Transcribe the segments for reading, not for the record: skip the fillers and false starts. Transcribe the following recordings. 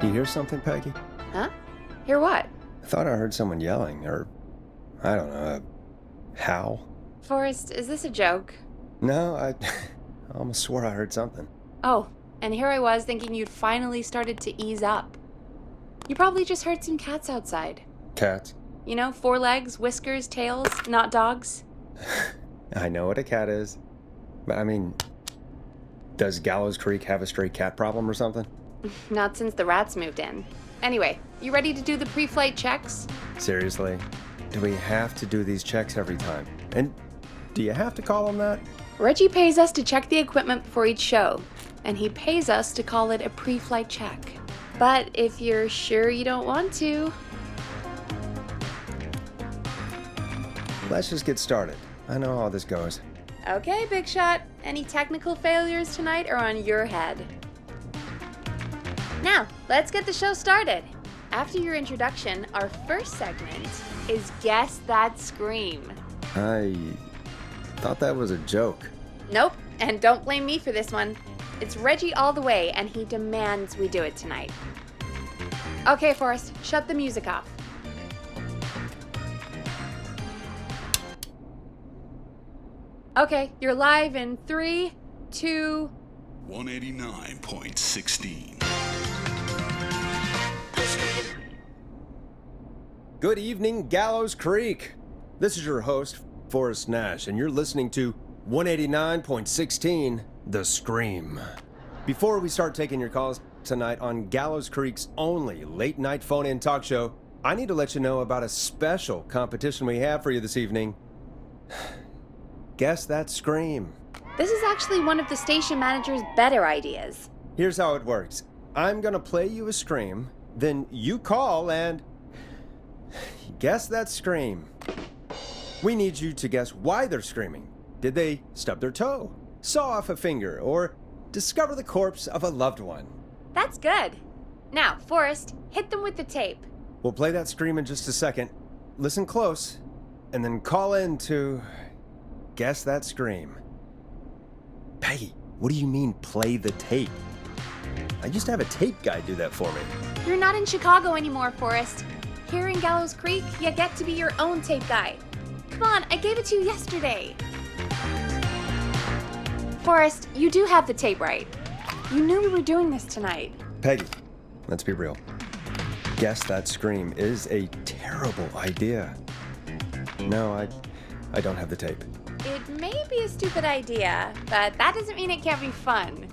You hear something, Peggy? Huh? Hear what? I thought I heard someone yelling, or, I don't know, a howl. Forrest, is this a joke? No, I almost swore I heard something. Oh, and here I was thinking you'd finally started to ease up. You probably just heard some cats outside. Cats? You know, 4 legs, whiskers, tails, not dogs. I know what a cat is. But I mean, does Gallows Creek have a stray cat problem or something? Not since the rats moved in. Anyway, you ready to do the pre-flight checks? Seriously? Do we have to do these checks every time? And do you have to call them that? Reggie pays us to check the equipment before each show, and he pays us to call it a pre-flight check. But if you're sure you don't want to... Let's just get started. I know how this goes. Okay, Big Shot. Any technical failures tonight are on your head. Now, let's get the show started. After your introduction, our first segment is Guess That Scream. I thought that was a joke. Nope, and don't blame me for this one. It's Reggie all the way, and he demands we do it tonight. Okay, Forrest, shut the music off. Okay, you're live in 3, 2... 189.16. Good evening, Gallows Creek. This is your host, Forrest Nash, and you're listening to 189.16, The Scream. Before we start taking your calls tonight on Gallows Creek's only late-night phone-in talk show, I need to let you know about a special competition we have for you this evening. Guess That Scream. This is actually one of the station manager's better ideas. Here's how it works. I'm gonna play you a scream, then you call and... guess that scream. We need you to guess why they're screaming. Did they stub their toe, saw off a finger, or discover the corpse of a loved one? That's good. Now, Forrest, hit them with the tape. We'll play that scream in just a second. Listen close, and then call in to guess that scream. Peggy, what do you mean play the tape? I used to have a tape guy do that for me. You're not in Chicago anymore, Forrest. Here in Gallows Creek, you get to be your own tape guy. Come on, I gave it to you yesterday. Forrest, you do have the tape right. You knew we were doing this tonight. Peggy, let's be real. Guess that scream is a terrible idea. No, I don't have the tape. It may be a stupid idea, but that doesn't mean it can't be fun.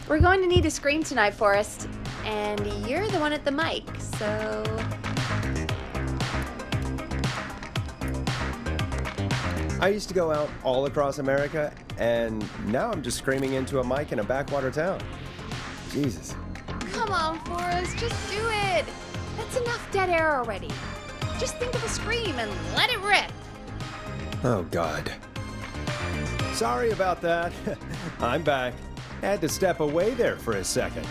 We're going to need a scream tonight, Forrest, and you're the one at the mic, so... I used to go out all across America, and now I'm just screaming into a mic in a backwater town. Jesus. Come on, Forrest, just do it. That's enough dead air already. Just think of a scream and let it rip. Oh, God. Sorry about that. I'm back. Had to step away there for a second.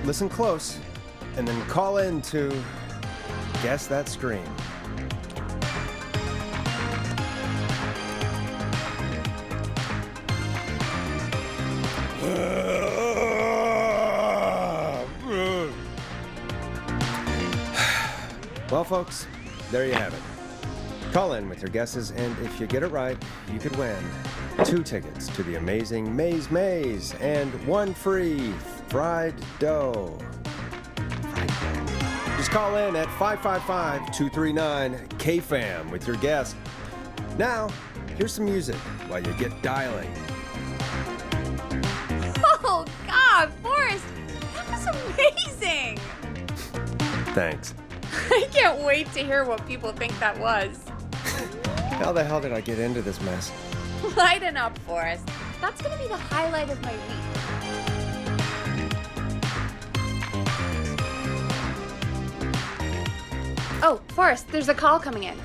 Listen close, and then call in to guess that scream. Well, folks, there you have it. Call in with your guesses, and if you get it right, you could win 2 tickets to the amazing Maze Maze and 1 free fried dough. Just call in at 555-239-KFAM with your guess. Now, here's some music while you get dialing. Oh, God, Forrest, that was amazing. Thanks. I can't wait to hear what people think that was. How the hell did I get into this mess? Lighten up, Forrest. That's gonna be the highlight of my week. Oh, Forrest, there's a call coming in.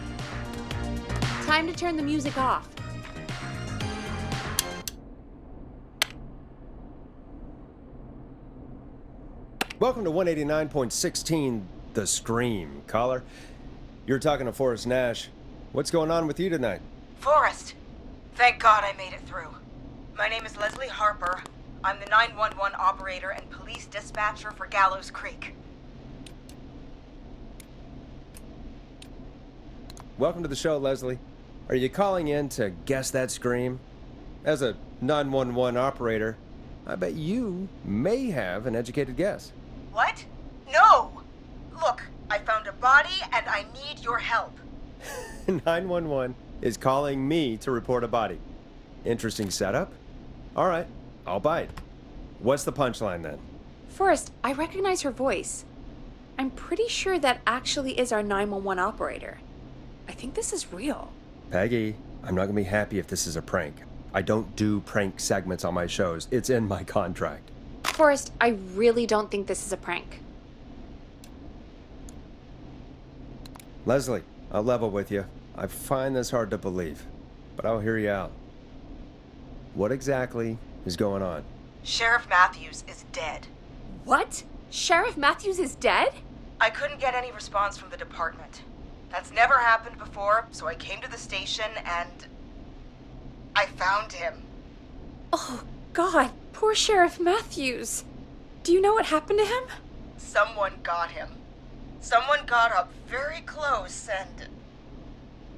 Time to turn the music off. Welcome to 189.16, The Scream. Caller, you're talking to Forrest Nash. What's going on with you tonight? Forrest, thank God I made it through. My name is Leslie Harper. I'm the 911 operator and police dispatcher for Gallows Creek. Welcome to the show, Leslie. Are you calling in to guess that scream? As a 911 operator, I bet you may have an educated guess. What? No! Look, I found a body and I need your help. 911 is calling me to report a body. Interesting setup. All right, I'll bite. What's the punchline then? Forrest, I recognize her voice. I'm pretty sure that actually is our 911 operator. I think this is real. Peggy, I'm not gonna be happy if this is a prank. I don't do prank segments on my shows. It's in my contract. Forrest, I really don't think this is a prank. Leslie, I'll level with you. I find this hard to believe, but I'll hear you out. What exactly is going on? Sheriff Matthews is dead. What? Sheriff Matthews is dead? I couldn't get any response from the department. That's never happened before, so I came to the station and I found him. Oh, God, poor Sheriff Matthews. Do you know what happened to him? Someone got him. Someone got up very close and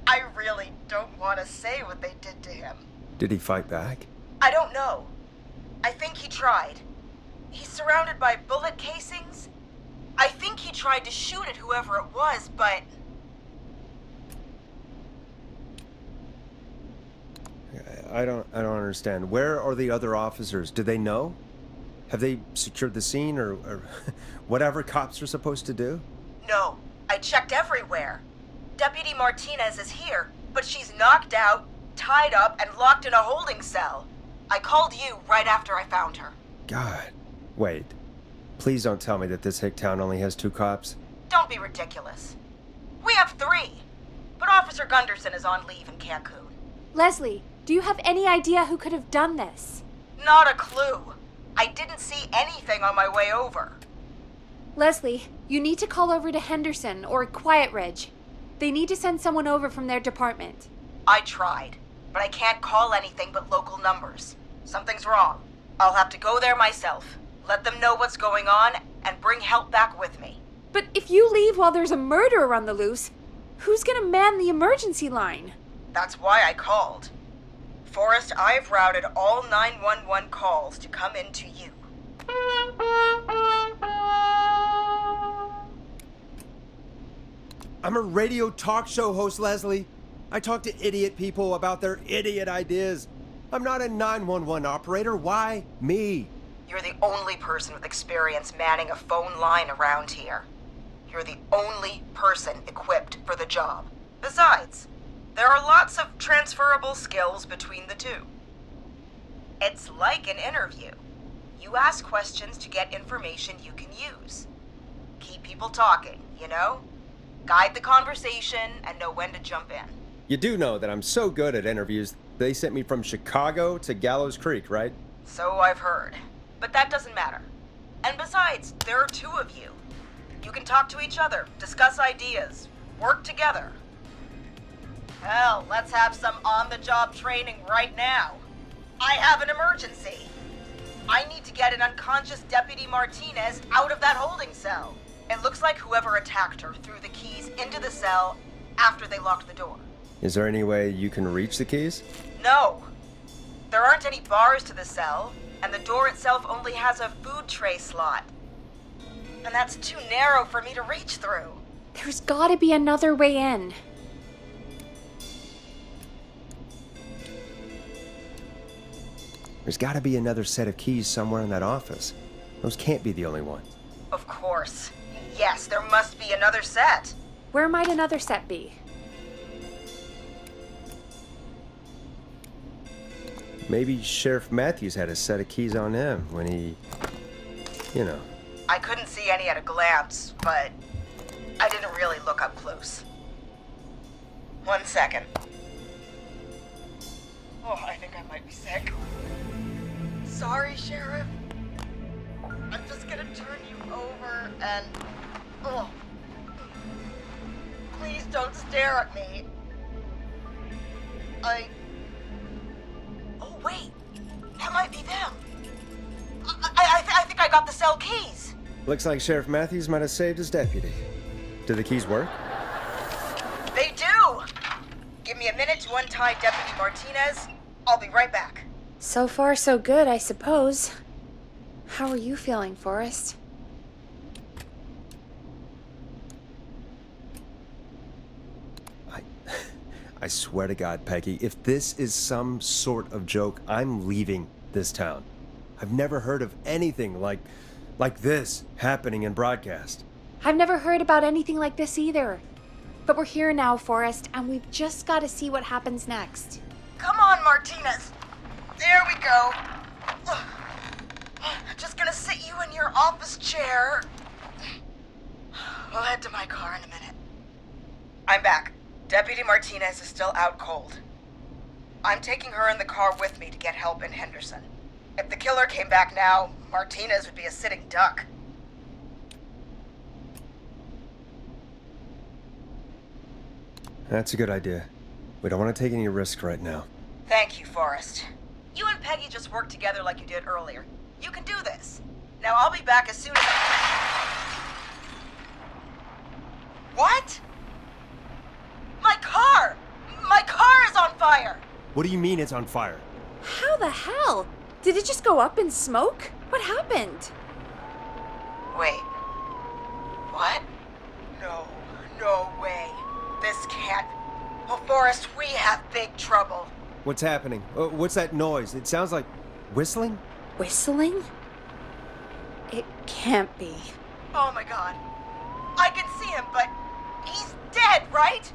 I really don't want to say what they did to him. Did he fight back? I don't know. I think he tried. He's surrounded by bullet casings. I think he tried to shoot at whoever it was, but I don't understand. Where are the other officers? Do they know? Have they secured the scene or whatever cops are supposed to do? no. I checked everywhere. Deputy Martinez is here, but she's knocked out, tied up, and locked in a holding cell. I called you right after I found her. God. Wait. Please don't tell me that this hick town only has 2 cops. Don't be ridiculous. We have 3, but Officer Gunderson is on leave in Cancun. Leslie, do you have any idea who could have done this? Not a clue. I didn't see anything on my way over. Leslie, you need to call over to Henderson or Quiet Ridge. They need to send someone over from their department. I tried, but I can't call anything but local numbers. Something's wrong. I'll have to go there myself, let them know what's going on, and bring help back with me. But if you leave while there's a murderer on the loose, who's gonna man the emergency line? That's why I called. Forrest, I've routed all 911 calls to come in to you. I'm a radio talk show host, Leslie. I talk to idiot people about their idiot ideas. I'm not a 911 operator. Why me? You're the only person with experience manning a phone line around here. You're the only person equipped for the job. Besides, there are lots of transferable skills between the two. It's like an interview. You ask questions to get information you can use. Keep people talking, you know? Guide the conversation and know when to jump in. You do know that I'm so good at interviews, they sent me from Chicago to Gallows Creek, right? So I've heard. But that doesn't matter. And besides, there are 2 of you. You can talk to each other, discuss ideas, work together. Hell, let's have some on-the-job training right now. I have an emergency. I need to get an unconscious Deputy Martinez out of that holding cell. It looks like whoever attacked her threw the keys into the cell after they locked the door. Is there any way you can reach the keys? No. There aren't any bars to the cell, and the door itself only has a food tray slot. And that's too narrow for me to reach through. There's gotta be another way in. There's gotta be another set of keys somewhere in that office. Those can't be the only ones. Of course. Yes, there must be another set. Where might another set be? Maybe Sheriff Matthews had a set of keys on him when he, you know. I couldn't see any at a glance, but I didn't really look up close. 1 second. Oh, I think I might be sick. Sorry, Sheriff. I'm just gonna turn you over and... Oh. Please don't stare at me. Oh, wait. That might be them. I think I got the cell keys. Looks like Sheriff Matthews might have saved his deputy. Do the keys work? They do! Give me a minute to untie Deputy Martinez. I'll be right back. So far, so good, I suppose. How are you feeling, Forrest? I swear to God, Peggy, if this is some sort of joke, I'm leaving this town. I've never heard of anything like this happening in broadcast. I've never heard about anything like this either. But we're here now, Forrest, and we've just got to see what happens next. Come on, Martinez. There we go. Just gonna sit you in your office chair. We'll head to my car in a minute. I'm back. Deputy Martinez is still out cold. I'm taking her in the car with me to get help in Henderson. If the killer came back now, Martinez would be a sitting duck. That's a good idea. We don't want to take any risks right now. Thank you, Forrest. You and Peggy just worked together like you did earlier. You can do this. Now I'll be back as soon as What? My car! My car is on fire! What do you mean it's on fire? How the hell? Did it just go up in smoke? What happened? Wait. What? No way. This can't... Oh, Forrest, we have big trouble. What's happening? What's that noise? It sounds like whistling? Whistling? It can't be. Oh my God. I can see him, but he's dead, right?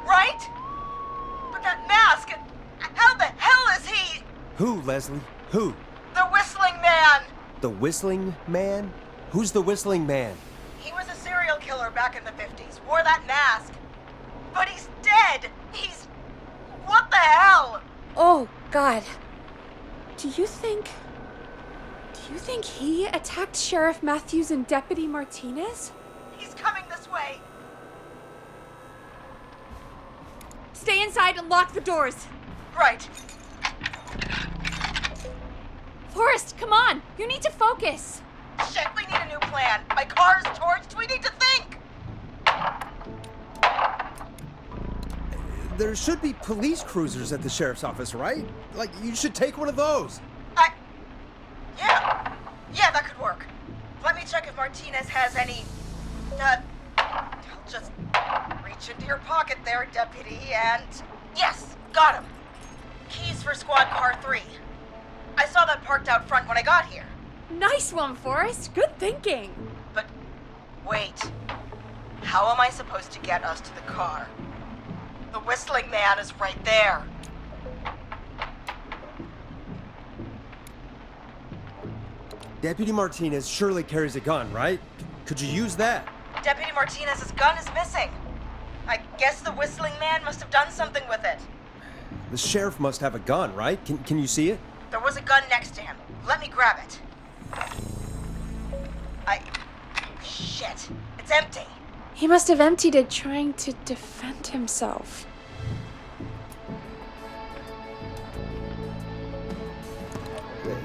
Right? But that mask, how the hell is he? Who, Leslie? Who? The Whistling Man. The Whistling Man? Who's the Whistling Man? He was a serial killer back in the 50s, wore that mask. But he's dead. He's... What the hell? Oh, God. Do you think he attacked Sheriff Matthews and Deputy Martinez? He's coming this way. Stay inside and lock the doors. Right. Forrest, come on. You need to focus. Shit, we need a new plan. My car's torched. We need to think. There should be police cruisers at the sheriff's office, right? Like, you should take one of those. Yeah, that could work. Let me check if Martinez has any... I'll just reach into your pocket there, Deputy, and... Yes, got him. Keys for Squad Car 3. I saw that parked out front when I got here. Nice one, Forrest. Good thinking. But, wait. How am I supposed to get us to the car? The Whistling Man is right there. Deputy Martinez surely carries a gun, right? Could you use that? Deputy Martinez's gun is missing. I guess the Whistling Man must have done something with it. The sheriff must have a gun, right? Can you see it? There was a gun next to him. Let me grab it. Shit. It's empty. He must have emptied it trying to defend himself.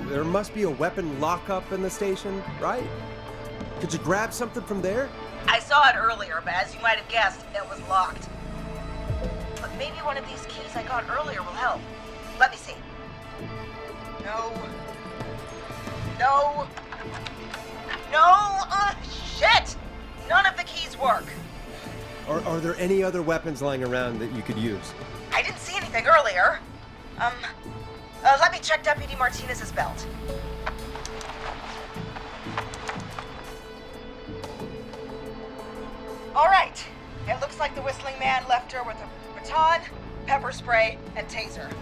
There must be a weapon lockup in the station, right? Could you grab something from there? I saw it earlier, but as you might have guessed, it was locked. But maybe one of these keys I got earlier will help. Let me see. No. Shit! None of the keys work. Are there any other weapons lying around that you could use? I didn't see anything earlier. Let me check Deputy Martinez's belt. All right. It looks like the whistling man left her with a baton, pepper spray, and taser.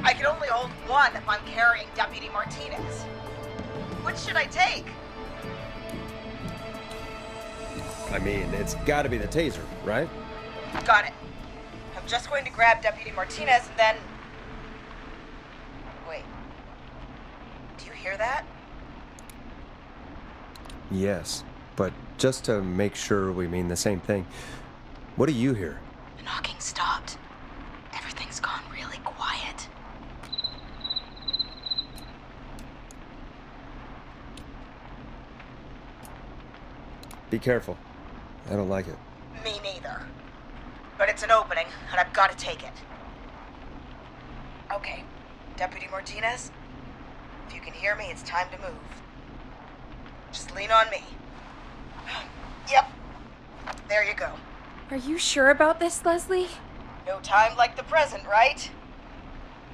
I can only hold one if I'm carrying Deputy Martinez. Which should I take? I mean, it's gotta be the taser, right? Got it. I'm just going to grab Deputy Martinez and then... Wait. Do you hear that? Yes, but just to make sure we mean the same thing, what do you hear? The knocking stopped. Everything's gone really quiet. Be careful. I don't like it. Me neither. But it's an opening, and I've got to take it. Okay, Deputy Martinez, if you can hear me, it's time to move. Just lean on me. Yep. There you go. Are you sure about this, Leslie? No time like the present, right?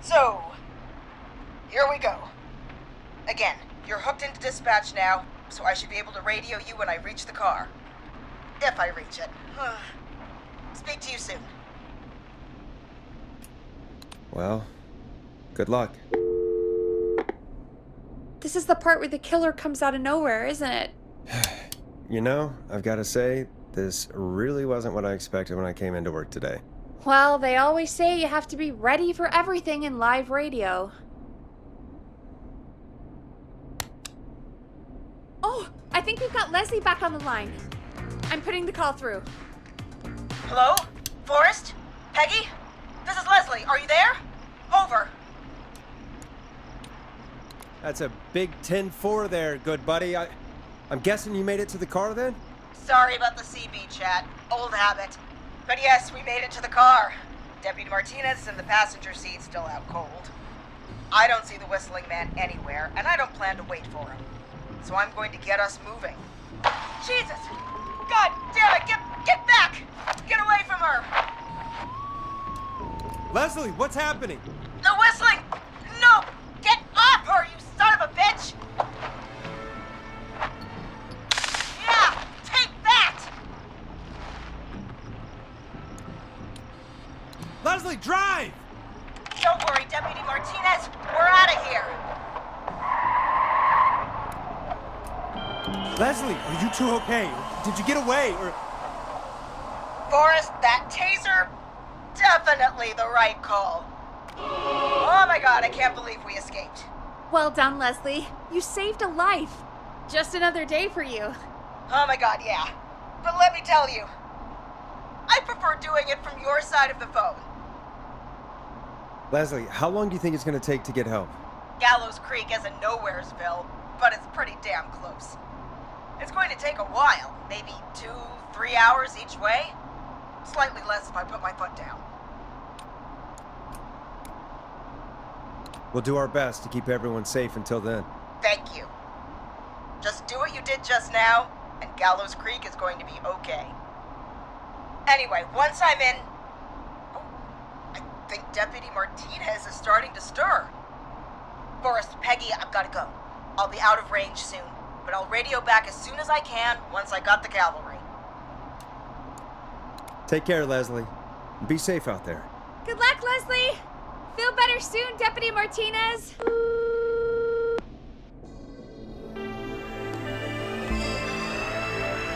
So, here we go. Again, you're hooked into dispatch now, so I should be able to radio you when I reach the car. If I reach it. Speak to you soon. Well, good luck. This is the part where the killer comes out of nowhere, isn't it? You know, I've got to say, this really wasn't what I expected when I came into work today. Well, they always say you have to be ready for everything in live radio. Oh, I think we've got Leslie back on the line. I'm putting the call through. Hello? Forrest? Peggy? This is Leslie. Are you there? Over. That's a big 10-4 there, good buddy. I'm guessing you made it to the car then? Sorry about the CB chat. Old habit. But yes, we made it to the car. Deputy Martinez is in the passenger seat, still out cold. I don't see the whistling man anywhere, and I don't plan to wait for him. So I'm going to get us moving. Jesus! God damn it! Get back! Get away from her! Leslie, what's happening? The whistling! No! Get off her, you son of a bitch! Yeah! Take that! Leslie, drive! Don't worry, Deputy Martinez. We're out of here. Leslie, are you two okay? Did you get away, or... Forrest, that taser? Definitely the right call. Oh my god, I can't believe we escaped. Well done, Leslie. You saved a life. Just another day for you. Oh my god, yeah. But let me tell you, I prefer doing it from your side of the phone. Leslie, how long do you think it's going to take to get help? Gallows Creek isn't Nowheresville, but it's pretty damn close. It's going to take a while, maybe 2-3 hours each way. Slightly less if I put my foot down. We'll do our best to keep everyone safe until then. Thank you. Just do what you did just now, and Gallows Creek is going to be okay. Anyway, once I'm in... Oh, I think Deputy Martinez is starting to stir. Forrest, Peggy, I've got to go. I'll be out of range soon, but I'll radio back as soon as I can once I got the cavalry. Take care, Leslie. Be safe out there. Good luck, Leslie. Feel better soon, Deputy Martinez.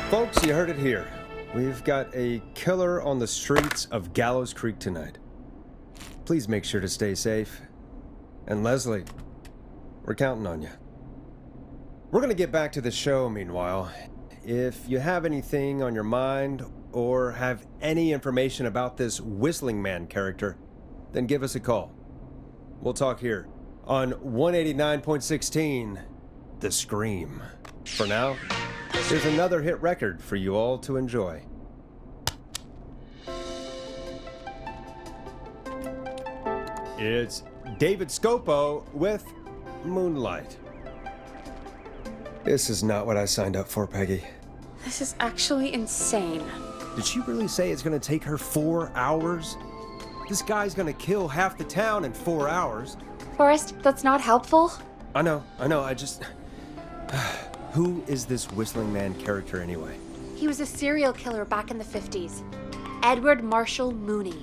Folks, you heard it here. We've got a killer on the streets of Gallows Creek tonight. Please make sure to stay safe. And Leslie, we're counting on you. We're gonna get back to the show meanwhile. If you have anything on your mind or have any information about this Whistling Man character, then give us a call. We'll talk here on 189.16, The Scream. For now, here's another hit record for you all to enjoy. It's David Scopo with Moonlight. This is not what I signed up for, Peggy. This is actually insane. Did she really say it's gonna take her 4 hours? This guy's gonna kill half the town in 4 hours. Forrest, that's not helpful. I know, I just... Who is this Whistling Man character anyway? He was a serial killer back in the 50s. Edward Marshall Mooney.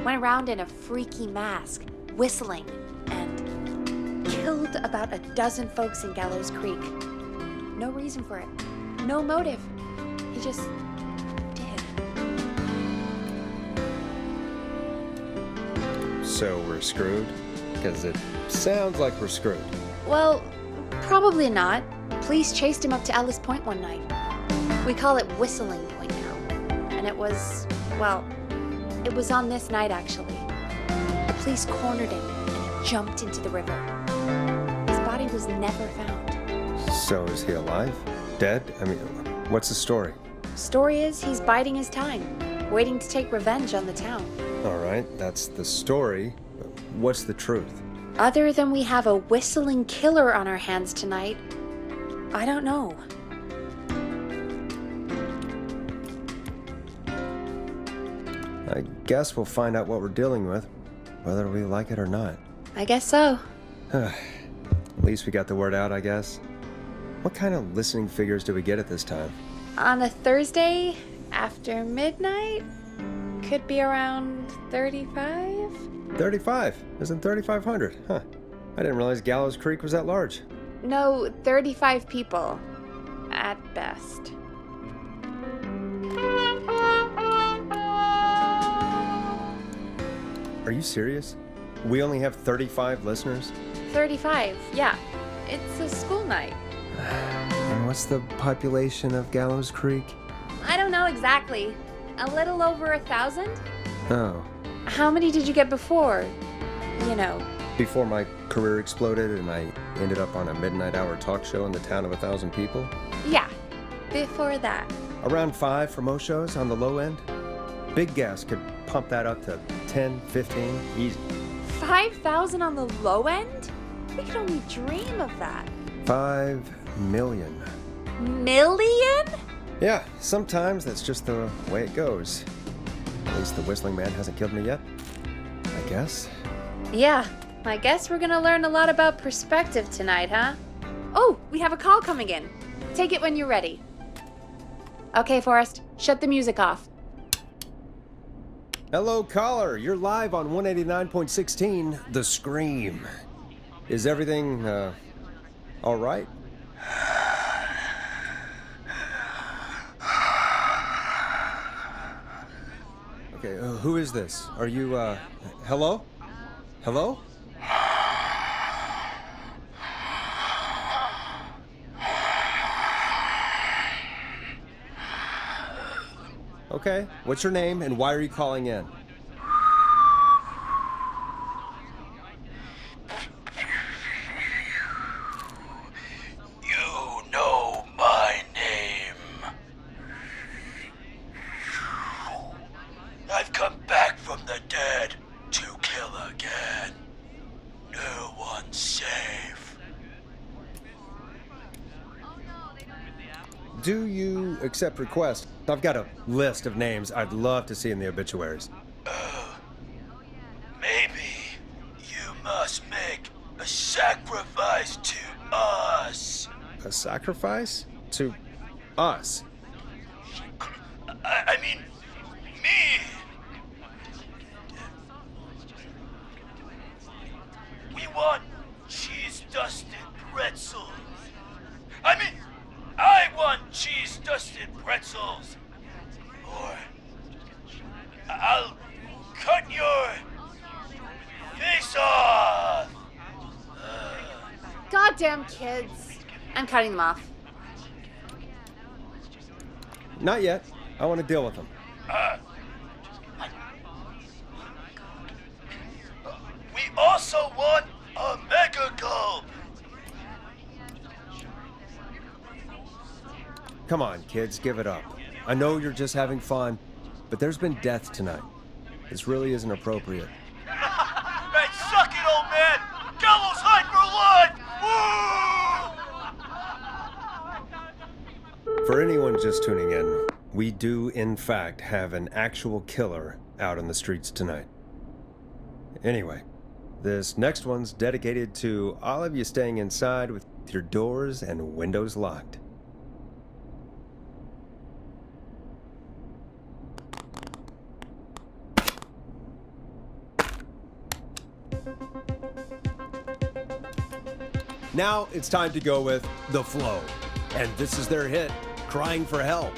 Went around in a freaky mask, whistling, and killed about a dozen folks in Gallows Creek. No reason for it. No motive. He just did. So we're screwed? Because it sounds like we're screwed. Well, probably not. Police chased him up to Ellis Point one night. We call it Whistling Point now. And it was on this night actually. The police cornered him and he jumped into the river. His body was never found. So is he alive? Dead? I mean, what's the story? Story is he's biding his time, waiting to take revenge on the town. All right, that's the story. What's the truth? Other than we have a whistling killer on our hands tonight, I don't know. I guess we'll find out what we're dealing with, whether we like it or not. I guess so. At least we got the word out, I guess. What kind of listening figures do we get at this time? On a Thursday after midnight, could be around 35? 35? Isn't 3,500? Huh. I didn't realize Gallows Creek was that large. No, 35 people. At best. Are you serious? We only have 35 listeners? 35, yeah. It's a school night. And what's the population of Gallows Creek? I don't know exactly. A little over 1,000? Oh. How many did you get before? You know. Before my career exploded and I ended up on a midnight hour talk show in the town of 1,000 people? Yeah, before that. Around 5 for most shows on the low end. Big gas could pump that up to 10, 15, easy. 5,000 on the low end? We could only dream of that. 5 million. Million? Yeah, sometimes that's just the way it goes. At least the Whistling Man hasn't killed me yet, I guess. Yeah, I guess we're gonna learn a lot about perspective tonight, huh? Oh, we have a call coming in. Take it when you're ready. Okay, Forrest, shut the music off. Hello, caller. You're live on 189.16, The Scream. Is everything, all right? Okay, who is this? Are you, hello? Hello? Okay, what's your name and why are you calling in? You know my name. I've come back from the dead to kill again. No one's safe. Do you accept requests? I've got a list of names I'd love to see in the obituaries. Maybe you must make a sacrifice to us. A sacrifice? To us? I mean, me. We want cheese-dusted pretzels. I want cheese-dusted pretzels. Or I'll cut your face off. Goddamn kids. I'm cutting them off. Not yet. I want to deal with them. We also want a mega gulp. Come on, kids, give it up. I know you're just having fun, but there's been death tonight. This really isn't appropriate. Hey, suck it, old man! Gallows hide for life! Woo! For anyone just tuning in, we do, in fact, have an actual killer out on the streets tonight. Anyway, this next one's dedicated to all of you staying inside with your doors and windows locked. Now it's time to go with The Flow. And this is their hit, Crying for Help.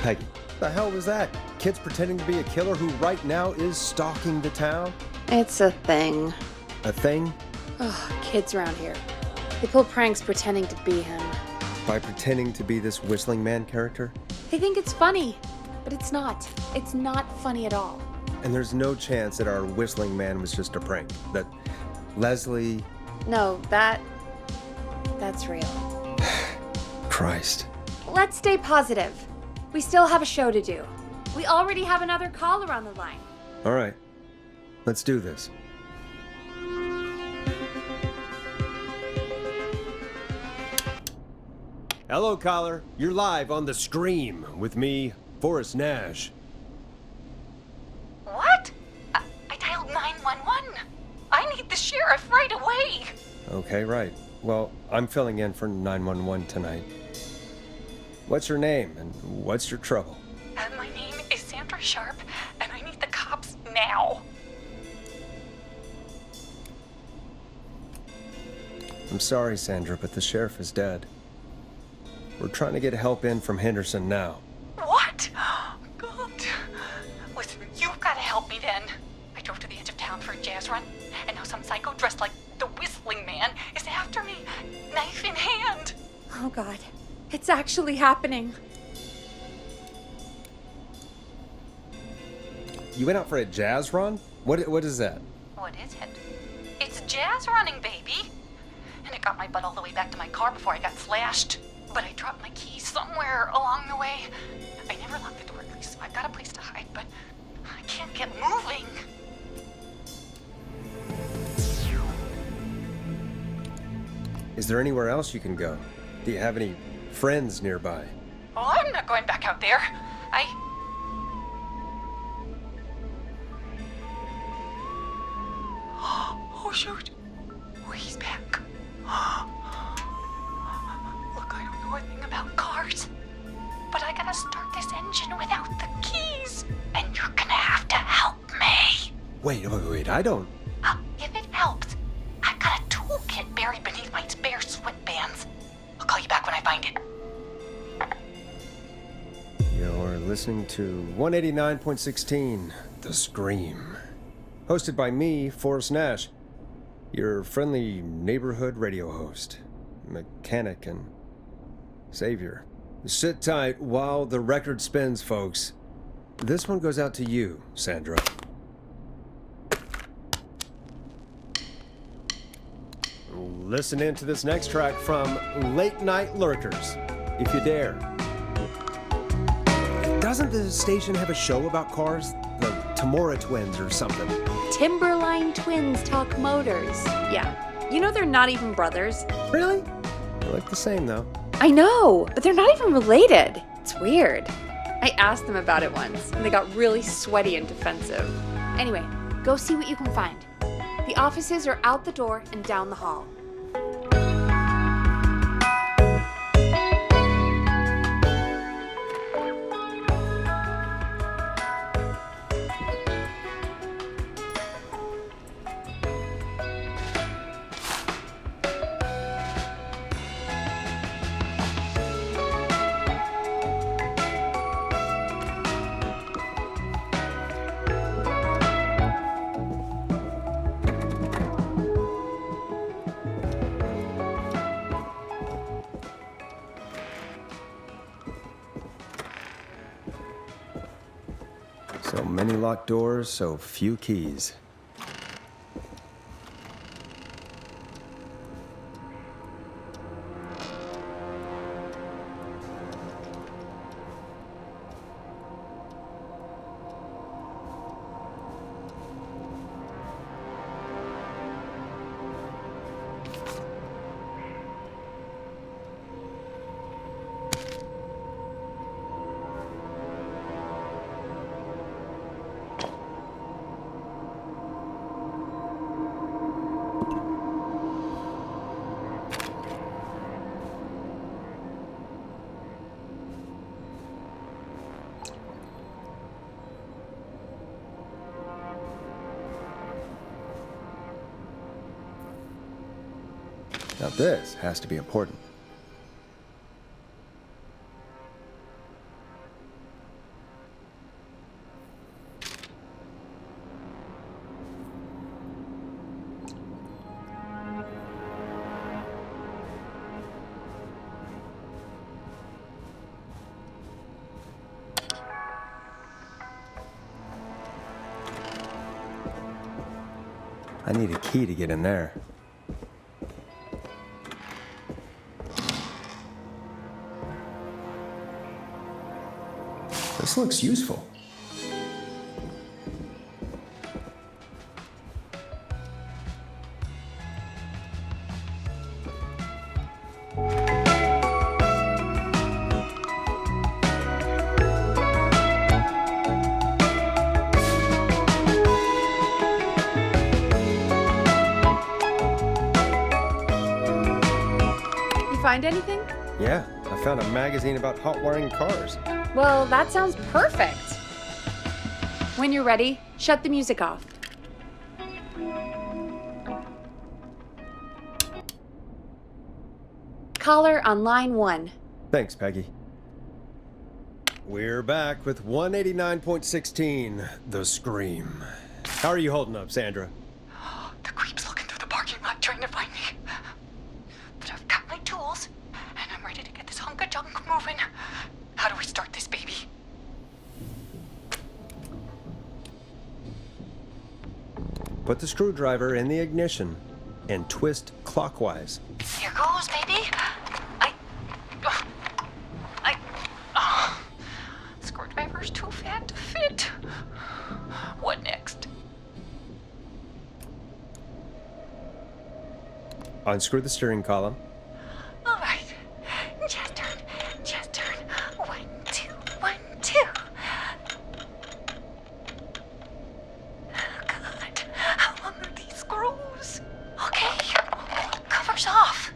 Peggy, the hell was that? Kids pretending to be a killer who right now is stalking the town? It's a thing. A thing? Ugh, kids around here. They pull pranks pretending to be him. By pretending to be this whistling man character? They think it's funny, but it's not. It's not funny at all. And there's no chance that our whistling man was just a prank. That Leslie... No, that's real. Christ. Let's stay positive. We still have a show to do. We already have another caller on the line. All right. Let's do this. Hello, caller. You're live on The Scream with me, Forrest Nash. What? I dialed 911. I need the sheriff right away. Okay, right. Well, I'm filling in for 911 tonight. What's your name and what's your trouble? My name is Sandra Sharp, and I need the cops now. I'm sorry, Sandra, but the sheriff is dead. We're trying to get help in from Henderson now. What? God. Listen, you've got to help me then. I drove to the edge of town for a jazz run, and now some psycho dressed like the Whistling Man is after me, knife in hand. Oh, God. It's actually happening. You went out for a jazz run? What is that? What is it? It's jazz running, baby. And it got my butt all the way back to my car before I got slashed. But I dropped my keys somewhere along the way. I never locked the door, so I've got a place to hide, but I can't get moving. Is there anywhere else you can go? Do you have any friends nearby? Oh, I'm not going back out there. Oh, shoot. Oh, he's back. Look, I don't know a thing about cars, but I gotta start this engine without the keys, and you're gonna have to help me. Wait, I don't... If it helps, I've got a toolkit buried beneath my spare sweatbands. I'll call you back when I find it. You're listening to 189.16, The Scream. Hosted by me, Forrest Nash, your friendly neighborhood radio host, mechanic, and savior. Sit tight while the record spins, folks. This one goes out to you, Sandra. Listen in to this next track from Late Night Lurkers, if you dare. Doesn't the station have a show about cars? The Tamora twins or something? Timberline twins talk motors. Yeah. You know they're not even brothers. Really? They look the same, though. I know, but they're not even related. It's weird. I asked them about it once, and they got really sweaty and defensive. Anyway, go see what you can find. The offices are out the door and down the hall. So many locked doors, so few keys. Now this has to be important. I need a key to get in there. This looks useful. Find anything? Yeah, I found a magazine about hot wiring cars. Well, that sounds perfect. When you're ready, shut the music off. Caller on line 1. Thanks, Peggy. We're back with 189.16, The Scream. How are you holding up, Sandra? The creep's looking through the parking lot trying to find me. But I've got my tools, and I'm ready to get this hunk of junk moving. How do we start this baby? Put the screwdriver in the ignition and twist clockwise. Here goes, baby. Screwdriver's too fat to fit. What next? Unscrew the steering column. All right. Just turn. 1, 2, 1, 2. Oh, God. How long are these screws? Okay. Cover's off.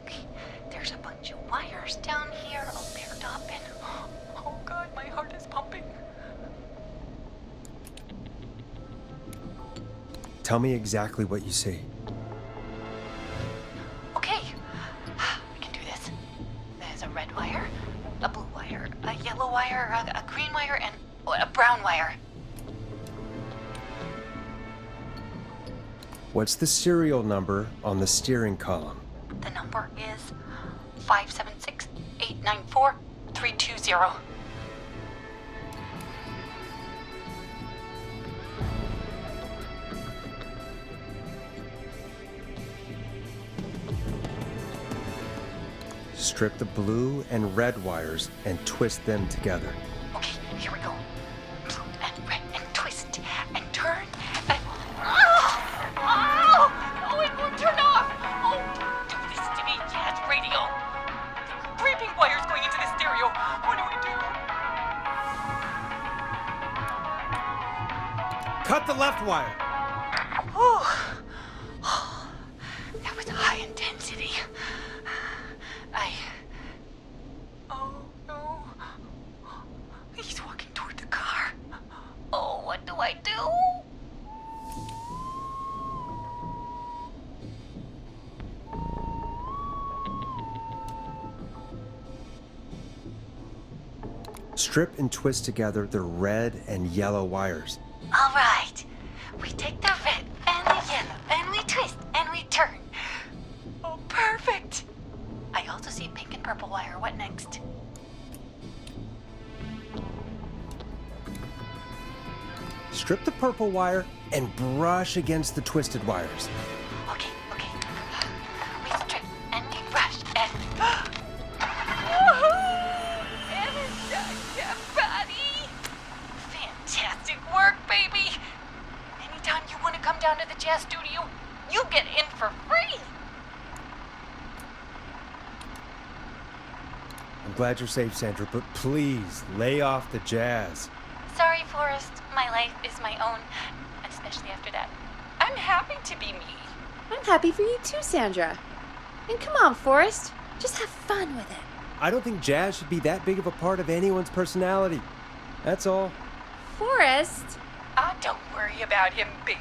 Okay. There's a bunch of wires down here all paired up and... Oh, God, my heart is pumping. Tell me exactly what you see. Okay, we can do this. There's a red wire, a blue wire, a yellow wire, a green wire, and a brown wire. What's the serial number on the steering column? The number is 576-894-320. Strip the blue and red wires and twist them together. Okay, here we go. Blue and red and twist and turn and... Oh, it won't turn off. Oh, don't do this to me, Jazz Radio. There are creeping wires going into the stereo. What do we do? Cut the left wire. Oh, that was high intensity. Oh no. He's walking toward the car. Oh, what do I do? Strip and twist together the red and yellow wires. All right. We take the red and the yellow and we twist and we turn. Oh, perfect. I also see pink and purple wire. What next? Strip the purple wire and brush against the twisted wires. Okay. We strip and we brush and... Buddy! Fantastic work, baby! Anytime you want to come down to the jazz studio, you get in for free! I'm glad you're safe, Sandra, but please lay off the jazz. Sorry, Forrest. My life is my own, especially after that. I'm happy to be me. I'm happy for you too, Sandra. And come on, Forrest. Just have fun with it. I don't think jazz should be that big of a part of anyone's personality. That's all. Forrest? Oh, don't worry about him, baby.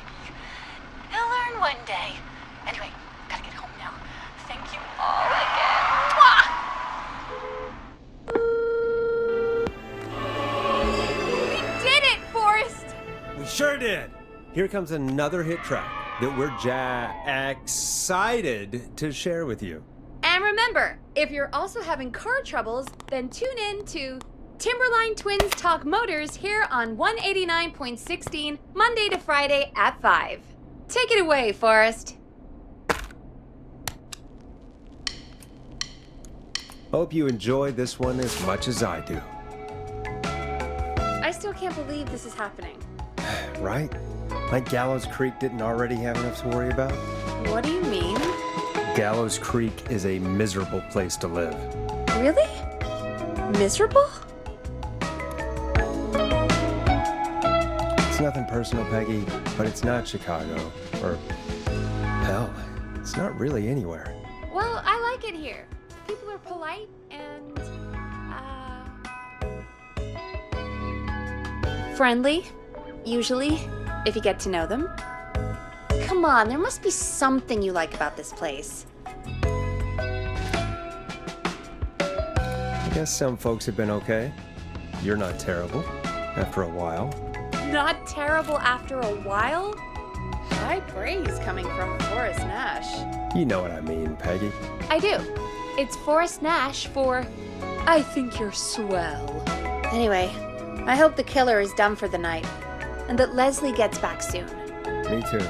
He'll learn one day. Anyway, gotta get home now. all again. Mwah! We did it, Forrest! We sure did. Here comes another hit track that we're excited to share with you. And remember, if you're also having car troubles, then tune in to Timberline Twins Talk Motors here on 189.16, Monday to Friday at 5. Take it away, Forrest. Hope you enjoy this one as much as I do. I still can't believe this is happening. Right? Like Gallows Creek didn't already have enough to worry about? What do you mean? Gallows Creek is a miserable place to live. Really? Miserable? It's nothing personal, Peggy, but it's not Chicago. Or, hell, it's not really anywhere. Well, I like it here. People are polite and, friendly, usually, if you get to know them. Come on, there must be something you like about this place. I guess some folks have been okay. You're not terrible, after a while. Not terrible after a while? High praise coming from Forrest Nash. You know what I mean, Peggy. I do. It's Forrest Nash for I think you're swell. Anyway, I hope the killer is done for the night, and that Leslie gets back soon. Me too.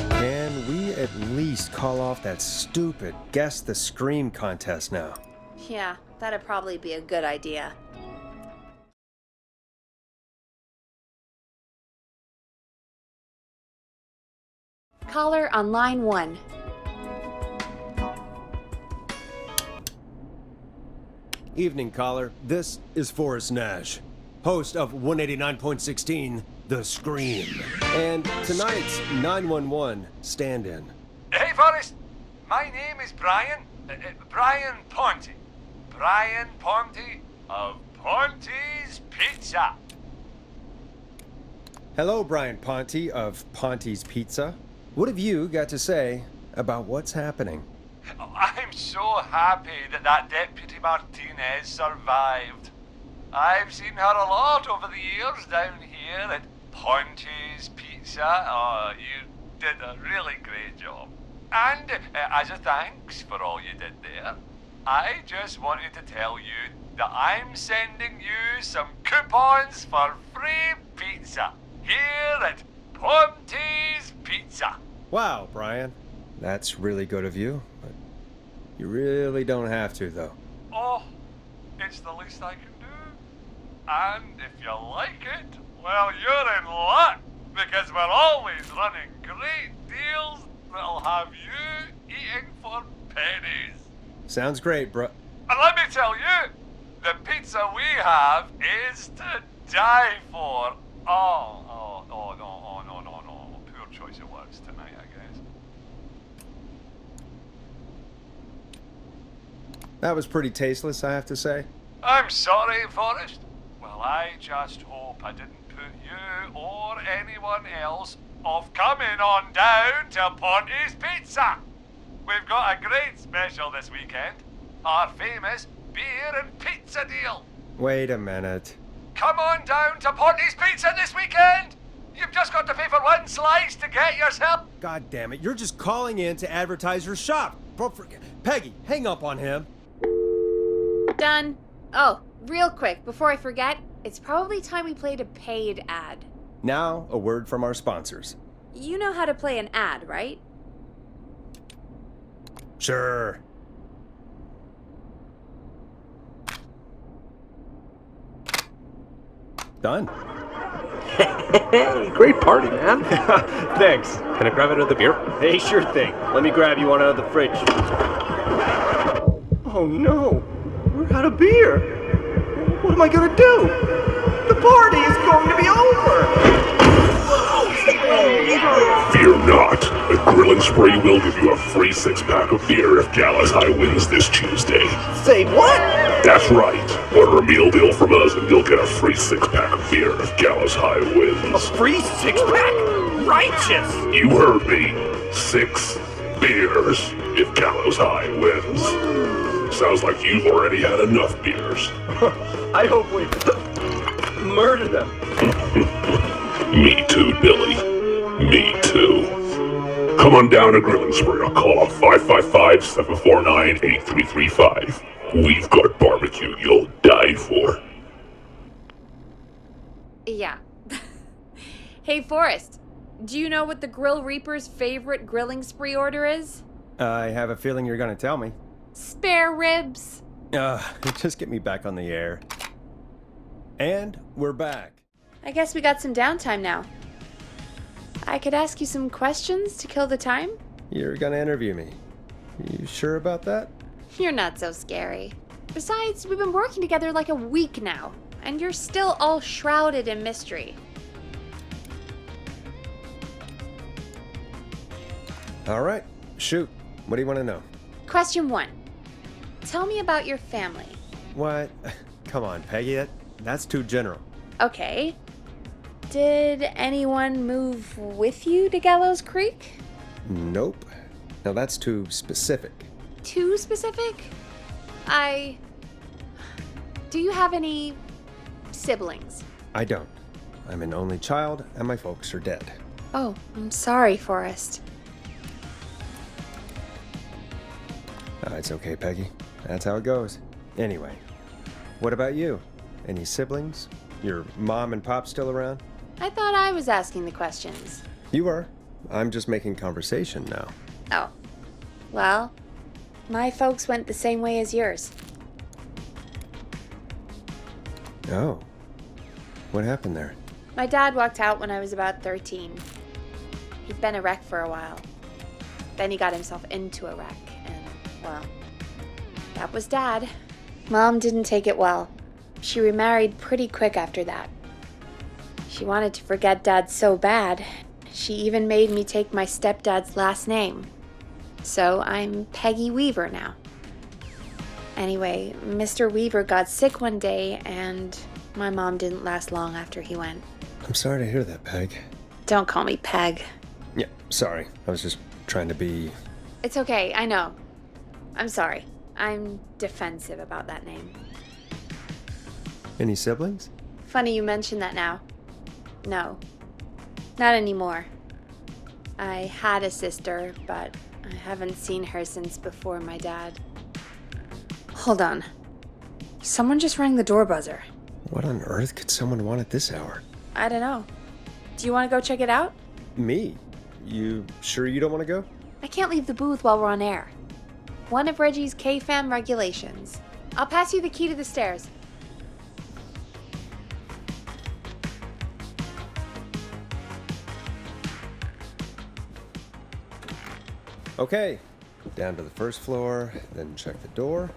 Can we at least call off that stupid Guess the Scream contest now? Yeah, that'd probably be a good idea. Caller on line 1. Evening, caller. This is Forrest Nash, host of 189.16, The Scream. And tonight's 911 stand-in. Hey, Forrest. My name is Brian. Brian Ponte. Brian Ponte of Ponte's Pizza. Hello, Brian Ponte of Ponte's Pizza. What have you got to say about what's happening? I'm so happy that Deputy Martinez survived. I've seen her a lot over the years down here at Ponte's Pizza. Oh, you did a really great job. And as a thanks for all you did there, I just wanted to tell you that I'm sending you some coupons for free pizza here at Ponte's Pizza. Wow, Brian. That's really good of you, but you really don't have to, though. Oh, it's the least I can do. And if you like it, well, you're in luck, because we're always running great deals that'll have you eating for pennies. Sounds great, bro. And let me tell you, the pizza we have is to die for. No. Poor choice of words tonight, I guess. That was pretty tasteless, I have to say. I'm sorry, Forrest. Well, I just hope I didn't put you or anyone else off coming on down to Ponte's Pizza. We've got a great special this weekend. Our famous beer and pizza deal. Wait a minute. Come on down to Ponte's Pizza this weekend. You've just got to pay for one slice to get yourself. God damn it, you're just calling in to advertise your shop. Peggy, hang up on him. Done. Oh, real quick, before I forget, it's probably time we played a paid ad. Now, a word from our sponsors. You know how to play an ad, right? Sure. Done. Hey, great party, man. Thanks. Can I grab another beer? Hey, sure thing. Let me grab you one out of the fridge. Oh no, we're out of beer. What am I gonna do? The party is going to be over. Fear not. The Grill and Spree will give you a free 6-pack of beer if Gallus High wins this Tuesday. Say what? That's right. Order a meal deal from us and you'll get a free 6-pack of beer if Gallus High A wins. free 6-pack? Righteous. You heard me. 6 beers if Gallows High wins. Sounds like you've already had enough beers. I hope we murder them. Me too, Billy. Me too. Come on down to Grilling Spree or call 555-749-8335. We've got barbecue you'll die for. Yeah. Hey, Forrest, do you know what the Grill Reaper's favorite grilling spree order is? I have a feeling you're gonna tell me. Spare ribs. Just get me back on the air. And we're back. I guess we got some downtime now. I could ask you some questions to kill the time? You're gonna interview me. You sure about that? You're not so scary. Besides, we've been working together like a week now, and you're still all shrouded in mystery. All right, shoot. What do you want to know? Question 1. Tell me about your family. What? Come on, Peggy. That's too general. Okay. Did anyone move with you to Gallows Creek? Nope. Now that's too specific. Too specific? Do you have any siblings? I don't. I'm an only child, and my folks are dead. Oh, I'm sorry, Forrest. It's okay, Peggy. That's how it goes. Anyway, what about you? Any siblings? Your mom and pop still around? I thought I was asking the questions. You are. I'm just making conversation now. Oh. Well, my folks went the same way as yours. Oh. What happened there? My dad walked out when I was about 13. He'd been a wreck for a while. Then he got himself into a wreck, and, well, that was Dad. Mom didn't take it well. She remarried pretty quick after that. She wanted to forget Dad so bad, she even made me take my stepdad's last name. So I'm Peggy Weaver now. Anyway, Mr. Weaver got sick one day, and my mom didn't last long after he went. I'm sorry to hear that, Peg. Don't call me Peg. Yeah, sorry. I was just trying to be... It's okay, I know. I'm sorry. I'm defensive about that name. Any siblings? Funny you mention that now. No, not anymore. I had a sister, but I haven't seen her since before my dad. Hold on. Someone just rang the door buzzer. What on earth could someone want at this hour? I don't know. Do you want to go check it out? Me? You sure you don't want to go? I can't leave the booth while we're on air. One of Reggie's K-Fam regulations. I'll pass you the key to the stairs. Okay. Down to the first floor, then check the door.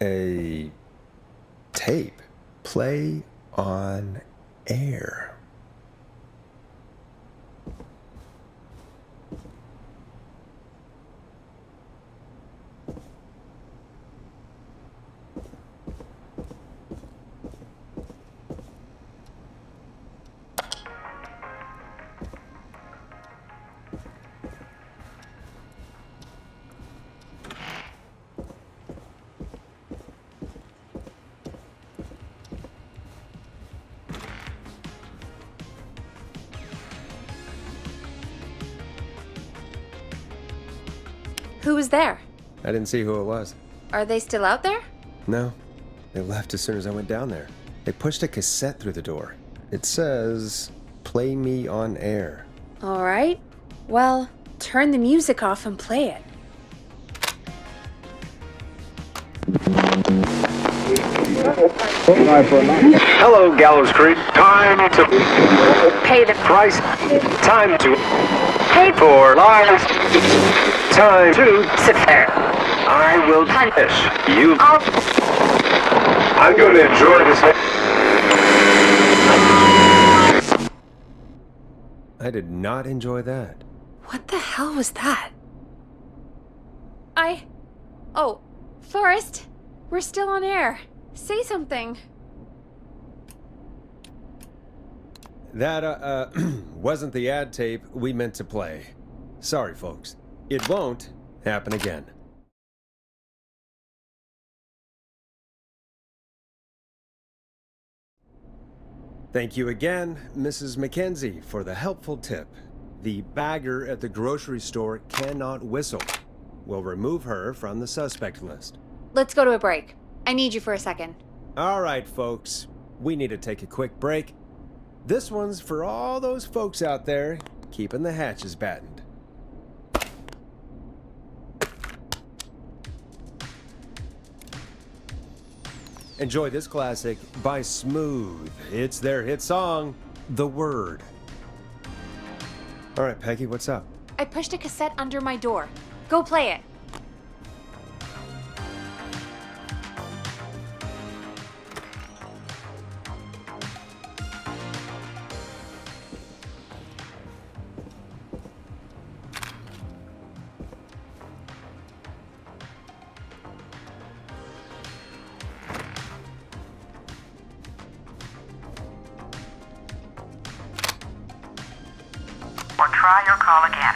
A tape. Play on air. Who was there? I didn't see who it was. Are they still out there? No. They left as soon as I went down there. They pushed a cassette through the door. It says, "Play me on air." All right. Well, turn the music off and play it. Hello, Gallows Creek. Time to Pay the price. Time to pay for lives. Time to sit there. I will punish you. I'll... I'm going to enjoy this. I did not enjoy that. What the hell was that? Oh, Forrest, we're still on air. Say something. That, wasn't the ad tape we meant to play. Sorry, folks. It won't happen again. Thank you again, Mrs. Mackenzie, for the helpful tip. The bagger at the grocery store cannot whistle. We'll remove her from the suspect list. Let's go to a break. I need you for a second. All right, folks. We need to take a quick break. This one's for all those folks out there keeping the hatches battened. Enjoy this classic by Smooth. It's their hit song, The Word. All right, Peggy, what's up? I pushed a cassette under my door. Go play it. Or try your call again.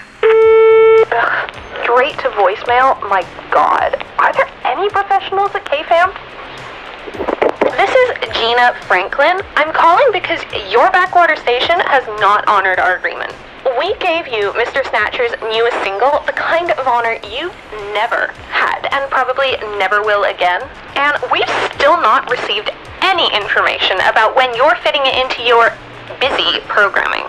Straight to voicemail? My God. Are there any professionals at KFAM? This is Gina Franklin. I'm calling because your backwater station has not honored our agreement. We gave you Mr. Snatcher's newest single, the kind of honor you've never had and probably never will again. And we've still not received any information about when you're fitting it into your busy programming.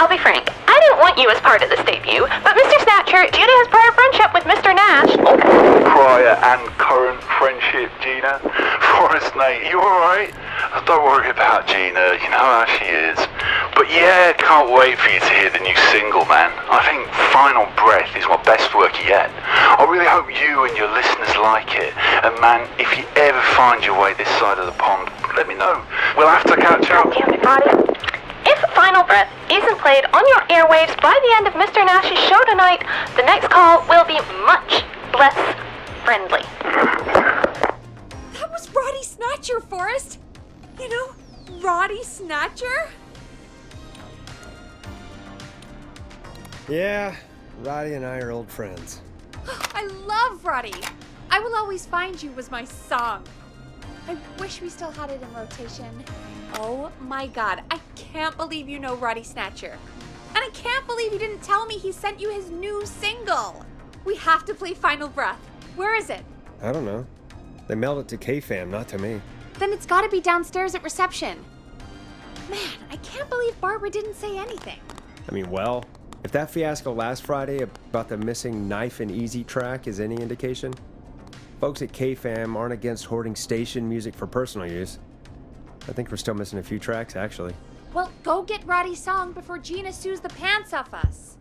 I'll be frank, I didn't want you as part of this debut, but Mr. Snatcher, due to his prior friendship with Mr. Nash... Prior and current friendship, Gina. Forrest, mate, you alright? Don't worry about Gina, you know how she is. But yeah, can't wait for you to hear the new single, man. I think Final Breath is my best work yet. I really hope you and your listeners like it. And man, if you ever find your way this side of the pond, let me know. We'll have to catch up. God damn it, Roddy. If Final Breath isn't played on your airwaves by the end of Mr. Nash's show tonight, the next call will be much less friendly. That was Roddy Snatcher, Forrest. You know, Roddy Snatcher? Yeah, Roddy and I are old friends. I love Roddy. I Will Always Find You was my song. I wish we still had it in rotation. Oh my God, I can't believe you know Roddy Snatcher. And I can't believe you didn't tell me he sent you his new single. We have to play Final Breath. Where is it? I don't know. They mailed it to KFAM, not to me. Then it's gotta be downstairs at reception. Man, I can't believe Barbara didn't say anything. I mean, well, if that fiasco last Friday about the missing Knife and Easy track is any indication, folks at KFAM aren't against hoarding station music for personal use. I think we're still missing a few tracks, actually. Well, go get Roddy's song before Gina sues the pants off us.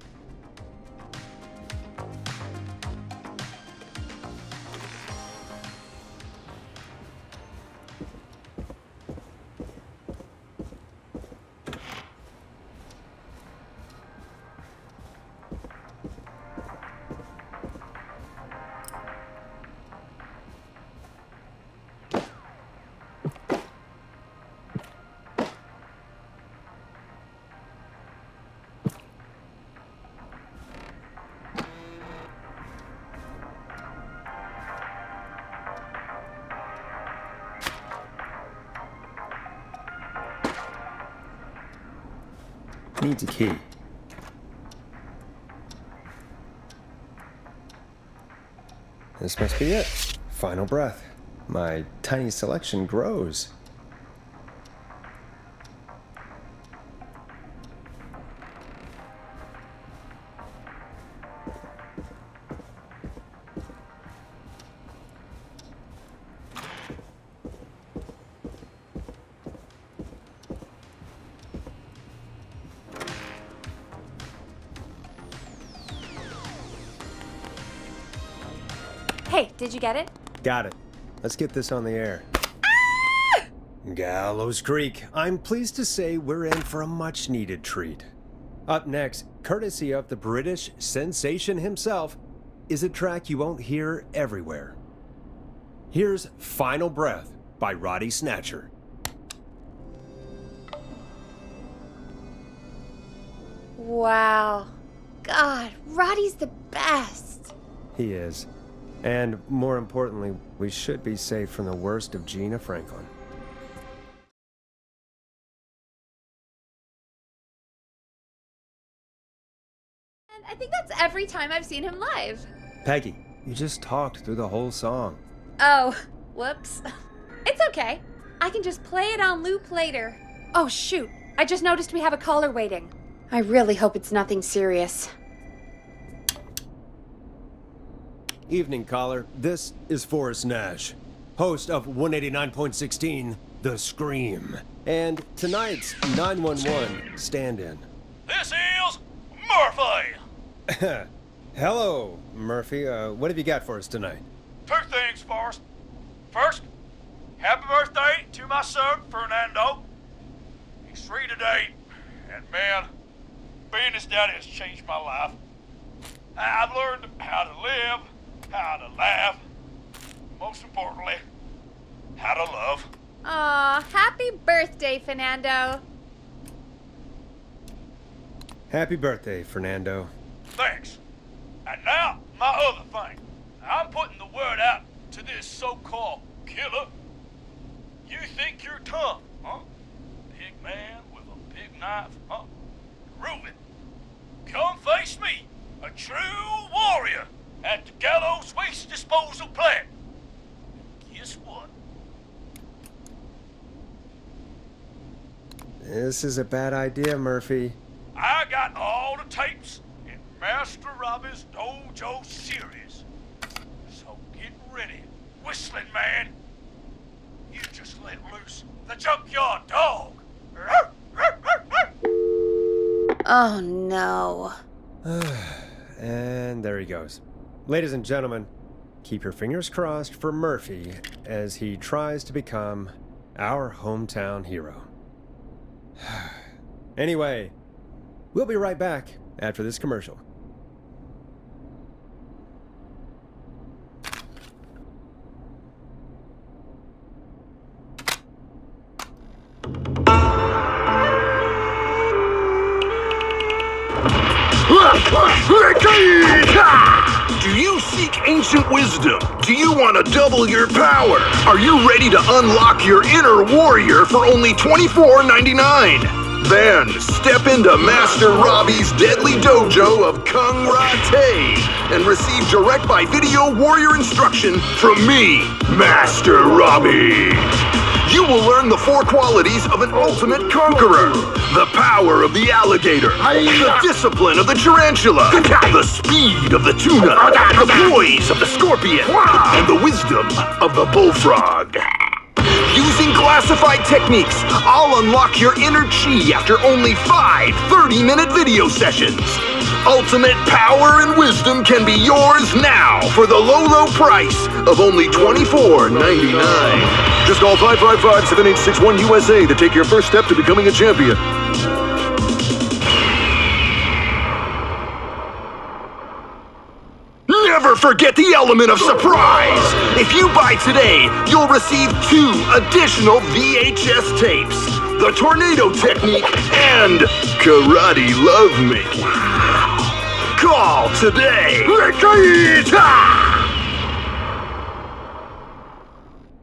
Needs a key. This must be it. Final Breath. My tiny selection grows. Hey, did you get it? Got it. Let's get this on the air. Gallows Creek. I'm pleased to say we're in for a much-needed treat. Up next, courtesy of the British sensation himself, is a track you won't hear everywhere. Here's Final Breath by Roddy Snatcher. Wow. God, Roddy's the best. He is. And more importantly, we should be safe from the worst of Gina Franklin. And I think that's every time I've seen him live. Peggy, you just talked through the whole song. Oh, whoops. It's okay. I can just play it on loop later. Oh, shoot. I just noticed we have a caller waiting. I really hope it's nothing serious. Evening, caller. This is Forrest Nash, host of 189.16, The Scream, and tonight's 911 stand-in. This is Murphy. Hello, Murphy. What have you got for us tonight? Two things, Forrest. First, happy birthday to my son, Fernando. He's 3 today, and man, being his daddy has changed my life. I've learned how to live, how to laugh, most importantly, how to love. Aw, happy birthday, Fernando. Happy birthday, Fernando. Thanks. And now, my other thing. I'm putting the word out to this so-called killer. You think you're tough, huh? Big man with a big knife, huh? Prove it. Come face me, a true warrior, at the Gallows Waste Disposal Plant. Guess what? This is a bad idea, Murphy. I got all the tapes in Master Robbie's Dojo series. So get ready, whistling man. You just let loose the junkyard dog. Oh, no. And there he goes. Ladies and gentlemen, keep your fingers crossed for Murphy as he tries to become our hometown hero. Anyway, we'll be right back after this commercial. Do you seek ancient wisdom? Do you want to double your power? Are you ready to unlock your inner warrior for only $24.99? Then step into Master Robbie's deadly dojo of Kung Rate and receive direct by video warrior instruction from me, Master Robbie. You will learn the 4 qualities of an ultimate conqueror. The power of the alligator, the discipline of the tarantula, the speed of the tuna, the poise of the scorpion, and the wisdom of the bullfrog. Using classified techniques, I'll unlock your inner chi after only 5 30-minute video sessions. Ultimate power and wisdom can be yours now for the low price of only $24.99. Just call 555-7861 USA to take your first step to becoming a champion. Never forget the element of surprise! If you buy today, you'll receive 2 additional VHS tapes, the Tornado Technique and Karate Lovemaking. Call today!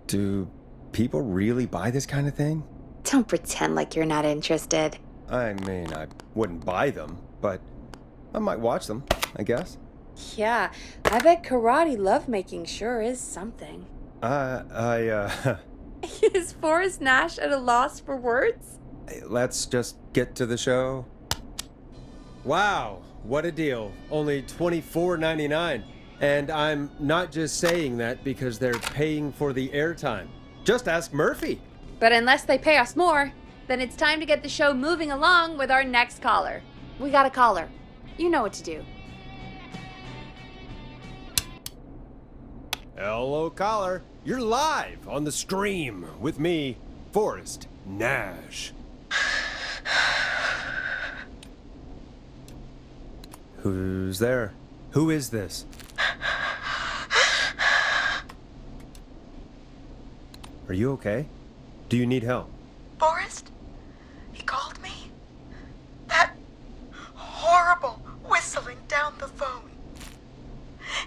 Do people really buy this kind of thing? Don't pretend like you're not interested. I mean, I wouldn't buy them, but I might watch them, I guess. Yeah, I bet karate lovemaking sure is something. Is Forrest Nash at a loss for words? Let's just get to the show. Wow, what a deal. Only $24.99. And I'm not just saying that because they're paying for the airtime. Just ask Murphy. But unless they pay us more, then it's time to get the show moving along with our next caller. We got a caller. You know what to do. Hello, caller. You're live on the stream with me, Forrest Nash. Who's there? Who is this? Are you okay? Do you need help? Forrest? He called me? That horrible whistling down the phone.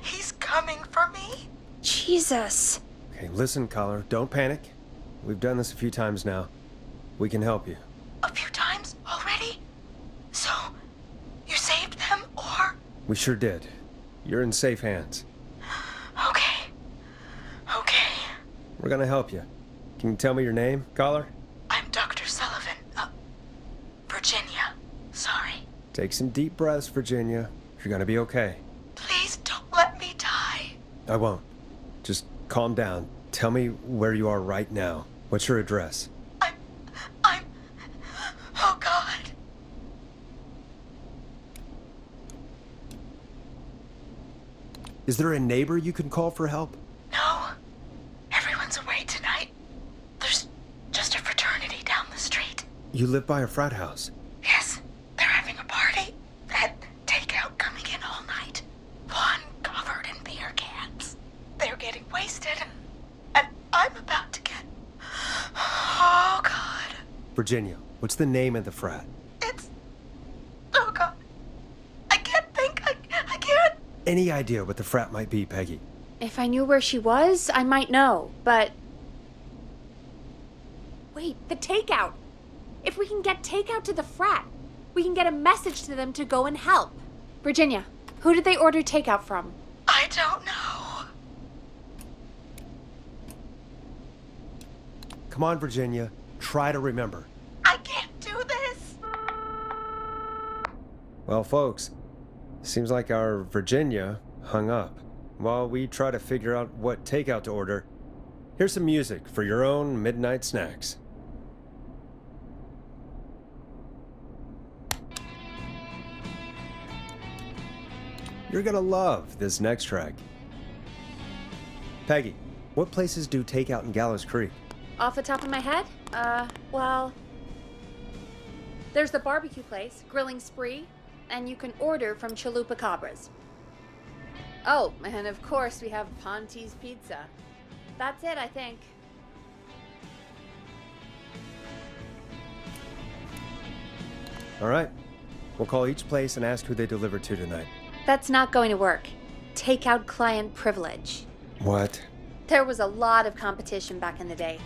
He's coming for me? Jesus. Okay, listen, caller. Don't panic. We've done this a few times now. We can help you. A few times already? So, you saved them, or? We sure did. You're in safe hands. Okay. Okay. We're gonna help you. Can you tell me your name, caller? I'm Dr. Sullivan. Virginia. Sorry. Take some deep breaths, Virginia. You're gonna be okay. Please don't let me die. I won't. Just calm down. Tell me where you are right now. What's your address? Oh, God. Is there a neighbor you can call for help? No. Everyone's away tonight. There's just a fraternity down the street. You live by a frat house. Yes, they're having a party. That takeout coming in all night. Lawn covered in beer cans. They're getting wasted. And I'm about to get... Oh, God. Virginia, what's the name of the frat? It's... Oh, God. I can't think. I can't. Any idea what the frat might be, Peggy? If I knew where she was, I might know, but... Wait, the takeout! If we can get takeout to the frat, we can get a message to them to go and help. Virginia, who did they order takeout from? I don't know. Come on, Virginia. Try to remember. I can't do this. Well, folks, seems like our Virginia hung up. While we try to figure out what takeout to order, here's some music for your own midnight snacks. You're gonna love this next track. Peggy, what places do takeout in Gallows Creek? Off the top of my head? Well... There's the barbecue place, Grilling Spree, and you can order from Chalupa Cabras. Oh, and of course we have Ponte's Pizza. That's it, I think. All right. We'll call each place and ask who they deliver to tonight. That's not going to work. Takeout client privilege. What? There was a lot of competition back in the day.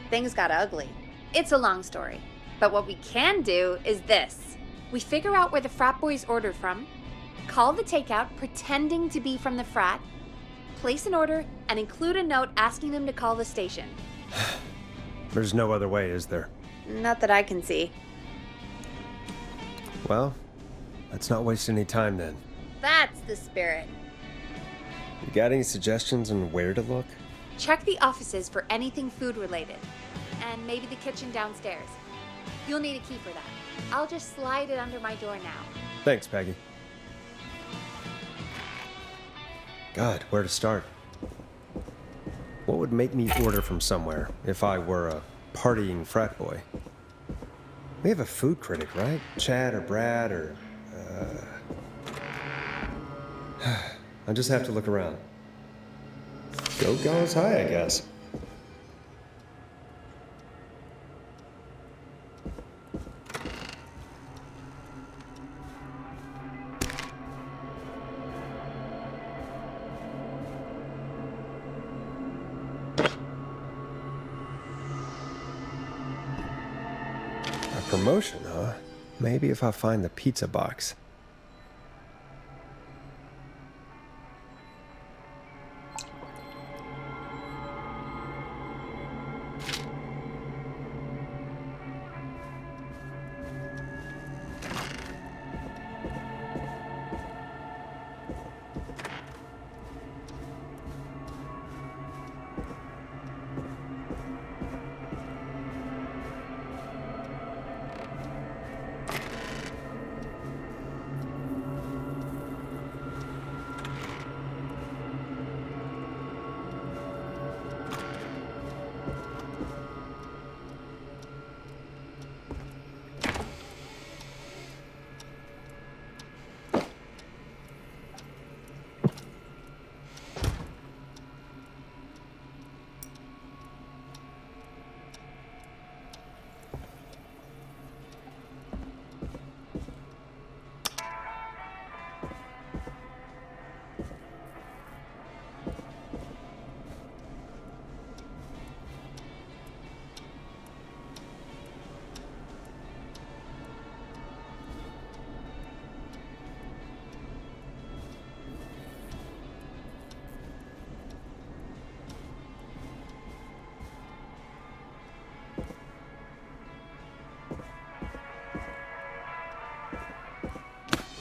Things got ugly. It's a long story. But what we can do is this. We figure out where the frat boys ordered from, call the takeout pretending to be from the frat, place an order, and include a note asking them to call the station. There's no other way, is there? Not that I can see. Well, let's not waste any time then. That's the spirit. You got any suggestions on where to look? Check the offices for anything food related. And maybe the kitchen downstairs. You'll need a key for that. I'll just slide it under my door now. Thanks, Peggy. God, where to start? What would make me order from somewhere if I were a partying frat boy? We have a food critic, right? Chad or Brad or... I'll just have to look around. Go Gallows High, I guess. A promotion, huh? Maybe if I find the pizza box.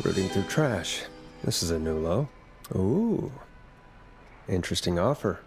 Rooting through trash. This is a new low. Ooh. Interesting offer.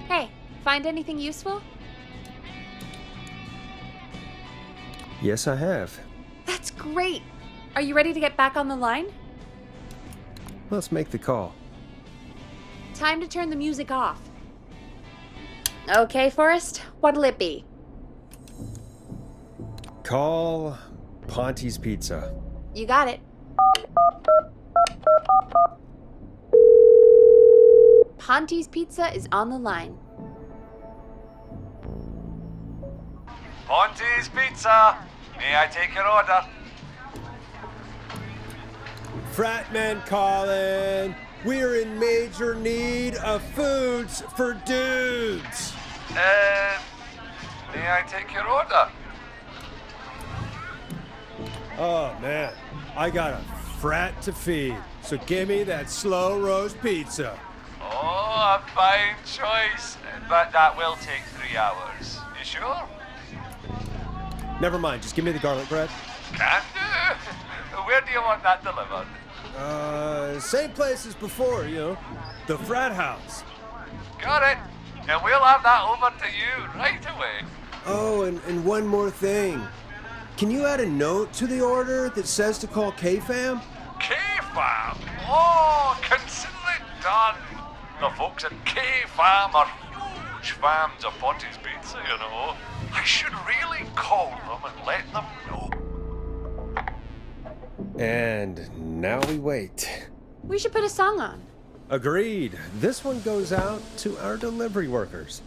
Hey, find anything useful? Yes, I have. That's great. Are you ready to get back on the line? Let's make the call. Time to turn the music off. Okay, Forrest, what'll it be? Call Ponte's Pizza. You got it. Ponte's Pizza is on the line. Ponte's Pizza. May I take your order? Frat men calling. We're in major need of foods for dudes. May I take your order? Oh man, I got a frat to feed. So give me that slow roast pizza. Oh, a fine choice. But that will take 3 hours. You sure? Never mind, just give me the garlic bread. Can do. Where do you want that delivered? Same place as before, you know. The frat house. Got it. And we'll have that over to you right away. Oh, and one more thing. Can you add a note to the order that says to call K-Fam? K-Fam? Oh, consider it done. The folks at K-Fam are huge fans of Ponte's Pizza, you know. I should really call them and let them know. And now we wait. We should put a song on. Agreed. This one goes out to our delivery workers.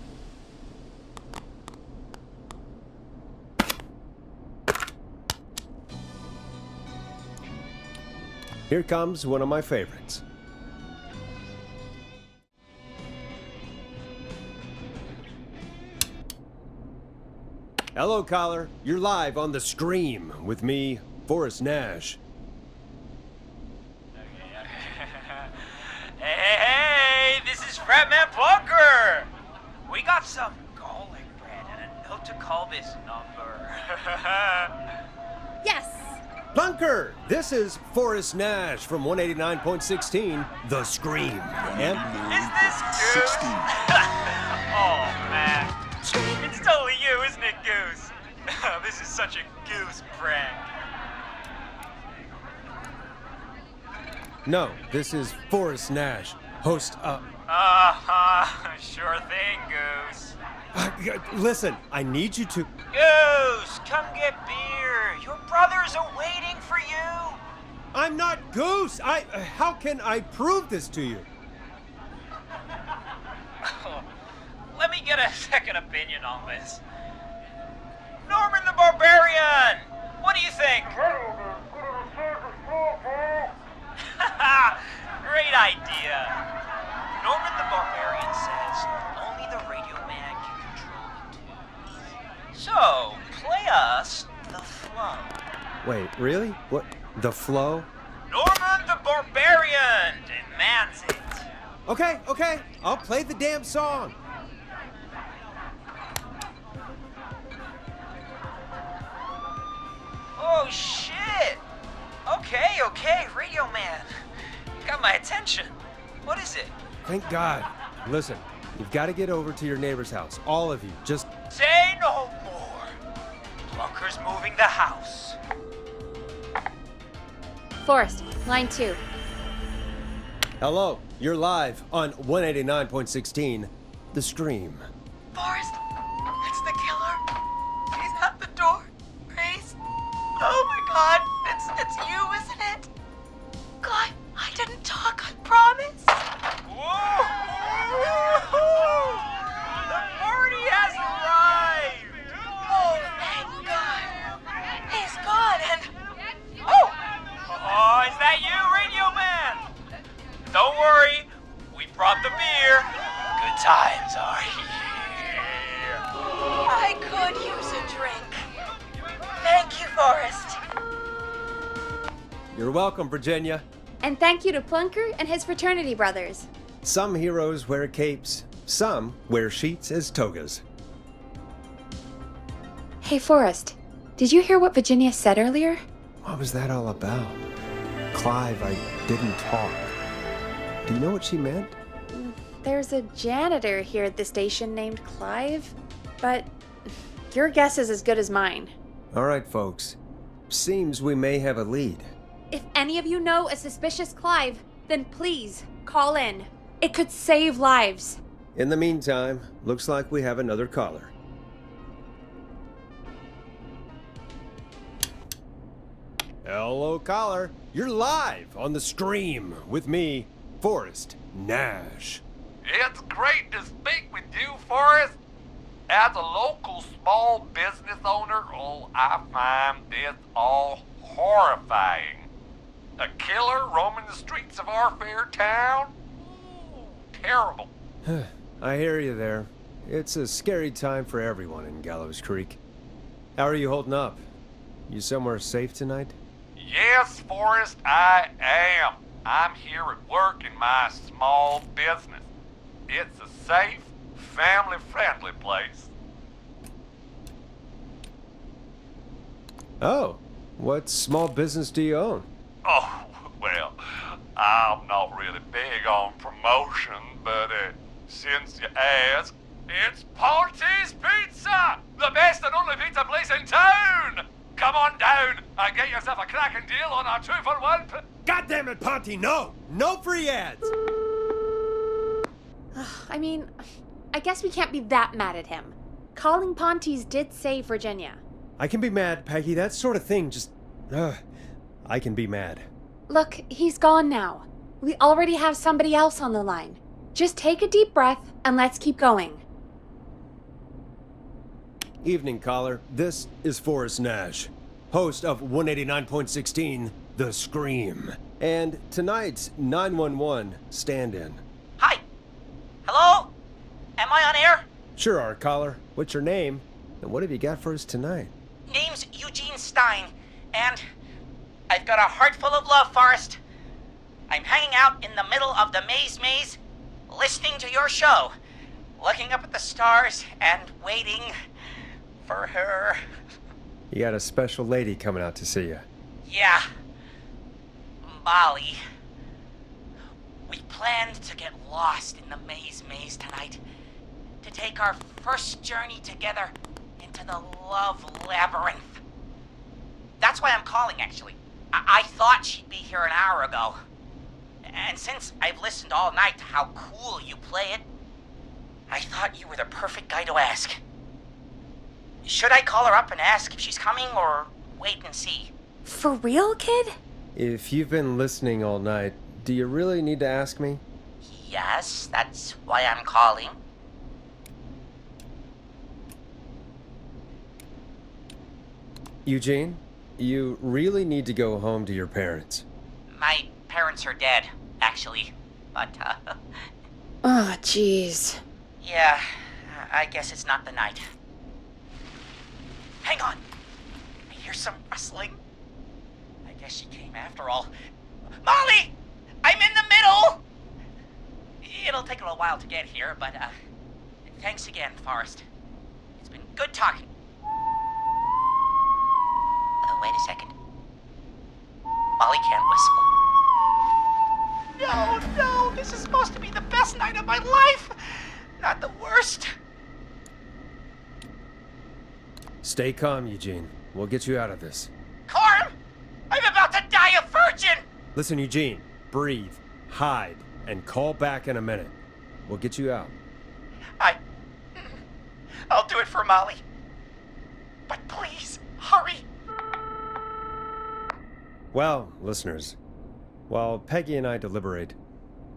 Here comes one of my favorites. Hello, caller. You're live on The Scream with me, Forrest Nash. Hey, this is Frat Man Bunker. We got some garlic bread and a note to call this number. Yes. Bunker, this is Forrest Nash from 189.16, The Scream. And Is this Goose? Oh, man. It's totally you, isn't it, Goose? This is such a Goose prank. no, this is Forrest Nash, host Sure thing, Goose. listen, I need you to... Goose, come get beer. Your brothers are waiting for you. I'm not Goose! How can I prove this to you? Let me get a second opinion on this. Norman the Barbarian! What do you think? Great idea. Norman the Barbarian says only the radio man can control the tunes. So, play us the flow. Wait, really? What? The flow? Norman the Barbarian demands it. Okay, I'll play the damn song. Oh, shit! Okay, Radio Man. You got my attention. What is it? Thank God. Listen, you've got to get over to your neighbor's house. All of you. Just... Say no more. Bunker's moving the house. Forrest, line 2. Hello, you're live on 189.16, The Scream. Forrest, it's the killer. He's at the door. Grace. Oh my God, it's you, isn't it? God, I didn't talk, I promise. Whoa! The party has arrived! Oh, thank God. He's gone, and worry. We brought the beer. Good times are here. I could use a drink. Thank you, Forrest. You're welcome, Virginia. And thank you to Plunker and his fraternity brothers. Some heroes wear capes, some wear sheets as togas. Hey, Forrest, did you hear what Virginia said earlier? What was that all about? Clive, I didn't talk. Do you know what she meant? There's a janitor here at the station named Clive, but your guess is as good as mine. All right, folks. Seems we may have a lead. If any of you know a suspicious Clive, then please call in. It could save lives. In the meantime, looks like we have another caller. Hello, caller. You're live on the stream with me, Forrest Nash. It's great to speak with you, Forrest. As a local small business owner, I find this all horrifying. A killer roaming the streets of our fair town? Ooh, terrible. I hear you there. It's a scary time for everyone in Gallows Creek. How are you holding up? You somewhere safe tonight? Yes, Forrest, I am. I'm here at work in my small business. It's a safe, family-friendly place. Oh, what small business do you own? Oh, well, I'm not really big on promotion, but since you ask, it's Ponte's Pizza! The best and only pizza place in town! Come on down and get yourself a cracking deal on our 2-for-1. God damn it, Ponte, no! No free ads! I mean, I guess we can't be that mad at him. Calling Ponte's did save Virginia. I can be mad, Peggy. That sort of thing just... I can be mad. Look, he's gone now. We already have somebody else on the line. Just take a deep breath and let's keep going. Evening, caller. This is Forrest Nash, host of 189.16, The Scream, and tonight's 911 stand-in. Hi. Hello? Am I on air? Sure are, caller. What's your name, and what have you got for us tonight? Name's Eugene Stein, and I've got a heart full of love, Forrest. I'm hanging out in the middle of the maze, listening to your show, looking up at the stars and waiting for her. You got a special lady coming out to see you. Yeah. Molly. We planned to get lost in the maze tonight, to take our first journey together into the love labyrinth. That's why I'm calling, actually. I thought she'd be here an hour ago. And since I've listened all night to how cool you play it, I thought you were the perfect guy to ask. Should I call her up and ask if she's coming, or wait and see? For real, kid? If you've been listening all night, do you really need to ask me? Yes, that's why I'm calling. Eugene, you really need to go home to your parents. My parents are dead, actually. But, Oh, jeez. yeah, I guess it's not the night. Hang on. I hear some rustling. I guess she came after all. Molly! I'm in the middle! It'll take a little while to get here, but, thanks again, Forrest. It's been good talking. Wait a second. Molly can't whistle. No, this is supposed to be the best night of my life! Not the worst. Stay calm, Eugene. We'll get you out of this. Carm! I'm about to die a virgin! Listen, Eugene. Breathe, hide, and call back in a minute. We'll get you out. I'll do it for Molly. But please, hurry. Well, listeners, while Peggy and I deliberate,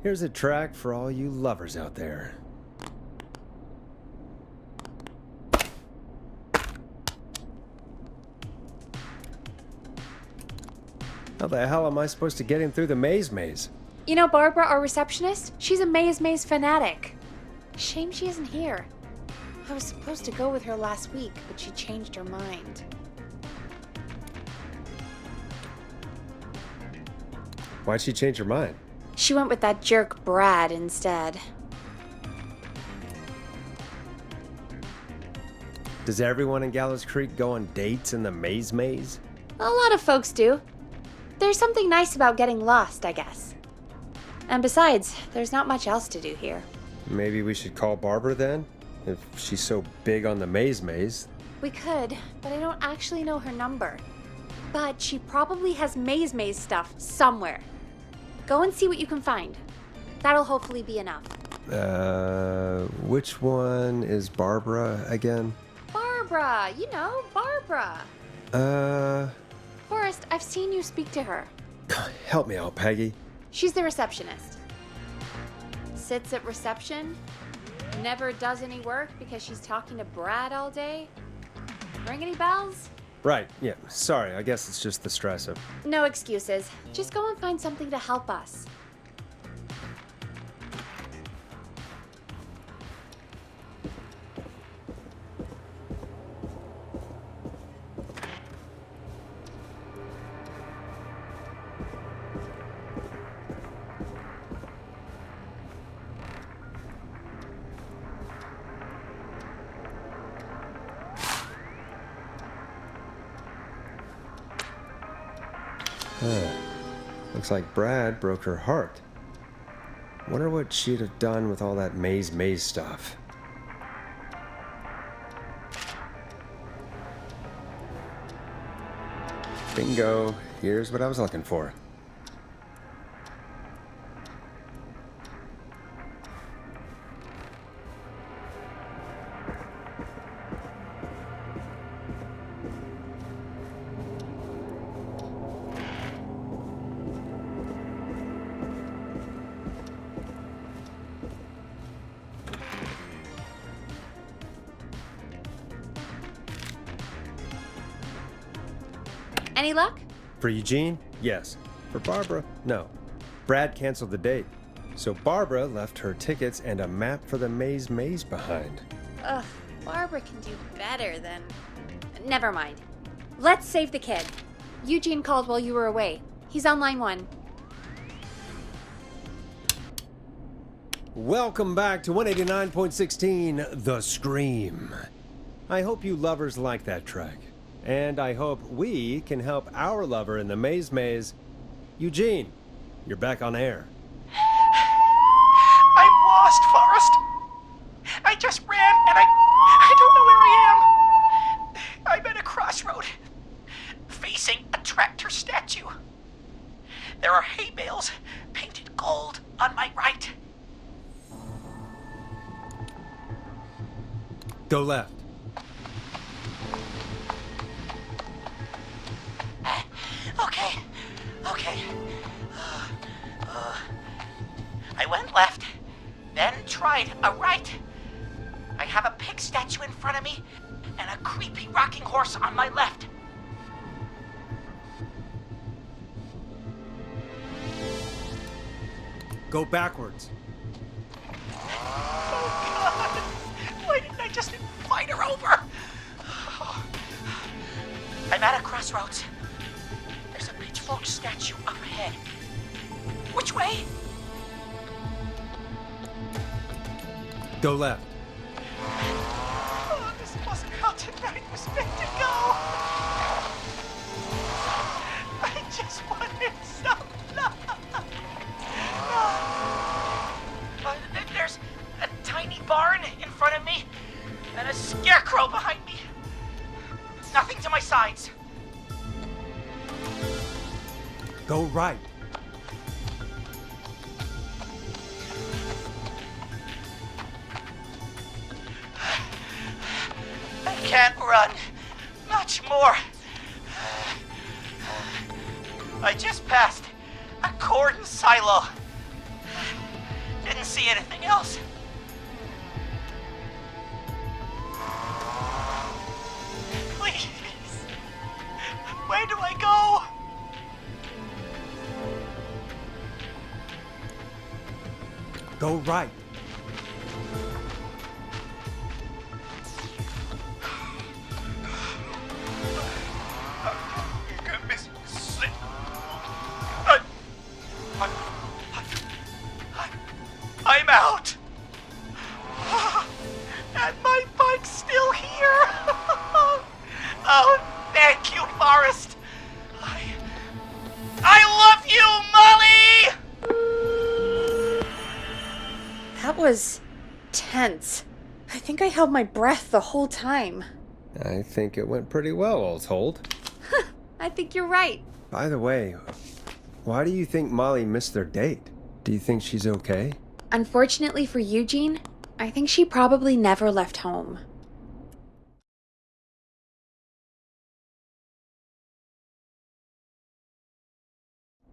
here's a track for all you lovers out there. How the hell am I supposed to get him through the maze? You know Barbara, our receptionist? She's a maze fanatic. Shame she isn't here. I was supposed to go with her last week, but she changed her mind. Why'd she change her mind? She went with that jerk Brad instead. Does everyone in Gallows Creek go on dates in the maze? A lot of folks do. There's something nice about getting lost, I guess. And besides, there's not much else to do here. Maybe we should call Barbara then? If she's so big on the maze. We could, but I don't actually know her number. But she probably has maze stuff somewhere. Go and see what you can find. That'll hopefully be enough. Which one is Barbara again? Barbara! You know, Barbara! Forrest, I've seen you speak to her. Help me out, Peggy. She's the receptionist. Sits at reception, never does any work because she's talking to Brad all day. Ring any bells? Right, yeah. Sorry, I guess it's just the stress of... No excuses. Just go and find something to help us. Looks like Brad broke her heart. Wonder what she'd have done with all that maze stuff. Bingo. Here's what I was looking for. Any luck? For Eugene? Yes. For Barbara? No. Brad canceled the date. So Barbara left her tickets and a map for the maze behind. Ugh, Barbara can do better than... Never mind. Let's save the kid. Eugene called while you were away. He's on line 1. Welcome back to 189.16, The Scream. I hope you lovers like that track. And I hope we can help our lover in the maze. Eugene, you're back on air. I'm lost, Forrest. I just ran and I don't know where I am. I'm at a crossroad, facing a tractor statue. There are hay bales painted gold on my right. Go left. Okay. I went left, then tried a right. I have a pig statue in front of me and a creepy rocking horse on my left. Go backwards. Oh, God. Why didn't I just invite her over? I'm at a crossroads. There's a pitchfork statue up ahead. Which way? Go left. Oh, this wasn't how tonight was meant to go. I just wanted some love. There's a tiny barn in front of me and a scarecrow behind me. Nothing to my sides. Go right. I can't run much more. I just passed a corn silo. Didn't see anything else. Please. Where do I go? Go right. I'm out! And my bike's still here! Oh, thank you, Forrest! I love you, Molly! That was tense. I think I held my breath the whole time. I think it went pretty well, all told. I think you're right. By the way, why do you think Molly missed their date? Do you think she's okay? Unfortunately for Eugene, I think she probably never left home.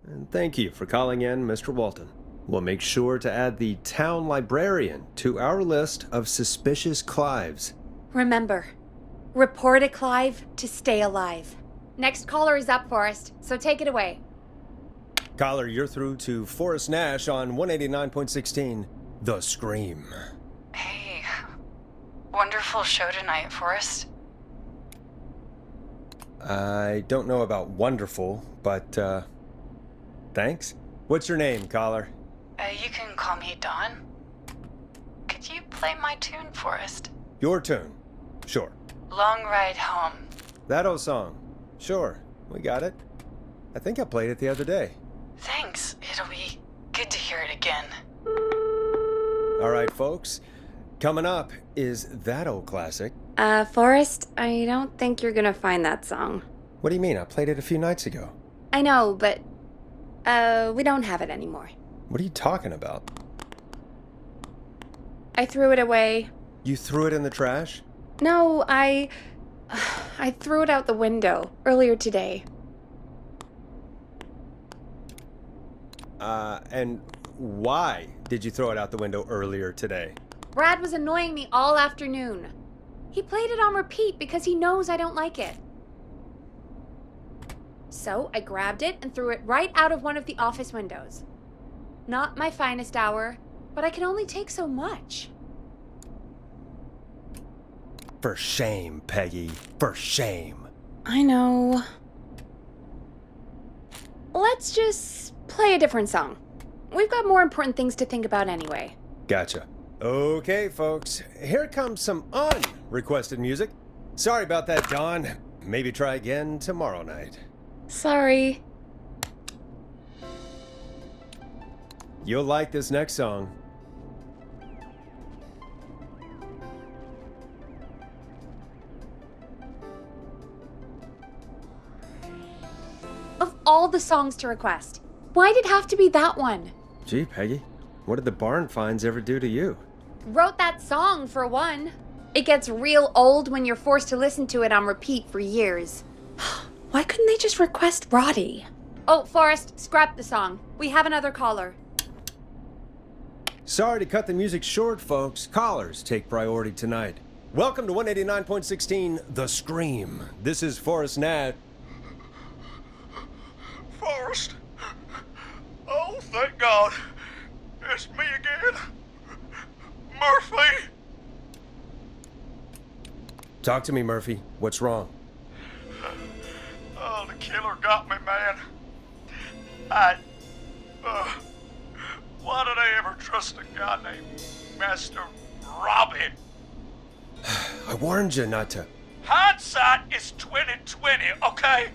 And thank you for calling in, Mr. Walton. We'll make sure to add the town librarian to our list of suspicious Clives. Remember, report a Clive to stay alive. Next caller is up, Forrest, so take it away. Caller, you're through to Forrest Nash on 189.16, The Scream. Hey, wonderful show tonight, Forrest. I don't know about wonderful, but, thanks. What's your name, caller? You can call me Dawn. Could you play my tune, Forrest? Your tune. Sure. Long Ride Home. That old song. Sure, we got it. I think I played it the other day. Thanks. It'll be good to hear it again. All right, folks. Coming up is that old classic. Forrest, I don't think you're gonna find that song. What do you mean? I played it a few nights ago. I know, but, we don't have it anymore. What are you talking about? I threw it away. You threw it in the trash? No, I threw it out the window earlier today. And why did you throw it out the window earlier today? Brad was annoying me all afternoon. He played it on repeat because he knows I don't like it. So I grabbed it and threw it right out of one of the office windows. Not my finest hour, but I can only take so much. For shame, Peggy. For shame. I know. Let's just play a different song. We've got more important things to think about anyway. Gotcha. Okay, folks. Here comes some unrequested music. Sorry about that, Dawn. Maybe try again tomorrow night. Sorry. You'll like this next song. Of all the songs to request, why'd it have to be that one? Gee, Peggy, what did the barn finds ever do to you? Wrote that song, for one. It gets real old when you're forced to listen to it on repeat for years. Why couldn't they just request Roddy? Oh, Forrest, scrap the song. We have another caller. Sorry to cut the music short, folks. Callers take priority tonight. Welcome to 189.16, The Scream. This is Forrest Nash. Forrest? Oh, thank God. It's me again. Murphy! Talk to me, Murphy. What's wrong? Oh, the killer got me, man. Why did I ever trust a guy named Master Robin? I warned you not to. Hindsight is 20/20, okay?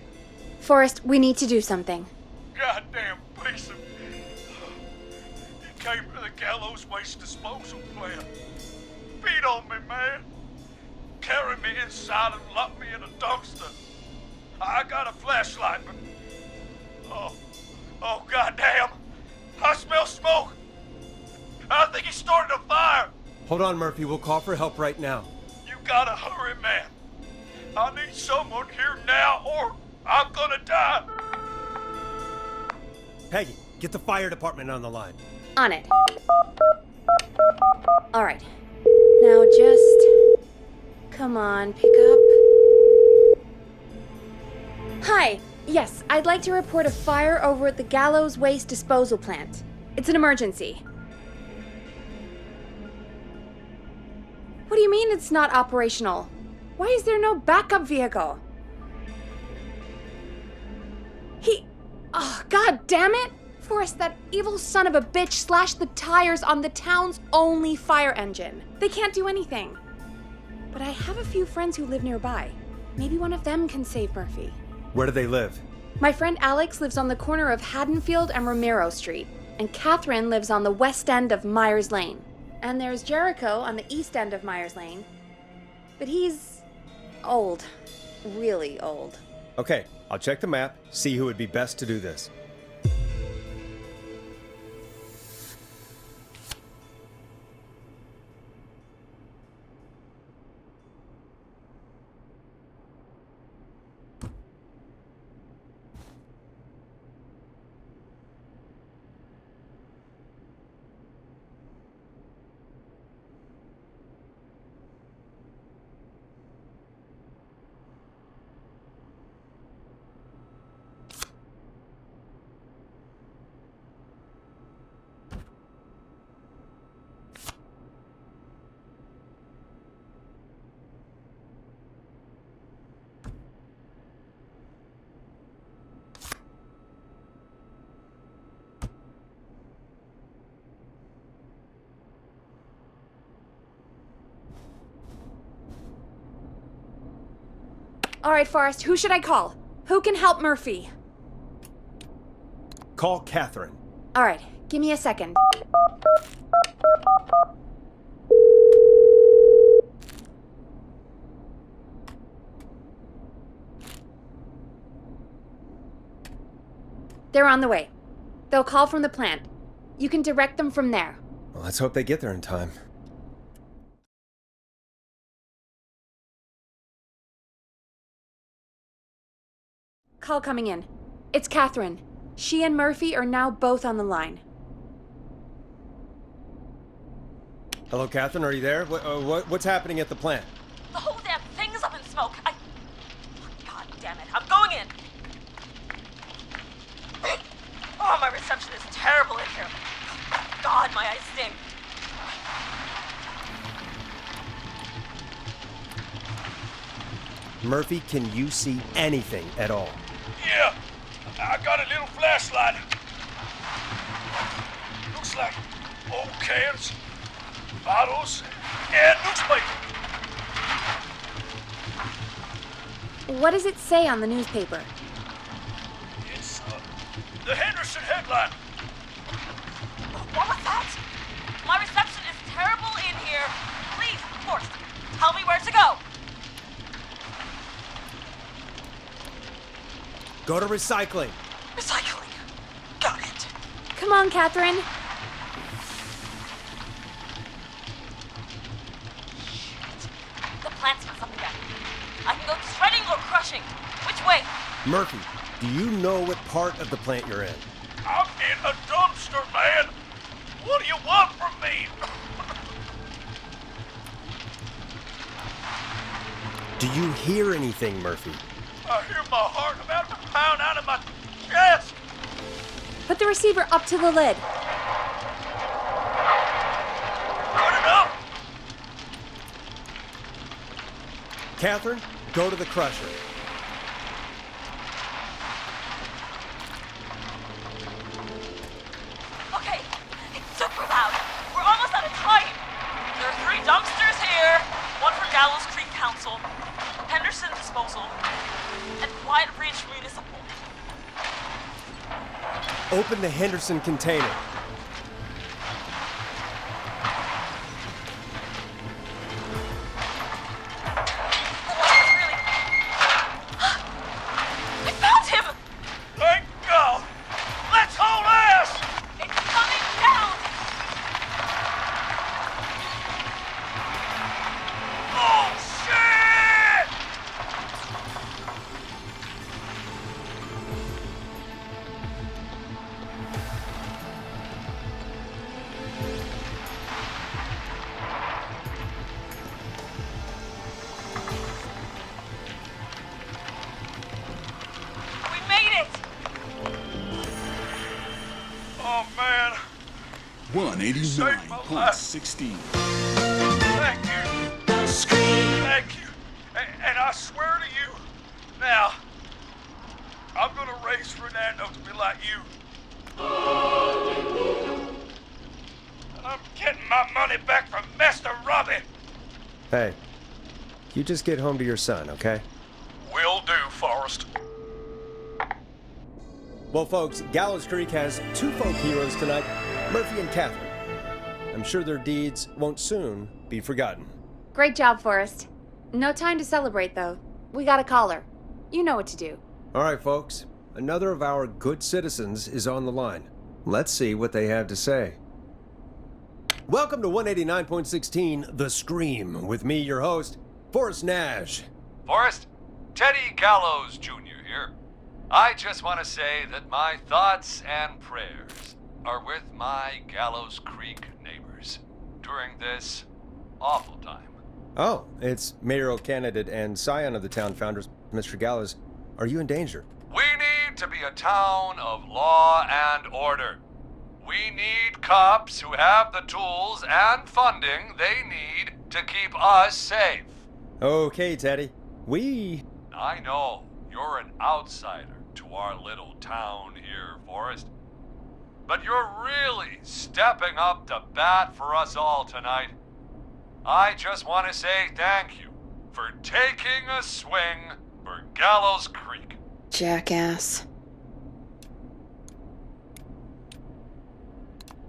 Forrest, we need to do something. Goddamn piece of... He came to the gallows waste disposal plant. Beat on me, man. Carried me inside and locked me in a dumpster. I got a flashlight, but... Oh, goddamn. I smell smoke. I think he started a fire. Hold on, Murphy. We'll call for help right now. You gotta hurry, man. I need someone here now or I'm gonna die. Peggy, get the fire department on the line. On it. All right. Now just... Come on, pick up. Hi. Yes, I'd like to report a fire over at the Gallows Waste Disposal Plant. It's an emergency. What do you mean it's not operational? Why is there no backup vehicle? Oh, god damn it! Forrest, that evil son of a bitch slashed the tires on the town's only fire engine. They can't do anything. But I have a few friends who live nearby. Maybe one of them can save Murphy. Where do they live? My friend Alex lives on the corner of Haddonfield and Romero Street, and Catherine lives on the west end of Myers Lane. And there's Jericho on the east end of Myers Lane. But he's old. Really old. Okay, I'll check the map, see who would be best to do this. All right, Forrest, who should I call? Who can help Murphy? Call Catherine. All right, give me a second. They're on the way. They'll call from the plant. You can direct them from there. Well, let's hope they get there in time. Call coming in. It's Catherine. She and Murphy are now both on the line. Hello, Catherine, are you there? What's happening at the plant? The whole damn thing is up in smoke. God damn it. I'm going in. Oh, my reception is terrible in here. God, my eyes sting. Murphy, can you see anything at all? Yeah, I got a little flashlight. Looks like old cans, bottles, and newspaper. What does it say on the newspaper? It's the Henderson headline. What was that? My reception is terrible in here. Please, Forrest, tell me where to go. Go to recycling. Recycling. Got it. Come on, Catherine. Shit. The plant's got something back. I can go shredding or crushing. Which way? Murphy, do you know what part of the plant you're in? I'm in a dumpster, man. What do you want from me? Do you hear anything, Murphy? I hear my heart about to pound out of my chest. Put the receiver up to the lid. Good enough. Catherine, go to the crusher. Okay, it's super loud. We're almost out of time. There are 3 dumpsters here. One for Gallows Creek Council, Henderson Disposal, and Quiet Ridge Municipal. Open the Henderson container. I found him! Thank God. Let's hold ass. It's coming down! Oh, shit! We made it! Oh, man. 189.16. Thank you. Thank you. And I swear to you, now, I'm gonna raise Fernando to be like you. I'm getting my money back from Master Robbie. Hey, you just get home to your son, okay? Will do, Forrest. Well, folks, Gallows Creek has two folk heroes tonight, Murphy and Catherine. I'm sure their deeds won't soon be forgotten. Great job, Forrest. No time to celebrate, though. We got a caller. You know what to do. All right, folks. Another of our good citizens is on the line. Let's see what they have to say. Welcome to 189.16 The Scream, with me, your host, Forrest Nash. Forrest, Teddy Gallows Jr. here. I just want to say that my thoughts and prayers are with my Gallows Creek neighbors during this awful time. Oh, it's mayoral candidate and scion of the town founders, Mr. Gallows. Are you in danger? We need to be a town of law and order. We need cops who have the tools and funding they need to keep us safe. Okay, Teddy. I know you're an outsider to our little town here, Forrest. But you're really stepping up to bat for us all tonight. I just want to say thank you for taking a swing for Gallows Creek. Jackass.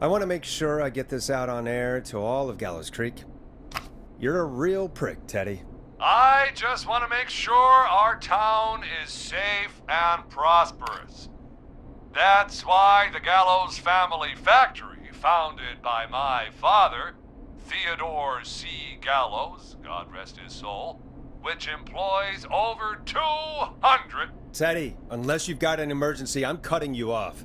I want to make sure I get this out on air to all of Gallows Creek. You're a real prick, Teddy. I just want to make sure our town is safe and prosperous. That's why the Gallows Family Factory, founded by my father, Theodore C. Gallows, God rest his soul, which employs over 200... Teddy, unless you've got an emergency, I'm cutting you off.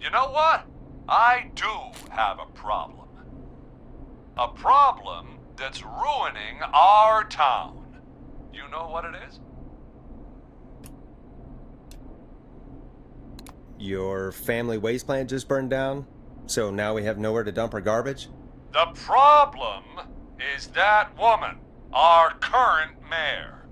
You know what? I do have a problem. A problem that's ruining our town. You know what it is? Your family waste plant just burned down, so now we have nowhere to dump our garbage? The problem is that woman, our current mayor,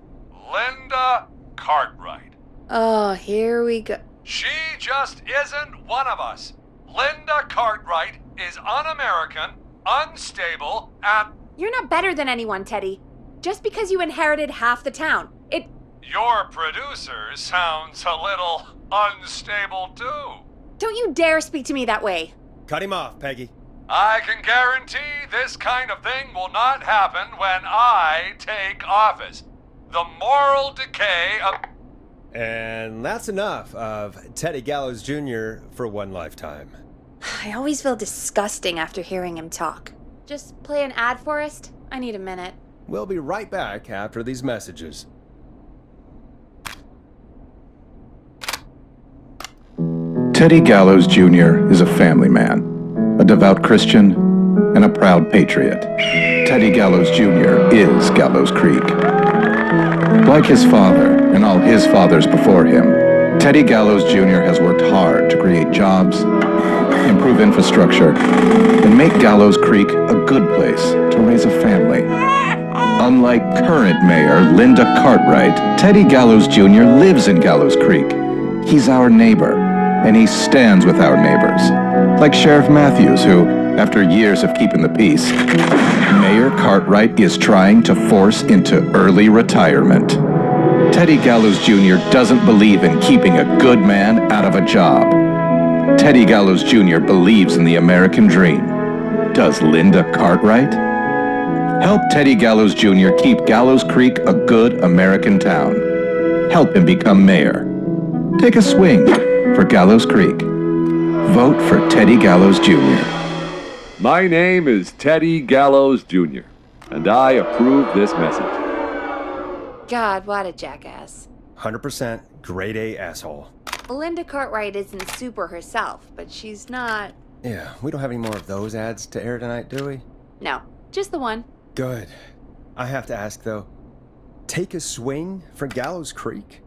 Linda Cartwright. Oh, here we go. She just isn't one of us. Linda Cartwright is un-American, unstable, and... You're not better than anyone, Teddy. Just because you inherited half the town. Your producer sounds a little unstable, too. Don't you dare speak to me that way. Cut him off, Peggy. I can guarantee this kind of thing will not happen when I take office. The moral decay of... And that's enough of Teddy Gallows Jr. for one lifetime. I always feel disgusting after hearing him talk. Just play an ad, Forrest? I need a minute. We'll be right back after these messages. Teddy Gallows Jr. is a family man, a devout Christian, and a proud patriot. Teddy Gallows Jr. is Gallows Creek. Like his father and all his fathers before him, Teddy Gallows Jr. has worked hard to create jobs, improve infrastructure, and make Gallows Creek a good place to raise a family. Unlike current mayor Linda Cartwright, Teddy Gallows Jr. lives in Gallows Creek. He's our neighbor, and he stands with our neighbors. Like Sheriff Matthews, who, after years of keeping the peace, Mayor Cartwright is trying to force into early retirement. Teddy Gallows Jr. doesn't believe in keeping a good man out of a job. Teddy Gallows Jr. believes in the American dream. Does Linda Cartwright? Help Teddy Gallows Jr. keep Gallows Creek a good American town. Help him become mayor. Take a swing for Gallows Creek. Vote for Teddy Gallows Jr. My name is Teddy Gallows Jr., and I approve this message. God, what a jackass. 100% grade A asshole. Linda Cartwright isn't super herself, but she's not... Yeah, we don't have any more of those ads to air tonight, do we? No, just the one. Good. I have to ask, though. Take a swing for Gallows Creek?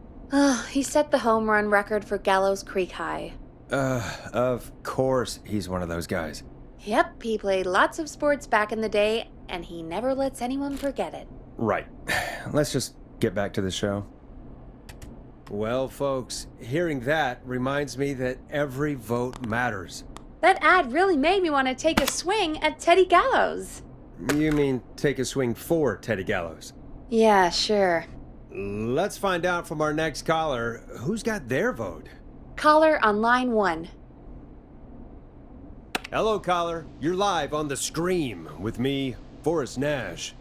He set the home run record for Gallows Creek High. Of course he's one of those guys. Yep, he played lots of sports back in the day, and he never lets anyone forget it. Right. Let's just get back to the show. Well, folks, hearing that reminds me that every vote matters. That ad really made me want to take a swing at Teddy Gallows. You mean take a swing for Teddy Gallows? Yeah, sure. Let's find out from our next caller who's got their vote. Caller on line 1. Hello, caller. You're live on The Scream with me, Forrest Nash.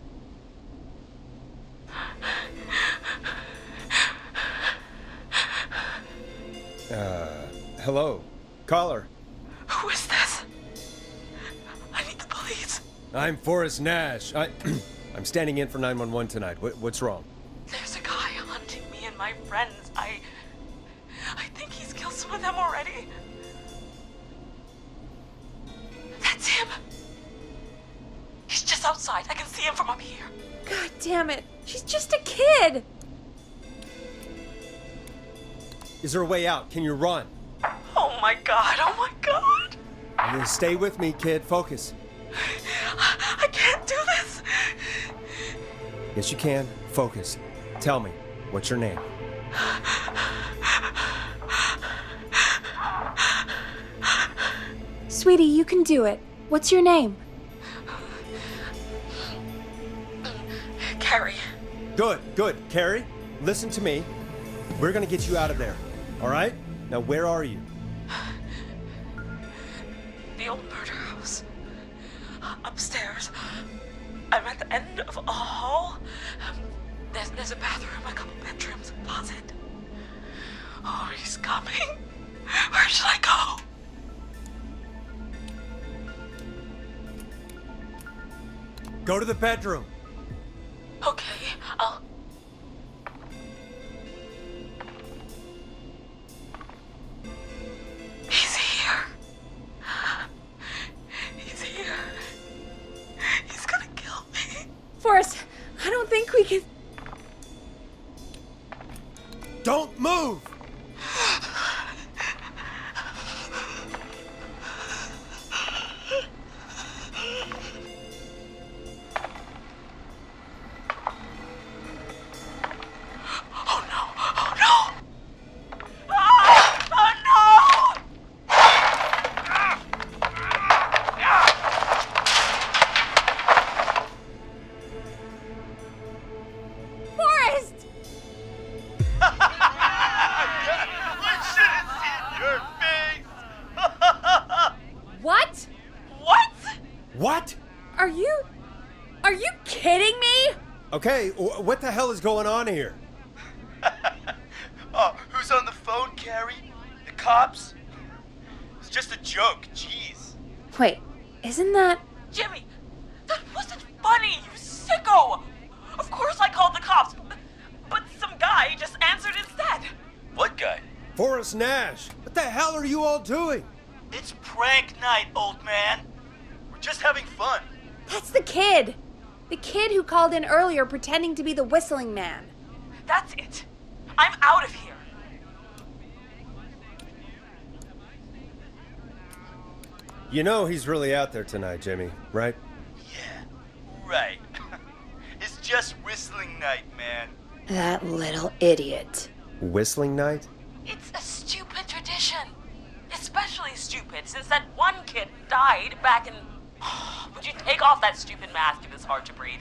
Hello, caller. Who is this? I need the police. I'm Forrest Nash. I'm standing in for 911 tonight. What's wrong? There's a guy hunting me and my friends. I think he's killed some of them already. That's him. He's just outside. I can see him from up here. God damn it. She's just a kid. Is there a way out? Can you run? Oh my god. Oh my god. Stay with me, kid. Focus. I can't do this. Yes, you can. Focus. Tell me, what's your name? Sweetie, you can do it. What's your name? Carrie. Good. Carrie, listen to me. We're gonna get you out of there. All right? Now, where are you? The old murder house. Upstairs. I'm at the end of a hall. There's a bathroom, a couple bedrooms, a closet. Oh, he's coming. Where should I go? Go to the bedroom. Okay, I'll... He's here. He's here. He's gonna kill me. Forrest, I don't think we can... Don't move! Okay, what the hell is going on here? Oh, who's on the phone, Carrie? The cops? It's just a joke, jeez. Wait, isn't that... Jimmy, that wasn't funny, you sicko! Of course I called the cops, but some guy just answered instead. What guy? Forrest Nash. What the hell are you all doing? It's prank night, old man. We're just having fun. That's the kid! The kid who called in earlier pretending to be the whistling man. That's it. I'm out of here. You know he's really out there tonight, Jimmy, right? Yeah, right. It's just whistling night, man. That little idiot. Whistling night? It's a stupid tradition. Especially stupid since that one kid died back in... Would you take off that stupid mask if it's hard to breathe?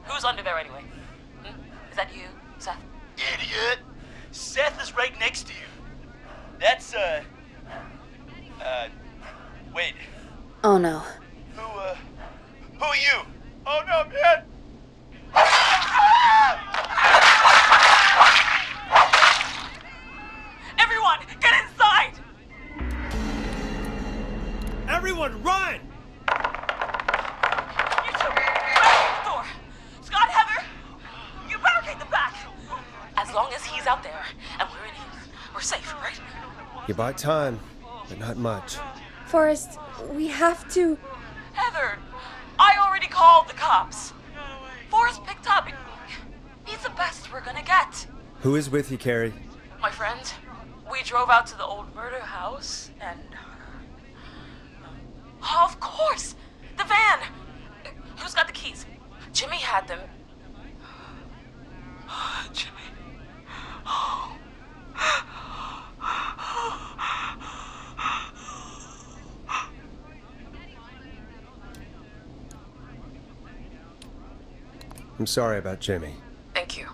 Who's under there anyway? Is that you, Seth? Idiot! Seth is right next to you. That's, wait. Oh no. Who are you? Oh no, man! Everyone, get inside! Everyone, run! You two, barricade the door. Scott, Heather, you barricade the back. As long as he's out there and we're in here, we're safe, right? You buy time, but not much. Forrest, we have to... Heather, I already called the cops. Forrest picked up. He's the best we're gonna get. Who is with you, Carrie? My friend, we drove out to the old murder house and... Of course. had them. Jimmy. I'm sorry about Jimmy. Thank you.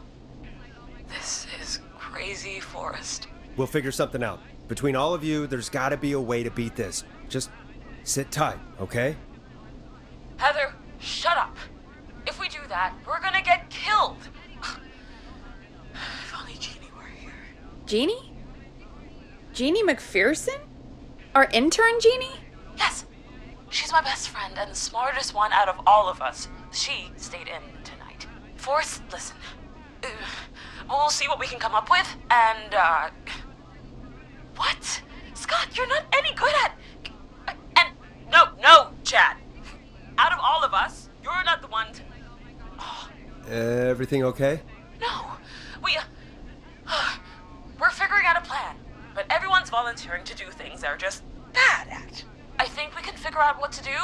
This is crazy, Forrest. We'll figure something out. Between all of you, there's gotta be a way to beat this. Just sit tight, okay? Heather, shut up. If we do that, we're gonna get killed. If only Jeannie were here. Jeannie? Jeannie McPherson? Our intern Jeannie? Yes. She's my best friend and the smartest one out of all of us. She stayed in tonight. Forrest, listen. We'll see what we can come up with, and, What? Scott, you're not any good at... And... No, Chad. Out of all of us, you're not the one to... Oh. Everything okay? No. We're figuring out a plan, but everyone's volunteering to do things they're just bad at. I think we can figure out what to do,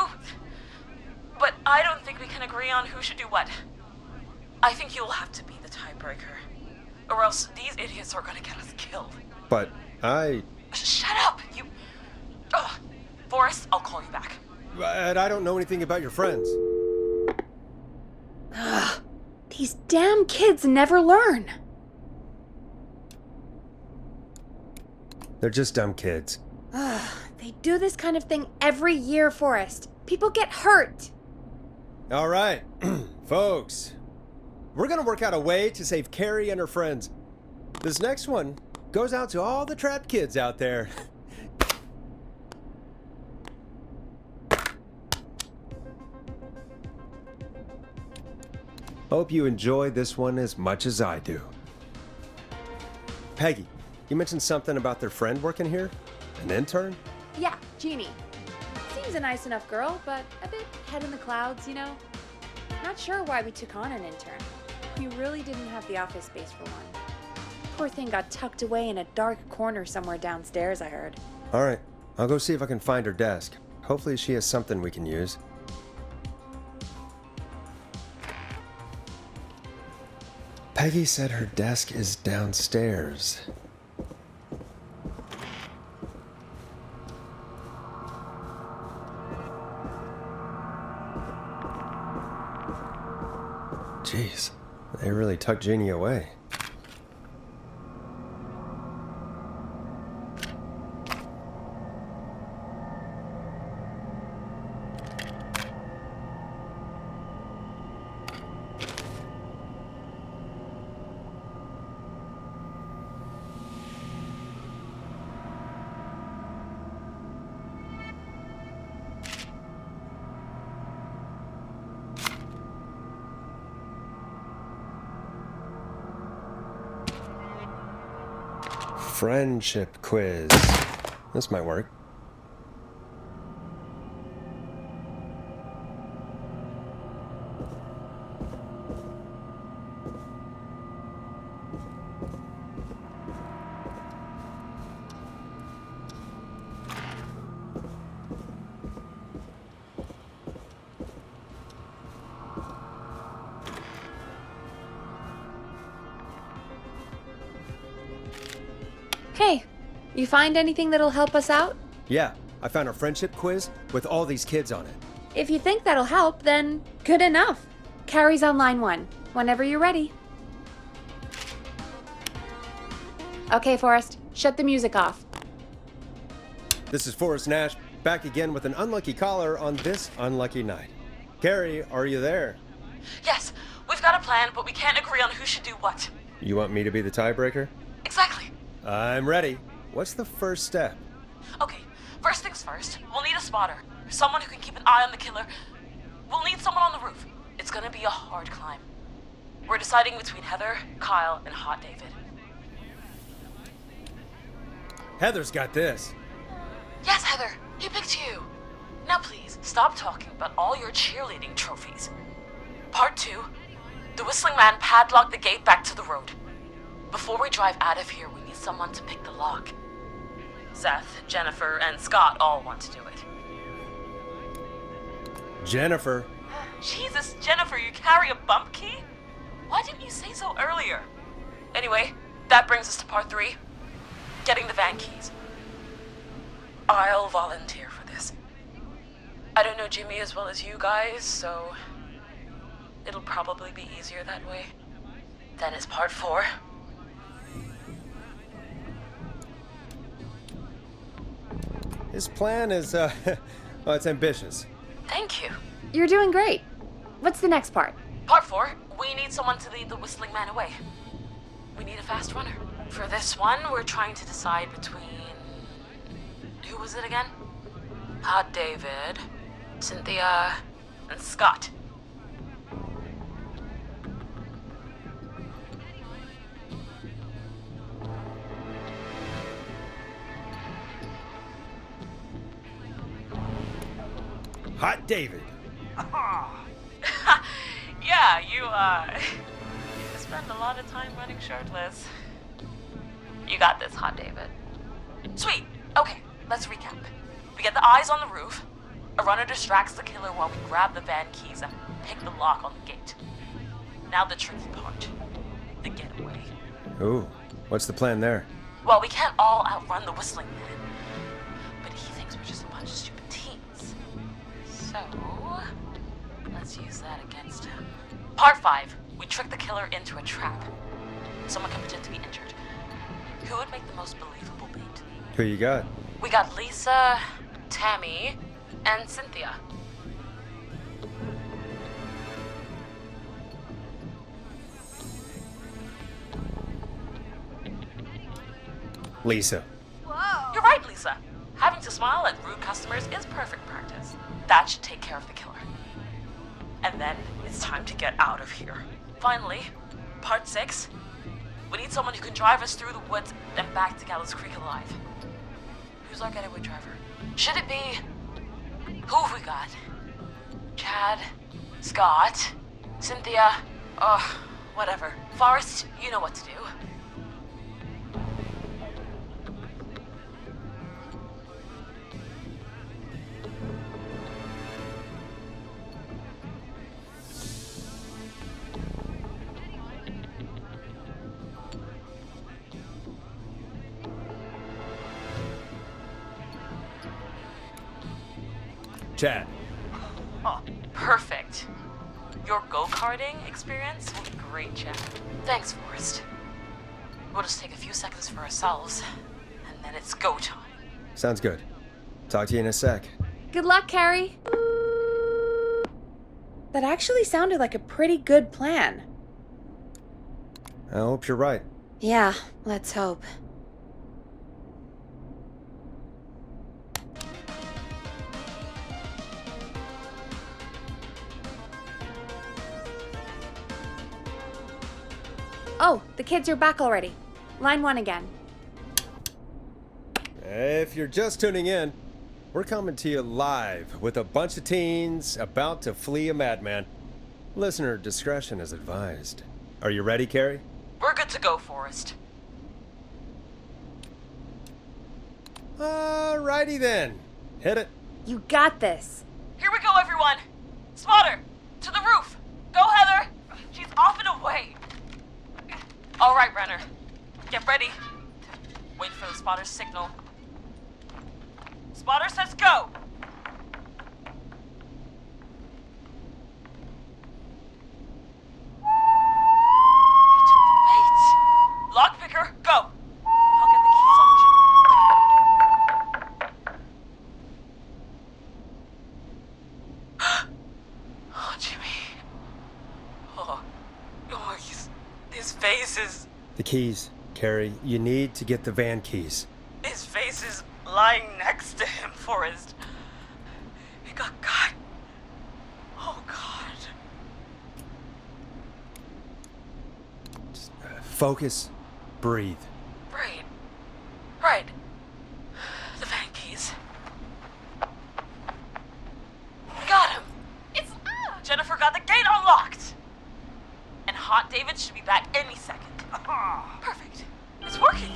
but I don't think we can agree on who should do what. I think you'll have to be the tiebreaker, or else these idiots are gonna get us killed. But Shut up, you... Ugh. Forrest, I'll call you back. But I don't know anything about your friends. Ugh, these damn kids never learn. They're just dumb kids. Ugh, they do this kind of thing every year, Forrest. People get hurt. All right, folks. We're gonna work out a way to save Carrie and her friends. This next one goes out to all the trapped kids out there. Hope you enjoy this one as much as I do. Peggy, you mentioned something about their friend working here? An intern? Yeah, Jeannie. Seems a nice enough girl, but a bit head in the clouds, you know? Not sure why we took on an intern. We really didn't have the office space for one. Poor thing got tucked away in a dark corner somewhere downstairs, I heard. All right, I'll go see if I can find her desk. Hopefully she has something we can use. Peggy said her desk is downstairs. Jeez, they really tucked Jeannie away. Friendship quiz. This might work. Hey, you find anything that'll help us out? Yeah, I found a friendship quiz with all these kids on it. If you think that'll help, then good enough. Carrie's on line 1, whenever you're ready. Okay, Forrest, shut the music off. This is Forrest Nash, back again with an unlucky caller on this unlucky night. Carrie, are you there? Yes, we've got a plan, but we can't agree on who should do what. You want me to be the tiebreaker? Exactly. I'm ready. What's the first step? Okay, first things first, we'll need a spotter. Someone who can keep an eye on the killer. We'll need someone on the roof. It's gonna be a hard climb. We're deciding between Heather, Kyle, and Hot David. Heather's got this. Yes, Heather, he picked you. Now please, stop talking about all your cheerleading trophies. Part 2, the Whistling Man padlocked the gate back to the road. Before we drive out of here, we need someone to pick the lock. Seth, Jennifer, and Scott all want to do it. Jennifer, Jesus, Jennifer, you carry a bump key? Why didn't you say so earlier? Anyway, that brings us to part 3. Getting the van keys. I'll volunteer for this. I don't know Jimmy as well as you guys, so it'll probably be easier that way. Then it's part 4. His plan is, well, it's ambitious. Thank you. You're doing great. What's the next part? Part 4, we need someone to lead the Whistling Man away. We need a fast runner. For this one, we're trying to decide between... Who was it again? Hot David, Cynthia, and Scott. Hot David. Yeah, you spend a lot of time running shirtless. You got this, Hot David. Sweet. Okay, let's recap. We get the eyes on the roof. A runner distracts the killer while we grab the van keys and pick the lock on the gate. Now the tricky part. The getaway. Ooh, what's the plan there? Well, we can't all outrun the Whistling Man. But he thinks we're just a bunch of stupid teens. So, let's use that against him. Part 5. We trick the killer into a trap. Someone can pretend to be injured. Who would make the most believable bait? Who you got? We got Lisa, Tammy, and Cynthia. Lisa. Whoa. You're right, Lisa. Having to smile at rude customers is perfect practice. That should take care of the killer. And then it's time to get out of here. Finally, part 6. We need someone who can drive us through the woods and back to Gallows Creek alive. Who's our getaway driver? Should it be... Who have we got? Chad? Scott? Cynthia? Whatever. Forrest, you know what to do. Chad. Perfect. Your go-karting experience will be great, Chad. Thanks, Forrest. We'll just take a few seconds for ourselves, and then it's go time. Sounds good. Talk to you in a sec. Good luck, Carrie. That actually sounded like a pretty good plan. I hope you're right. Yeah, let's hope. Oh, the kids are back already. Line 1 again. If you're just tuning in, we're coming to you live with a bunch of teens about to flee a madman. Listener discretion is advised. Are you ready, Carrie? We're good to go, Forrest. Alrighty then. Hit it. You got this. Here we go, everyone. Spotter, to the roof. Go, Heather. She's off and away. All right, Renner. Get ready. Wait for the spotter's signal. Spotter says go. He took the bait. Lockpicker, go. I'll get the keys off Jimmy. Oh, Jimmy. Oh, his face is... The keys, Carrie. You need to get the van keys. His face is lying next to him, Forrest. He got cut. Oh, God. Just, focus. Breathe. Right. The van keys. Got him. It's... Jennifer got the gate unlocked. And Hot David should be back any second. Perfect. It's working.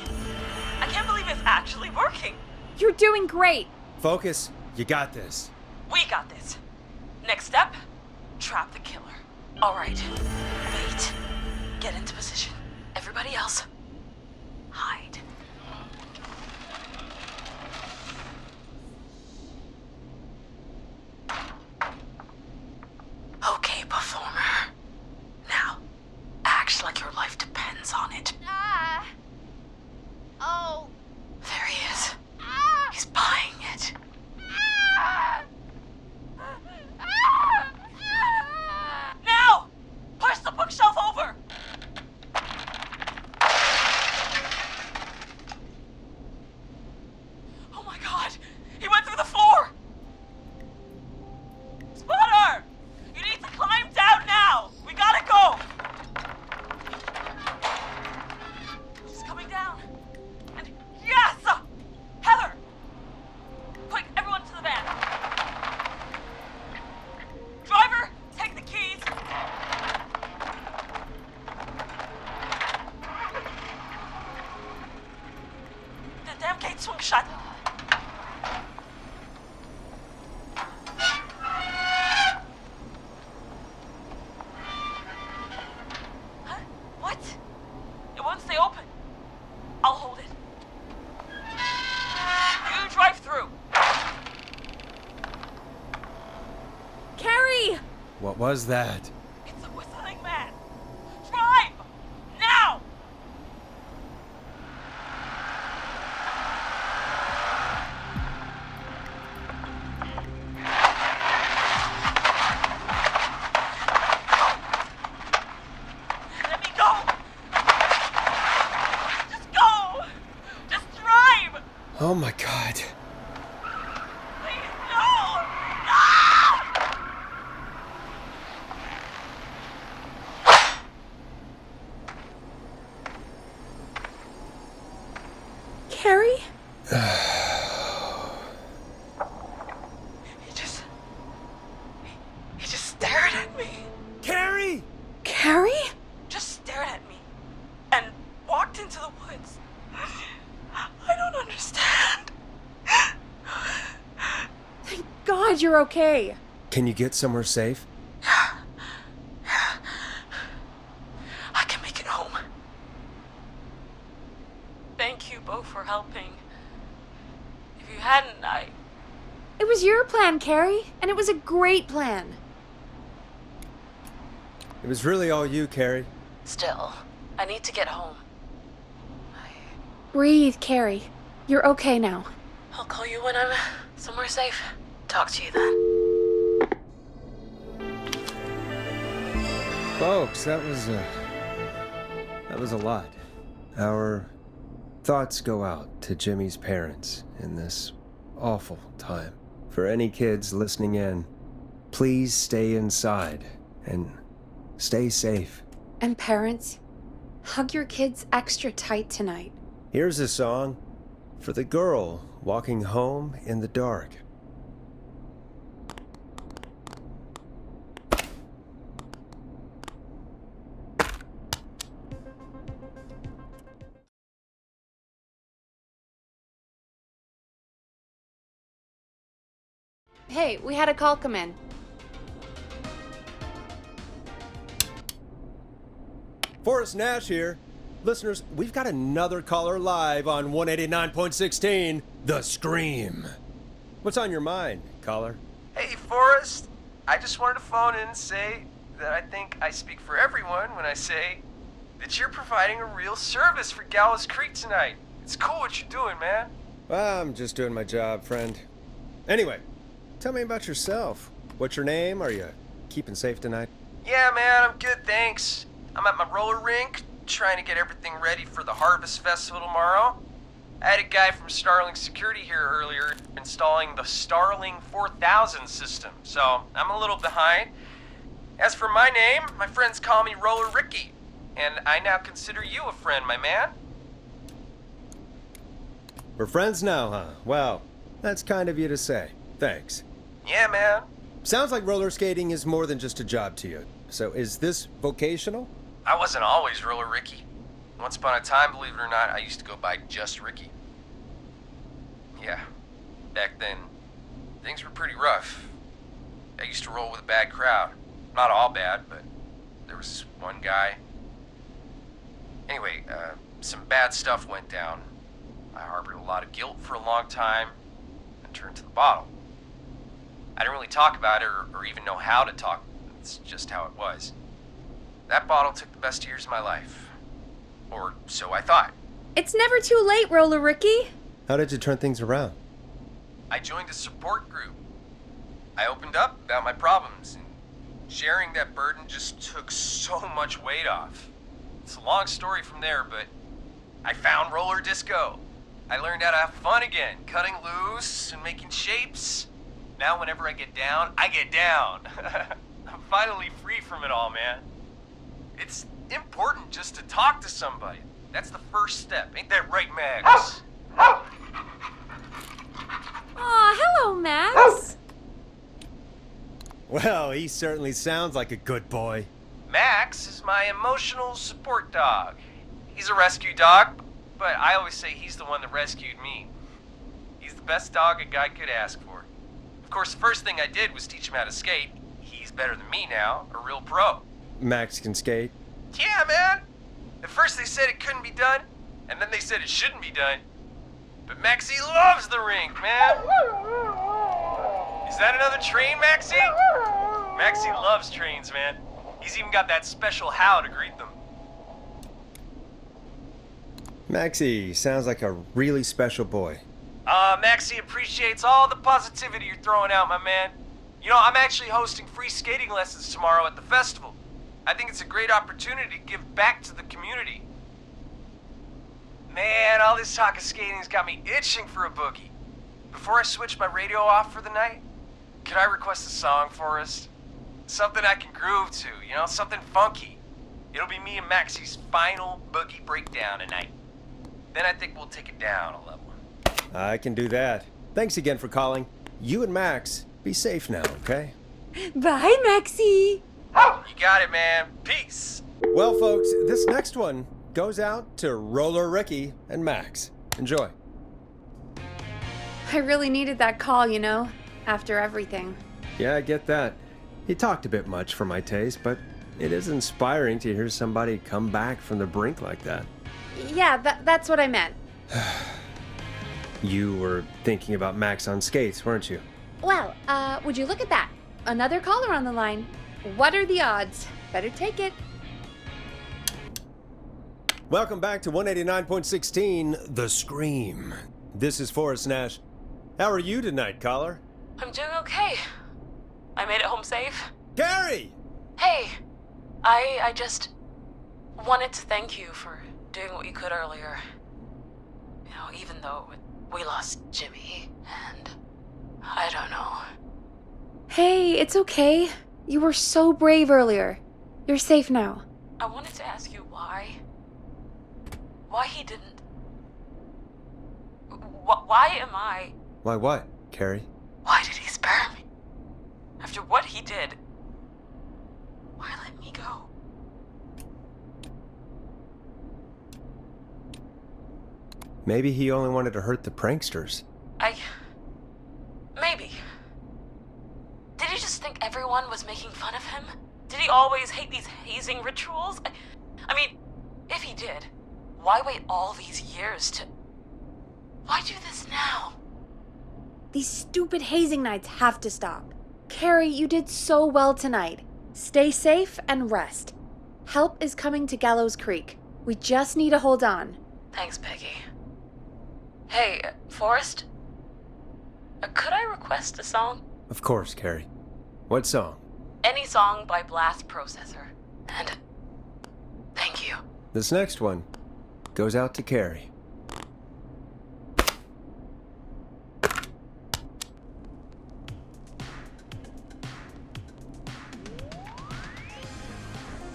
I can't believe it's actually working. You're doing great. Focus. You got this. We got this. Next step, trap the killer. All right. Wait. Get into position. Everybody else, hide. Okay, performer. Now, act like your life depends on it. Oh. There he is. He's buying it. Now! Push the bookshelf over! Oh my god! He went through the floor! Spotter! You need to climb down now! We gotta go! She's coming down. And yes! Heather! Quick, everyone to the van. Driver, take the keys. The damn gate swung shut. Huh? What? It won't stay open. I'll hold it. You drive through. Carrie! What was that? It's a whistling man. Drive! Now! Let me go! Just go! Just drive! Oh my god. Please, no! No! Carrie? He just stared at me. Carrie! Carrie? Just stared at me and walked into the woods. I don't understand. Thank God you're okay. Can you get somewhere safe? I can make it home. Thank you both for helping. If you hadn't, It was your plan, Carrie, and it was a great plan. It was really all you, Carrie. Still, I need to get home. Breathe, Carrie. You're okay now. I'll call you when I'm somewhere safe. Talk to you then. Folks, that was a lot. Our thoughts go out to Jimmy's parents in this awful time. For any kids listening in, please stay inside and stay safe. And parents, hug your kids extra tight tonight. Here's a song for the girl walking home in the dark. Hey, we had a call come in. Forrest Nash here. Listeners, we've got another caller live on 189.16, The Scream. What's on your mind, caller? Hey, Forrest. I just wanted to phone in and say that I think I speak for everyone when I say that you're providing a real service for Gallows Creek tonight. It's cool what you're doing, man. Well, I'm just doing my job, friend. Anyway, tell me about yourself. What's your name? Are you keeping safe tonight? Yeah, man, I'm good, thanks. I'm at my roller rink, trying to get everything ready for the Harvest Festival tomorrow. I had a guy from Starling Security here earlier installing the Starling 4000 system, so I'm a little behind. As for my name, my friends call me Roller Ricky, and I now consider you a friend, my man. We're friends now, huh? Well, that's kind of you to say. Thanks. Yeah, man. Sounds like roller skating is more than just a job to you. So is this vocational? I wasn't always Roller Ricky. Once upon a time, believe it or not, I used to go by just Ricky. Yeah, back then, things were pretty rough. I used to roll with a bad crowd. Not all bad, but there was this one guy. Anyway, some bad stuff went down. I harbored a lot of guilt for a long time and turned to the bottle. I didn't really talk about it or even know how to talk. It's just how it was. That bottle took the best years of my life. Or so I thought. It's never too late, Roller Ricky. How did you turn things around? I joined a support group. I opened up about my problems, and sharing that burden just took so much weight off. It's a long story from there, but I found roller disco. I learned how to have fun again, cutting loose and making shapes. Now whenever I get down, I get down. I'm finally free from it all, man. It's important just to talk to somebody. That's the first step. Ain't that right, Max? Aw, hello, Max. Well, he certainly sounds like a good boy. Max is my emotional support dog. He's a rescue dog, but I always say he's the one that rescued me. He's the best dog a guy could ask for. Of course, the first thing I did was teach him how to skate. He's better than me now, a real pro. Max can skate? Yeah, man. At first they said it couldn't be done, and then they said it shouldn't be done. But Maxie loves the rink, man. Is that another train, Maxie? Maxie loves trains, man. He's even got that special how to greet them. Maxie sounds like a really special boy. Maxie appreciates all the positivity you're throwing out, my man. You know, I'm actually hosting free skating lessons tomorrow at the festival. I think it's a great opportunity to give back to the community. Man, all this talk of skating's got me itching for a boogie. Before I switch my radio off for the night, could I request a song for us? Something I can groove to, you know, something funky. It'll be me and Maxie's final boogie breakdown tonight. Then I think we'll take it down a level. I can do that. Thanks again for calling. You and Max, be safe now, okay? Bye, Maxie. You got it, man. Peace. Well, folks, this next one goes out to Roller Ricky and Max. Enjoy. I really needed that call, you know, after everything. Yeah, I get that. He talked a bit much for my taste, but it is inspiring to hear somebody come back from the brink like that. Yeah, that's what I meant. You were thinking about Max on skates, weren't you? Well, would you look at that? Another caller on the line. What are the odds? Better take it. Welcome back to 189.16, The Scream. This is Forrest Nash. How are you tonight, caller? I'm doing okay. I made it home safe. Carrie! Hey, I just wanted to thank you for doing what you could earlier. You know, even though we lost Jimmy, and I don't know. Hey, it's okay. You were so brave earlier. You're safe now. I wanted to ask you why he didn't. Why am I? Why what, Carrie? Why did he spare me? After what he did, why let me go? Maybe he only wanted to hurt the pranksters. Maybe. Did he just think everyone was making fun of him? Did he always hate these hazing rituals? I mean, if he did, why wait all these years to... Why do this now? These stupid hazing nights have to stop. Carrie, you did so well tonight. Stay safe and rest. Help is coming to Gallows Creek. We just need to hold on. Thanks, Peggy. Hey, Forrest? Could I request a song? Of course, Carrie. What song? Any song by Blast Processor. And thank you. This next one goes out to Carrie.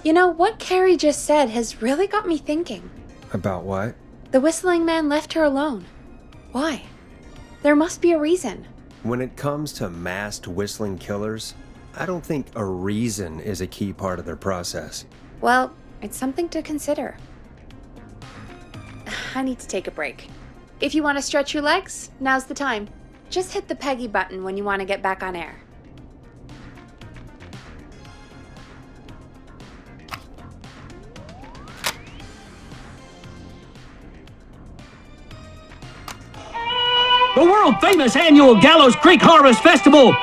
You know, what Carrie just said has really got me thinking. About what? The whistling man left her alone. Why? There must be a reason. When it comes to masked whistling killers, I don't think a reason is a key part of their process. Well, it's something to consider. I need to take a break. If you want to stretch your legs, now's the time. Just hit the Peggy button when you want to get back on air. The world-famous annual Gallows Creek Harvest Festival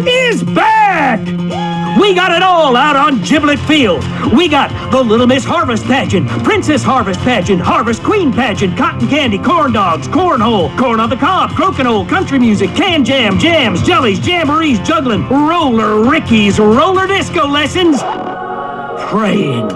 is back! We got it all out on Giblet Field. We got the Little Miss Harvest Pageant, Princess Harvest Pageant, Harvest Queen Pageant, cotton candy, corn dogs, cornhole, corn on the cob, crokinole, country music, can jam, jams, jellies, jamborees, juggling, roller rickies, roller disco lessons, praying.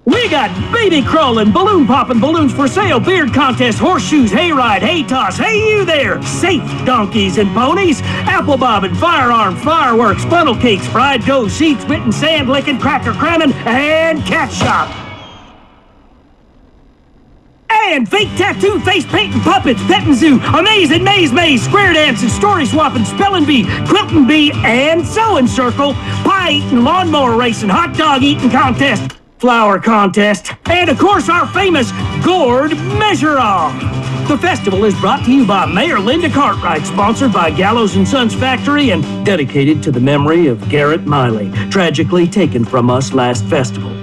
We got baby crawling, balloon popping, balloons for sale, beard contest, horseshoes, hayride, hay toss, hey you there, safe donkeys and ponies, apple bobbing, firearms, fireworks, funnel cakes, fried dough, seeds spitting, sand licking, cracker cramming, and cat shop. And fake tattoo, face painting, puppets, petting zoo, amazing maze, square dancing, story swapping, spelling bee, quilting bee, and sewing circle, pie eating, lawnmower racing, hot dog eating contest, flower contest, and of course our famous gourd measure-off. The festival is brought to you by Mayor Linda Cartwright, sponsored by Gallows & Sons Factory, and dedicated to the memory of Garrett Miley, tragically taken from us last festival.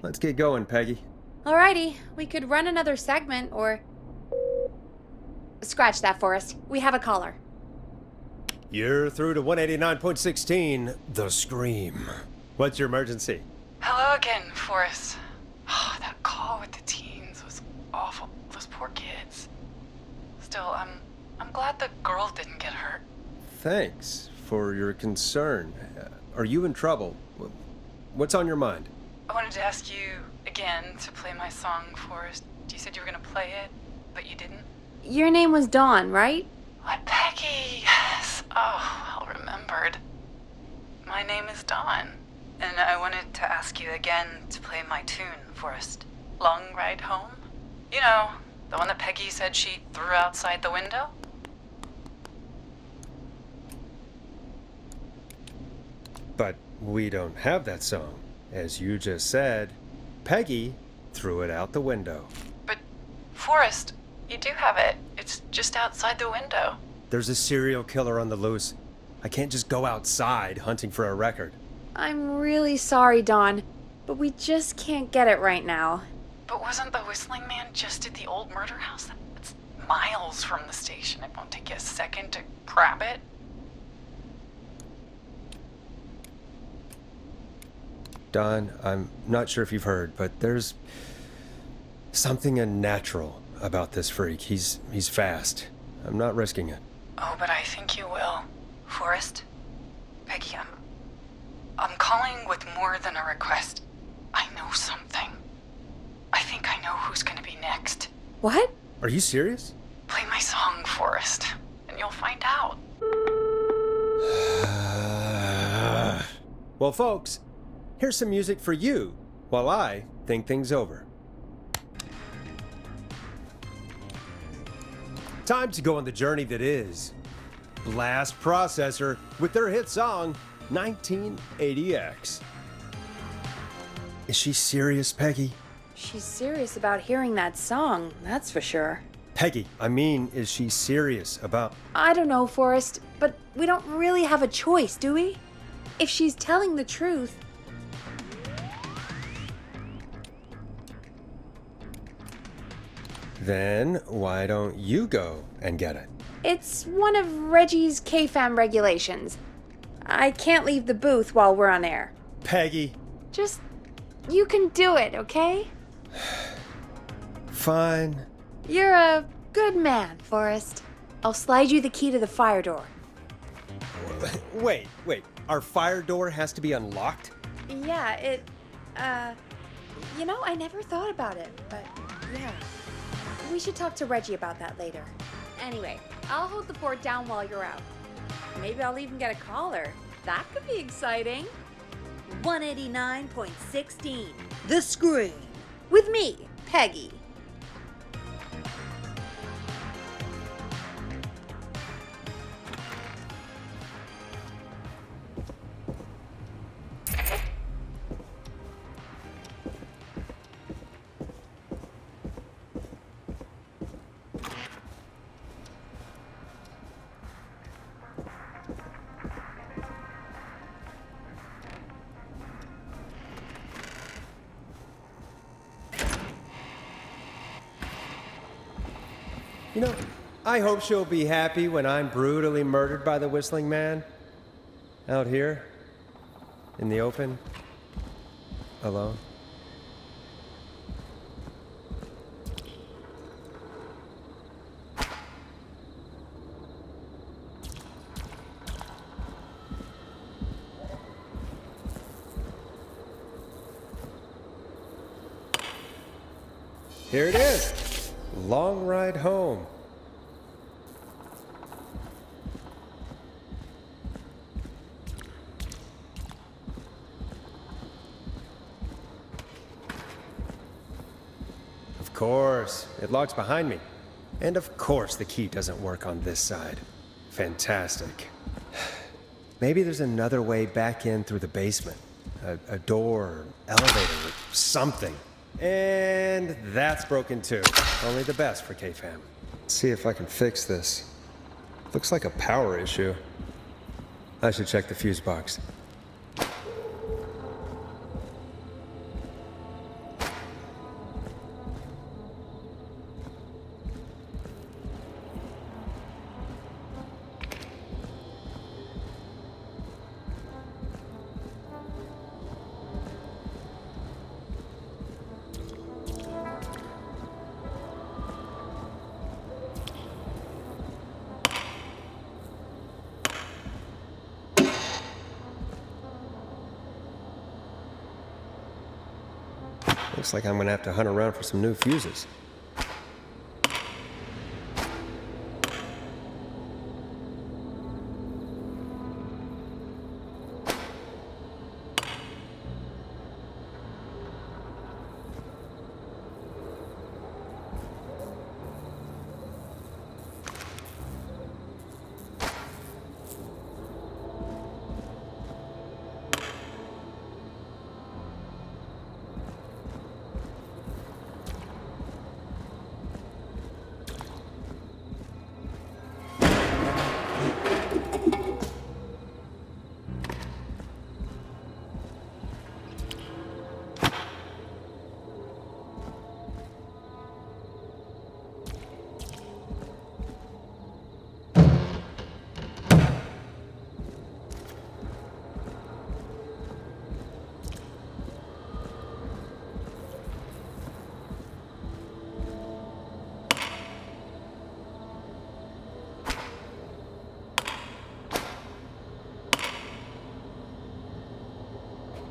Let's get going, Peggy. Alrighty, we could run another segment or... Scratch that, Forrest. We have a caller. You're through to 189.16, The Scream. What's your emergency? Hello again, Forrest. Oh, that call with the teens was awful. Those poor kids. Still, I'm glad the girl didn't get hurt. Thanks for your concern. Are you in trouble? What's on your mind? I wanted to ask you again to play my song, Forrest. You said you were gonna play it, but you didn't. Your name was Dawn, right? What, Peggy? Yes. Oh, well remembered. My name is Dawn, and I wanted to ask you again to play my tune, Forrest. Long Ride Home? You know, the one that Peggy said she threw outside the window? But we don't have that song. As you just said, Peggy threw it out the window. But, Forrest, you do have it. It's just outside the window. There's a serial killer on the loose. I can't just go outside hunting for a record. I'm really sorry, Dawn, but we just can't get it right now. But wasn't the Whistling Man just at the old murder house? That's miles from the station. It won't take you a second to grab it. Don, I'm not sure if you've heard, but there's something unnatural about this freak. He's fast. I'm not risking it. Oh, but I think you will. Forrest? Peggy, I'm calling with more than a request. I know something. I think I know who's gonna be next. What? Are you serious? Play my song, Forrest, and you'll find out. Well, folks, here's some music for you while I think things over. Time to go on the journey that is Blast Processor with their hit song 1980X. Is she serious, Peggy? She's serious about hearing that song, that's for sure. Peggy, I mean, is she serious about... I don't know, Forrest, but we don't really have a choice, do we? If she's telling the truth... Then why don't you go and get it? It's one of Reggie's KFAM regulations. I can't leave the booth while we're on air. Peggy. Just... you can do it, okay? Fine. You're a good man, Forrest. I'll slide you the key to the fire door. Wait. Our fire door has to be unlocked? Yeah, it... You know, I never thought about it, but yeah. We should talk to Reggie about that later. Anyway, I'll hold the fort down while you're out. Maybe I'll even get a caller. That could be exciting. 189.16, The Scream. With me, Peggy. You know, I hope she'll be happy when I'm brutally murdered by the Whistling Man. Out here, in the open, alone. Here it is. Long ride home. Of course, it locks behind me. And of course the key doesn't work on this side. Fantastic. Maybe there's another way back in through the basement. A door, elevator, or something. And that's broken too. Only the best for K-Fam. Let's see if I can fix this. Looks like a power issue. I should check the fuse box. Looks like I'm gonna have to hunt around for some new fuses.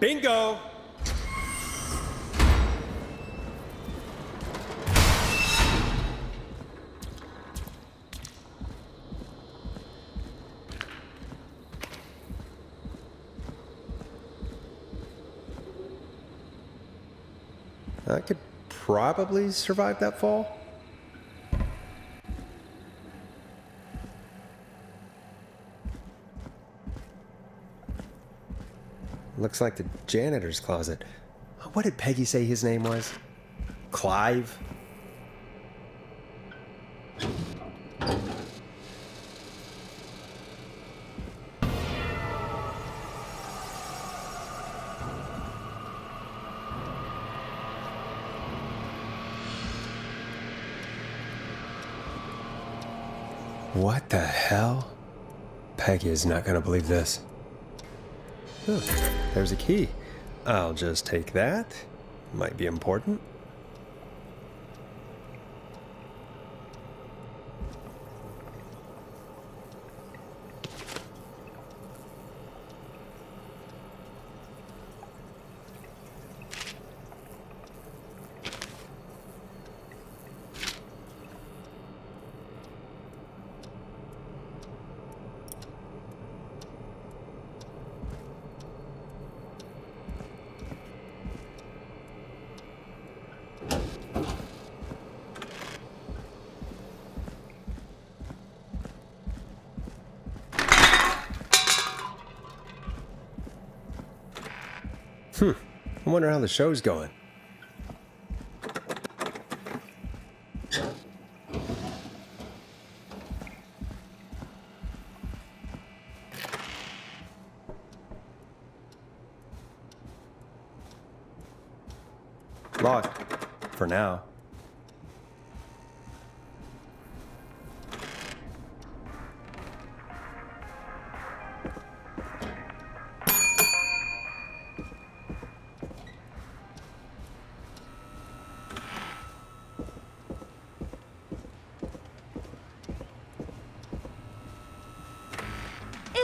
Bingo! I could probably survive that fall. Looks like the janitor's closet. What did Peggy say his name was? Clive? What the hell? Peggy is not gonna believe this. Oh, there's a key. I'll just take that. Might be important. I wonder how the show's going. Locked. For now.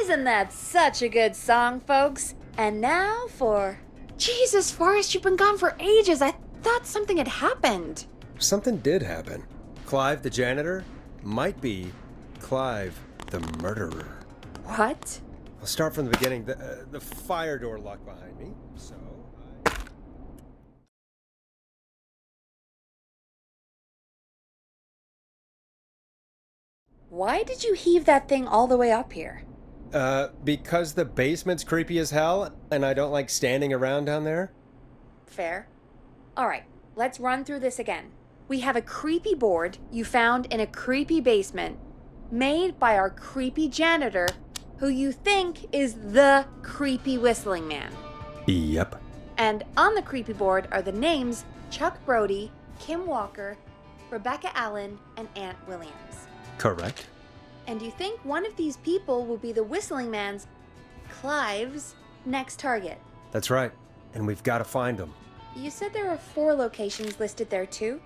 Isn't that such a good song, folks? And now for... Jesus, Forrest, you've been gone for ages. I thought something had happened. Something did happen. Clive, the janitor, might be Clive, the murderer. What? I'll start from the beginning. The fire door locked behind me, so... Why did you heave that thing all the way up here? Because the basement's creepy as hell, and I don't like standing around down there. Fair. Alright, let's run through this again. We have a creepy board you found in a creepy basement, made by our creepy janitor, who you think is the creepy whistling man. Yep. And on the creepy board are the names Chuck Brody, Kim Walker, Rebecca Allen, and Aunt Williams. Correct. And you think one of these people will be the whistling man's, Clive's, next target. That's right. And we've got to find him. You said there are 4 locations listed there too?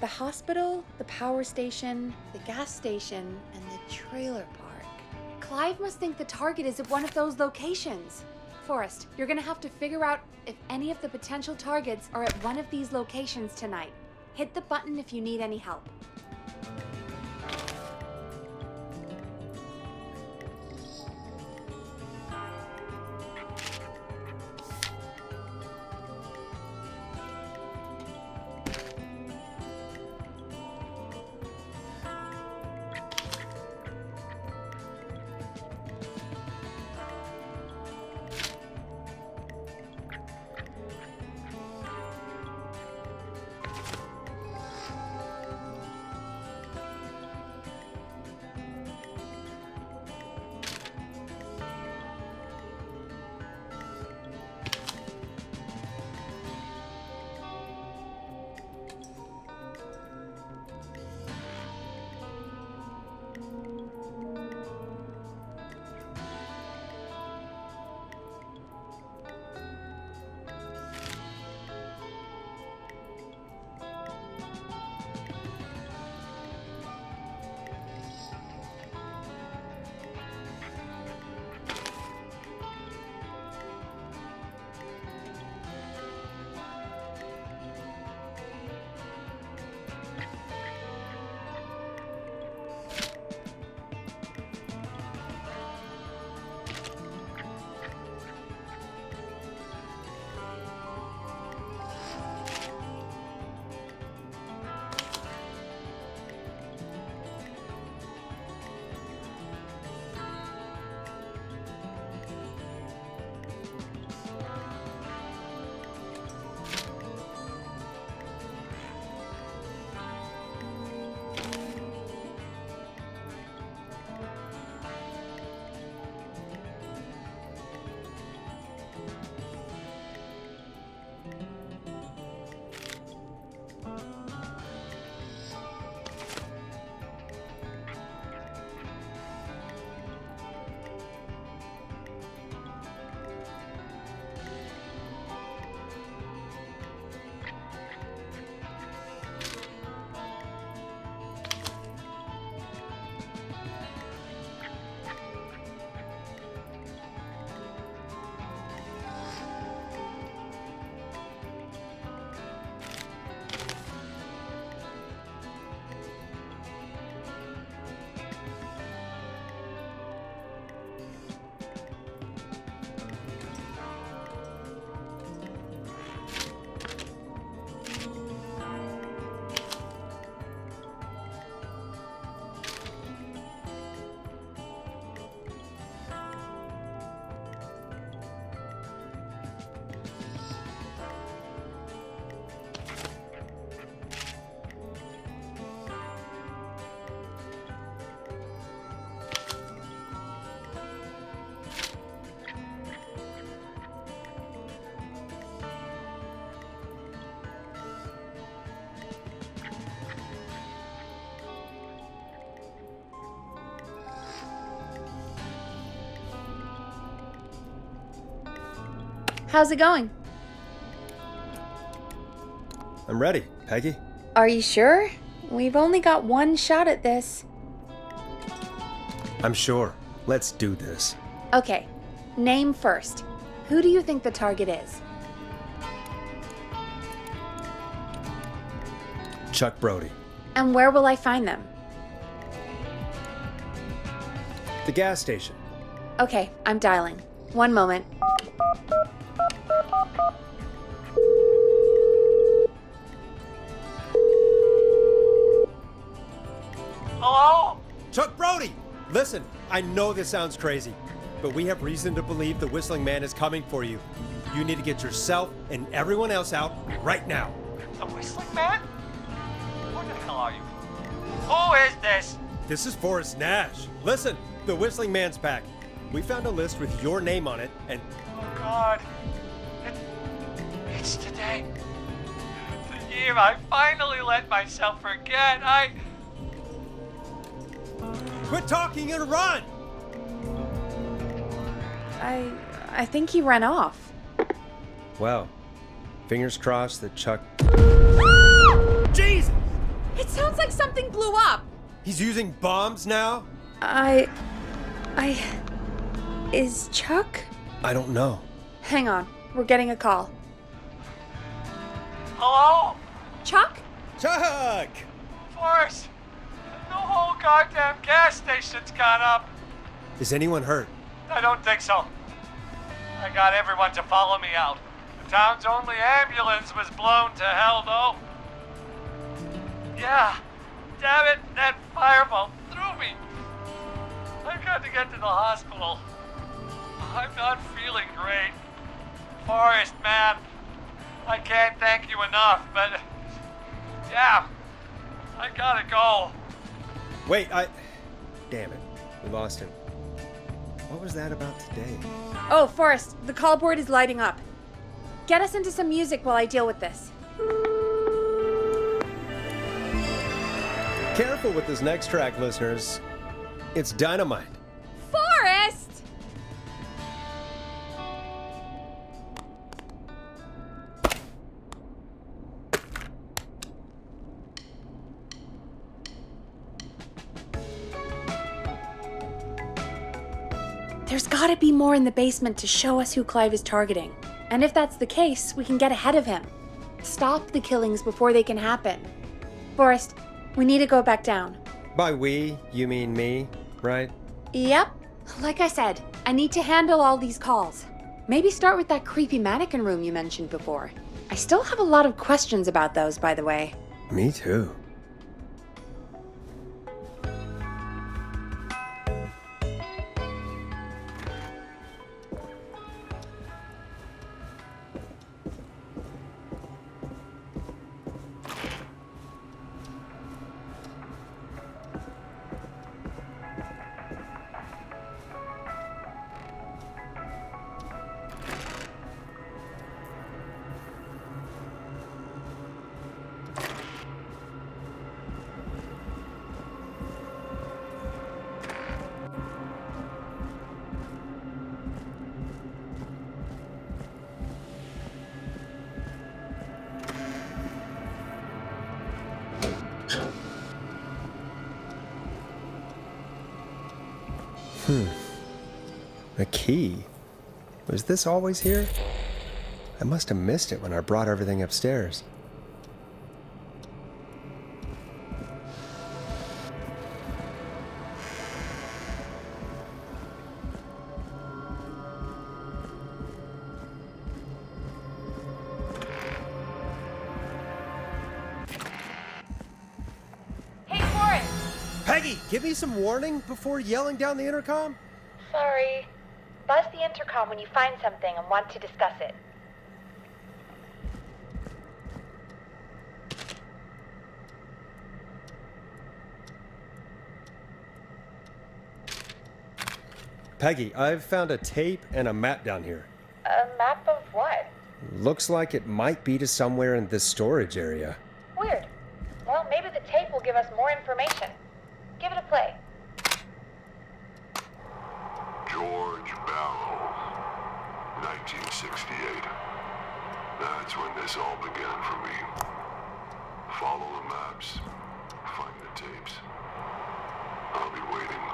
The hospital, the power station, the gas station, and the trailer park. Clive must think the target is at one of those locations. Forrest, you're gonna have to figure out if any of the potential targets are at one of these locations tonight. Hit the button if you need any help. How's it going? I'm ready, Peggy. Are you sure? We've only got one shot at this. I'm sure. Let's do this. Okay, name first. Who do you think the target is? Chuck Brody. And where will I find them? The gas station. Okay, I'm dialing. One moment. Hello? Chuck Brody! Listen, I know this sounds crazy, but we have reason to believe the Whistling Man is coming for you. You need to get yourself and everyone else out right now. The Whistling Man? Who the hell are you? Who is this? This is Forrest Nash. Listen, the Whistling Man's back. We found a list with your name on it, and... Oh, God. It's today. The year I finally let myself forget. Quit talking and run! I think he ran off. Well, fingers crossed that Chuck... Jesus! It sounds like something blew up! He's using bombs now? Is Chuck? I don't know. Hang on, we're getting a call. Hello? Chuck? Chuck! Forrest! The whole goddamn gas station's gone up. Is anyone hurt? I don't think so. I got everyone to follow me out. The town's only ambulance was blown to hell, though. Yeah, damn it, that fireball threw me. I've got to get to the hospital. I'm not feeling great. Forrest, man, I can't thank you enough, but yeah, I gotta go. Wait, damn it, we lost him. What was that about today? Oh, Forrest, the call board is lighting up. Get us into some music while I deal with this. Careful with this next track, listeners. It's dynamite. Forrest! There's gotta be more in the basement to show us who Clive is targeting. And if that's the case, we can get ahead of him. Stop the killings before they can happen. Forrest, we need to go back down. By we, you mean me, right? Yep. Like I said, I need to handle all these calls. Maybe start with that creepy mannequin room you mentioned before. I still have a lot of questions about those, by the way. Me too. A key? Was this always here? I must have missed it when I brought everything upstairs. Hey, Forrest! Peggy, give me some warning before yelling down the intercom? Sorry. Buzz the intercom when you find something and want to discuss it. Peggy, I've found a tape and a map down here. A map of what? Looks like it might be to somewhere in this storage area. Weird. Well, maybe the tape will give us more information. Give it a play. George Barrow, 1968. That's when this all began for me. Follow the maps, find the tapes. I'll be waiting.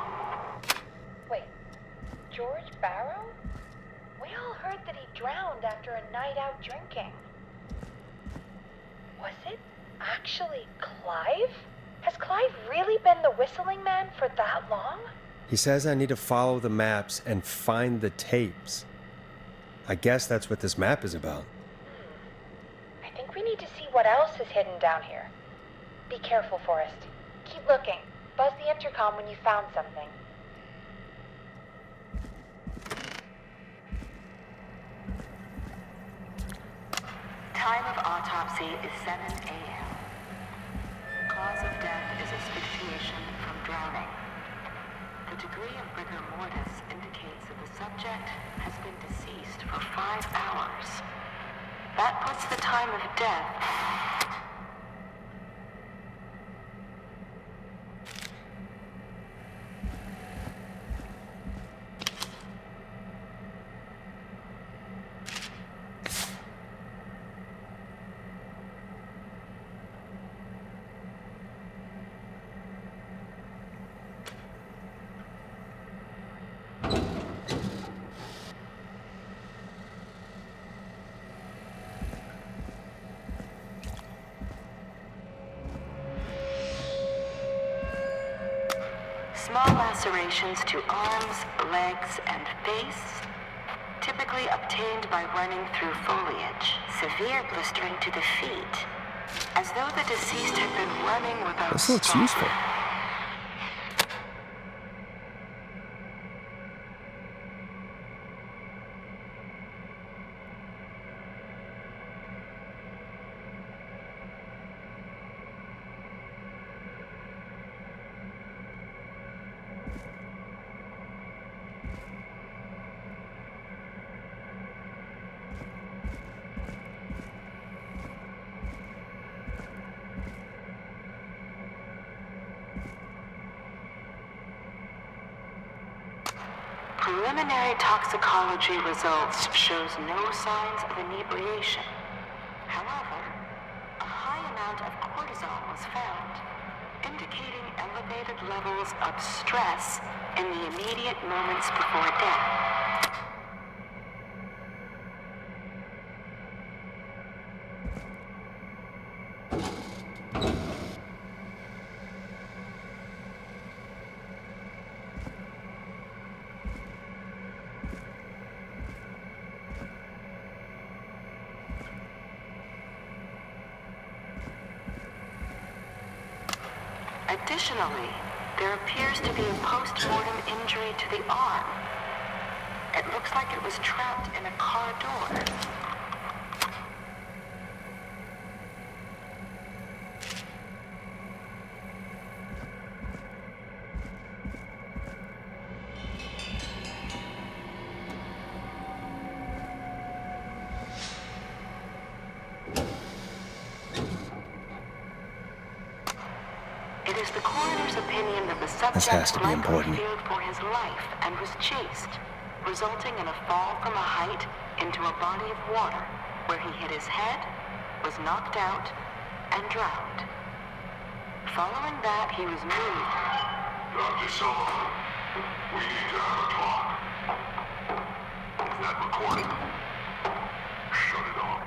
Wait. George Barrow? We all heard that he drowned after a night out drinking. Was it actually Clive? Has Clive really been the whistling man for that long? He says I need to follow the maps and find the tapes. I guess that's what this map is about. I think we need to see what else is hidden down here. Be careful, Forrest. Keep looking. Buzz the intercom when you found something. Time of autopsy is 7 a.m. Cause of death is asphyxiation from drowning. The degree of rigor mortis indicates that the subject has been deceased for 5 hours. That puts the time of death... Small lacerations to arms, legs, and face, typically obtained by running through foliage. Severe blistering to the feet, as though the deceased had been running without This looks stop. useful. Preliminary toxicology results shows no signs of inebriation. However, a high amount of cortisol was found, indicating elevated levels of stress in the immediate moments before death. Additionally, there appears to be a post-mortem injury to the arm. It looks like it was trapped in a car door. It is the coroner's opinion that the subject This has to be important. feared for his life and was chased, resulting in a fall from a height into a body of water, where he hit his head, was knocked out, and drowned. Following that, he was moved. Dr. Sullivan, we need to have a talk. Is that recording? Shut it off.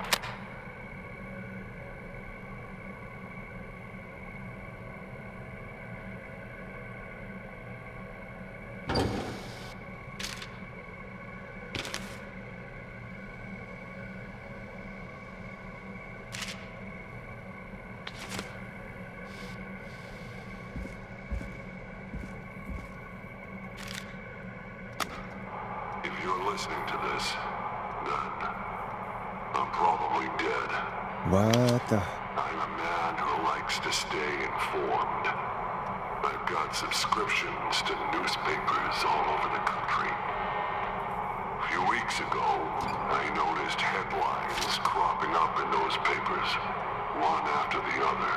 If you're listening to this, then I'm probably dead. What the? I'm a man who likes to stay informed. I've got subscriptions to newspapers all over the country. A few weeks ago, I noticed headlines cropping up in those papers, one after the other.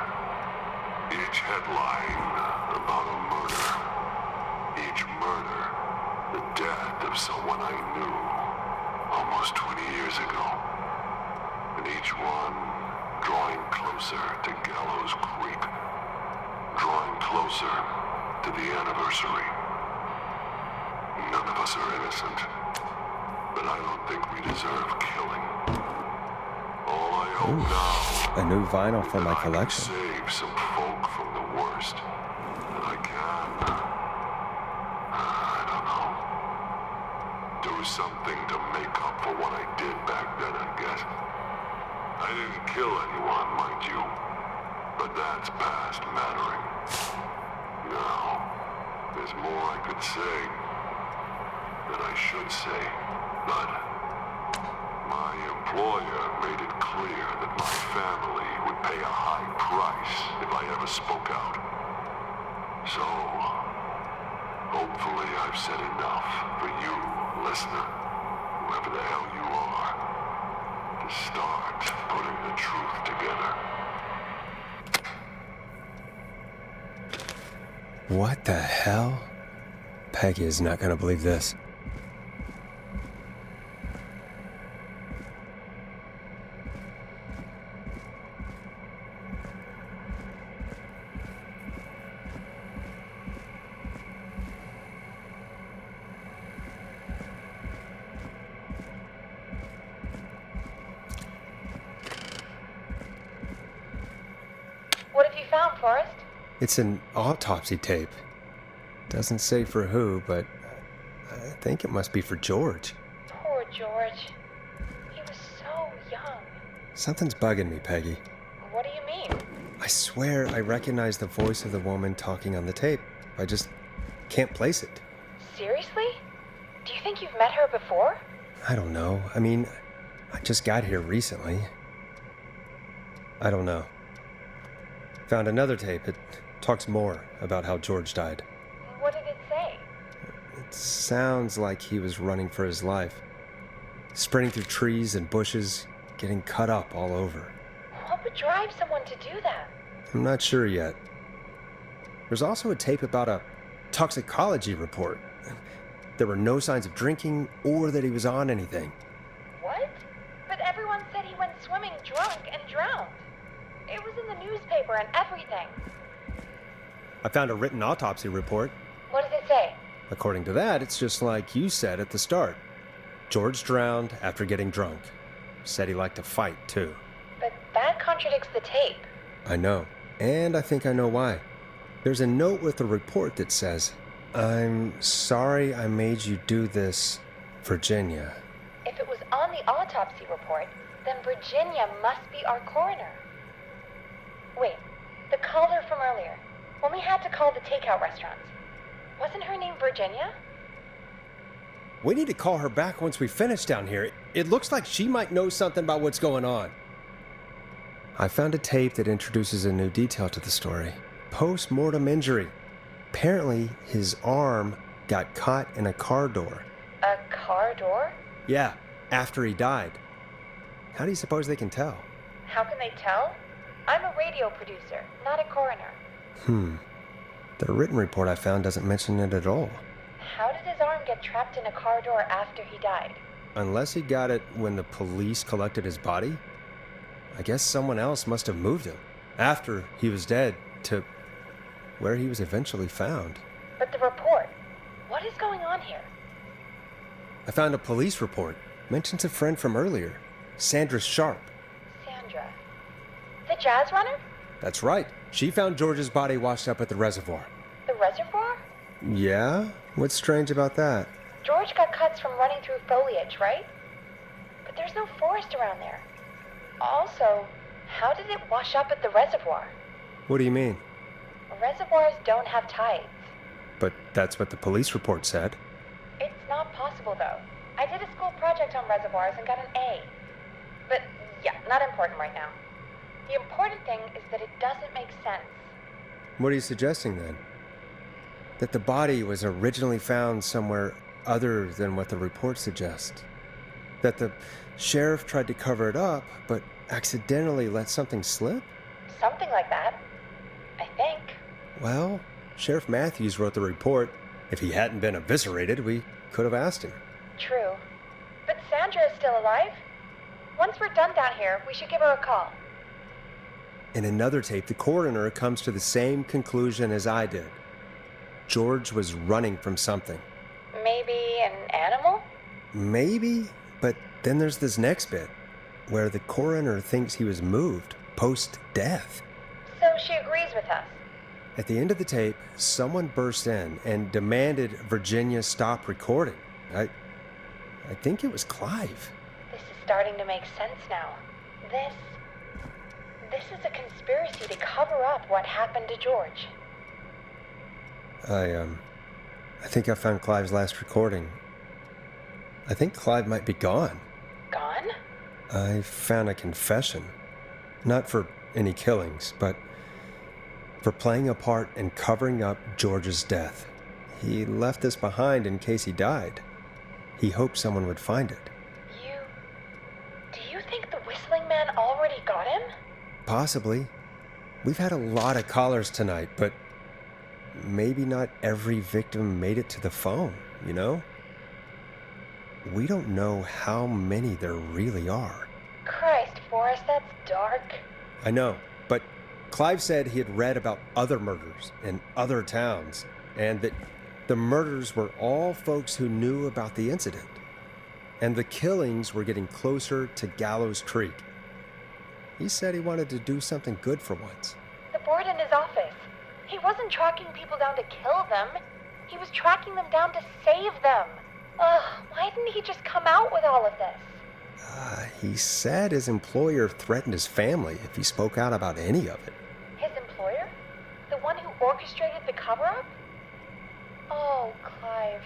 Each headline about a murder. Each murder, the death of someone I knew almost 20 years ago. And each one drawing closer to Gallows Creek. Drawing closer to the anniversary. None of us are innocent, but I don't think we deserve killing. All I hope now A new vinyl for is my that I can collection. save some folk from the worst. And I can. I don't know. Do something to make up for what I did back then, I guess. I didn't kill anyone, mind you, but that's past mattering. Now, there's more I could say, that I should say, but my employer made it clear that my family would pay a high price if I ever spoke out. So, hopefully I've said enough for you, listener, whoever the hell you are, to start putting the truth together. What the hell? Peggy is not gonna believe this. What have you found, Forrest? It's an autopsy tape. Doesn't say for who, but I think it must be for George. Poor George. He was so young. Something's bugging me, Peggy. What do you mean? I swear I recognize the voice of the woman talking on the tape. I just can't place it. Seriously? Do you think you've met her before? I don't know. I mean, I just got here recently. I don't know. Found another tape. It talks more about how George died. What did it say? It sounds like he was running for his life. Sprinting through trees and bushes, getting cut up all over. What would drive someone to do that? I'm not sure yet. There's also a tape about a toxicology report. There were no signs of drinking or that he was on anything. What? But everyone said he went swimming drunk and drowned. It was in the newspaper and everything. I found a written autopsy report. What does it say? According to that, it's just like you said at the start. George drowned after getting drunk. Said he liked to fight, too. But that contradicts the tape. I know. And I think I know why. There's a note with the report that says, "I'm sorry I made you do this, Virginia." If it was on the autopsy report, then Virginia must be our coroner. Wait, the caller from earlier, when we had to call the takeout restaurants, wasn't her name Virginia? We need to call her back once we finish down here. It looks like she might know something about what's going on. I found a tape that introduces a new detail to the story. Post-mortem injury. Apparently, his arm got caught in a car door. A car door? Yeah, after he died. How do you suppose they can tell? How can they tell? I'm a radio producer, not a coroner. The written report I found doesn't mention it at all. How did his arm get trapped in a car door after he died? Unless he got it when the police collected his body? I guess someone else must have moved him, after he was dead, to where he was eventually found. But the report, what is going on here? I found a police report. Mentions a friend from earlier, Sandra Sharp. Sandra. The jazz runner? That's right. She found George's body washed up at the reservoir. The reservoir? Yeah? What's strange about that? George got cuts from running through foliage, right? But there's no forest around there. Also, how did it wash up at the reservoir? What do you mean? Reservoirs don't have tides. But that's what the police report said. It's not possible, though. I did a school project on reservoirs and got an A. But, yeah, not important right now. The important thing is that it doesn't make sense. What are you suggesting, then? That the body was originally found somewhere other than what the report suggests? That the sheriff tried to cover it up, but accidentally let something slip? Something like that. I think. Well, Sheriff Matthews wrote the report. If he hadn't been eviscerated, we could have asked him. True. But Sandra is still alive? Once we're done down here, we should give her a call. In another tape, the coroner comes to the same conclusion as I did. George was running from something. Maybe an maybe, but then there's this next bit, where the coroner thinks he was moved post-death. So she agrees with us. At the end of the tape, someone burst in and demanded Virginia stop recording. I think it was Clive. This is starting to make sense now. This is a conspiracy to cover up what happened to George. I think I found Clive's last recording. I think Clive might be gone. Gone? I found a confession. Not for any killings, but for playing a part in covering up George's death. He left this behind in case he died. He hoped someone would find it. Do you think the whistling man already got him? Possibly. We've had a lot of callers tonight, but maybe not every victim made it to the phone, you know? We don't know how many there really are. Christ, Forrest, that's dark. I know, but Clive said he had read about other murders in other towns, and that the murders were all folks who knew about the incident. And the killings were getting closer to Gallows Creek. He said he wanted to do something good for once. The board in his office. He wasn't tracking people down to kill them. He was tracking them down to save them. Ugh, why didn't he just come out with all of this? He said his employer threatened his family if he spoke out about any of it. His employer? The one who orchestrated the cover-up? Oh, Clive.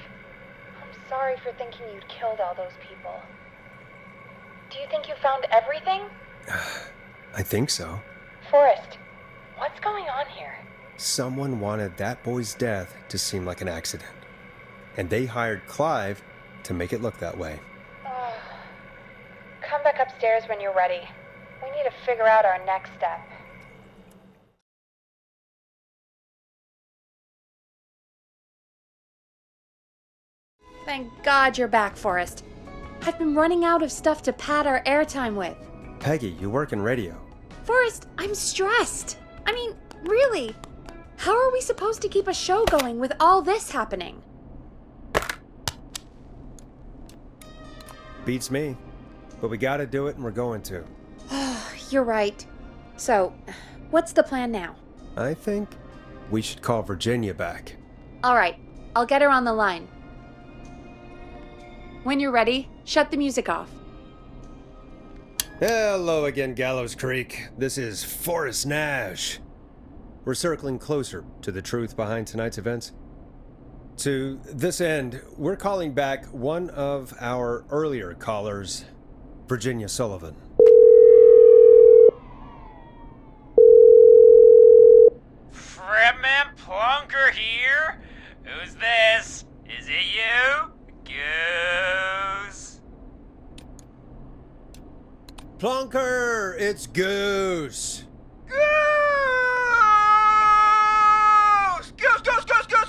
I'm sorry for thinking you'd killed all those people. Do you think you found everything? I think so. Forrest, what's going on here? Someone wanted that boy's death to seem like an accident. And they hired Clive to make it look that way. Come back upstairs when you're ready. We need to figure out our next step. Thank God you're back, Forrest. I've been running out of stuff to pad our airtime with. Peggy, you work in radio. Forrest, I'm stressed. I mean, really. How are we supposed to keep a show going with all this happening? Beats me. But we gotta do it, and we're going to. You're right. So, what's the plan now? I think we should call Virginia back. All right, I'll get her on the line. When you're ready, shut the music off. Hello again, Gallows Creek. This is Forrest Nash. We're circling closer to the truth behind tonight's events. To this end, we're calling back one of our earlier callers, Virginia Sullivan. Fratman Plunker here? Who's this? Is it you? Goose? Plunker, it's Goose.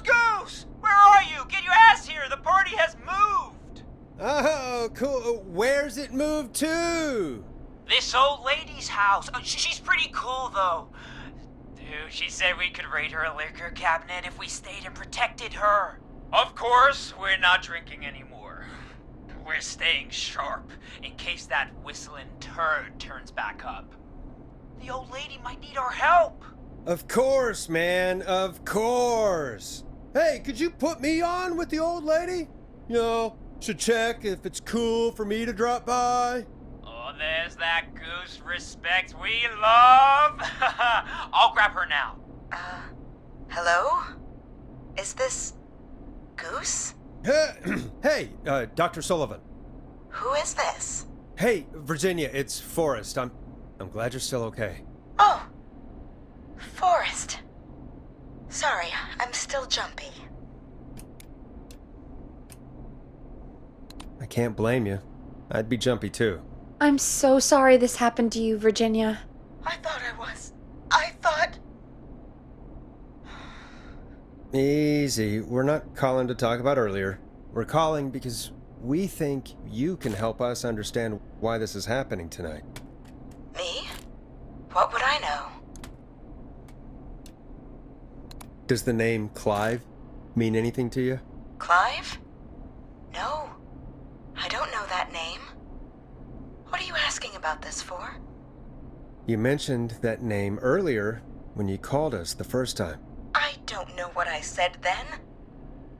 Goose! Where are you? Get your ass here! The party has moved! Oh, cool. Where's it moved to? This old lady's house. She's pretty cool, though. Dude, she said we could raid her liquor cabinet if we stayed and protected her. Of course, we're not drinking anymore. We're staying sharp in case that whistling turd turns back up. The old lady might need our help. Of course, man. Of course. Hey, could you put me on with the old lady? You know, to check if it's cool for me to drop by. Oh, there's that Goose respect we love. I'll grab her now. Hello? Is this Goose? Hey, Dr. Sullivan. Who is this? Hey, Virginia, it's Forrest. I'm glad you're still okay. Oh, Forrest. Sorry, I'm still jumpy. I can't blame you. I'd be jumpy too. I'm so sorry this happened to you, Virginia. I thought I was. I thought... Easy. We're not calling to talk about earlier. We're calling because we think you can help us understand why this is happening tonight. Me? What would I know? Does the name Clive mean anything to you? Clive? No, I don't. about this for? You mentioned that name earlier when you called us the first time. I don't know what I said then.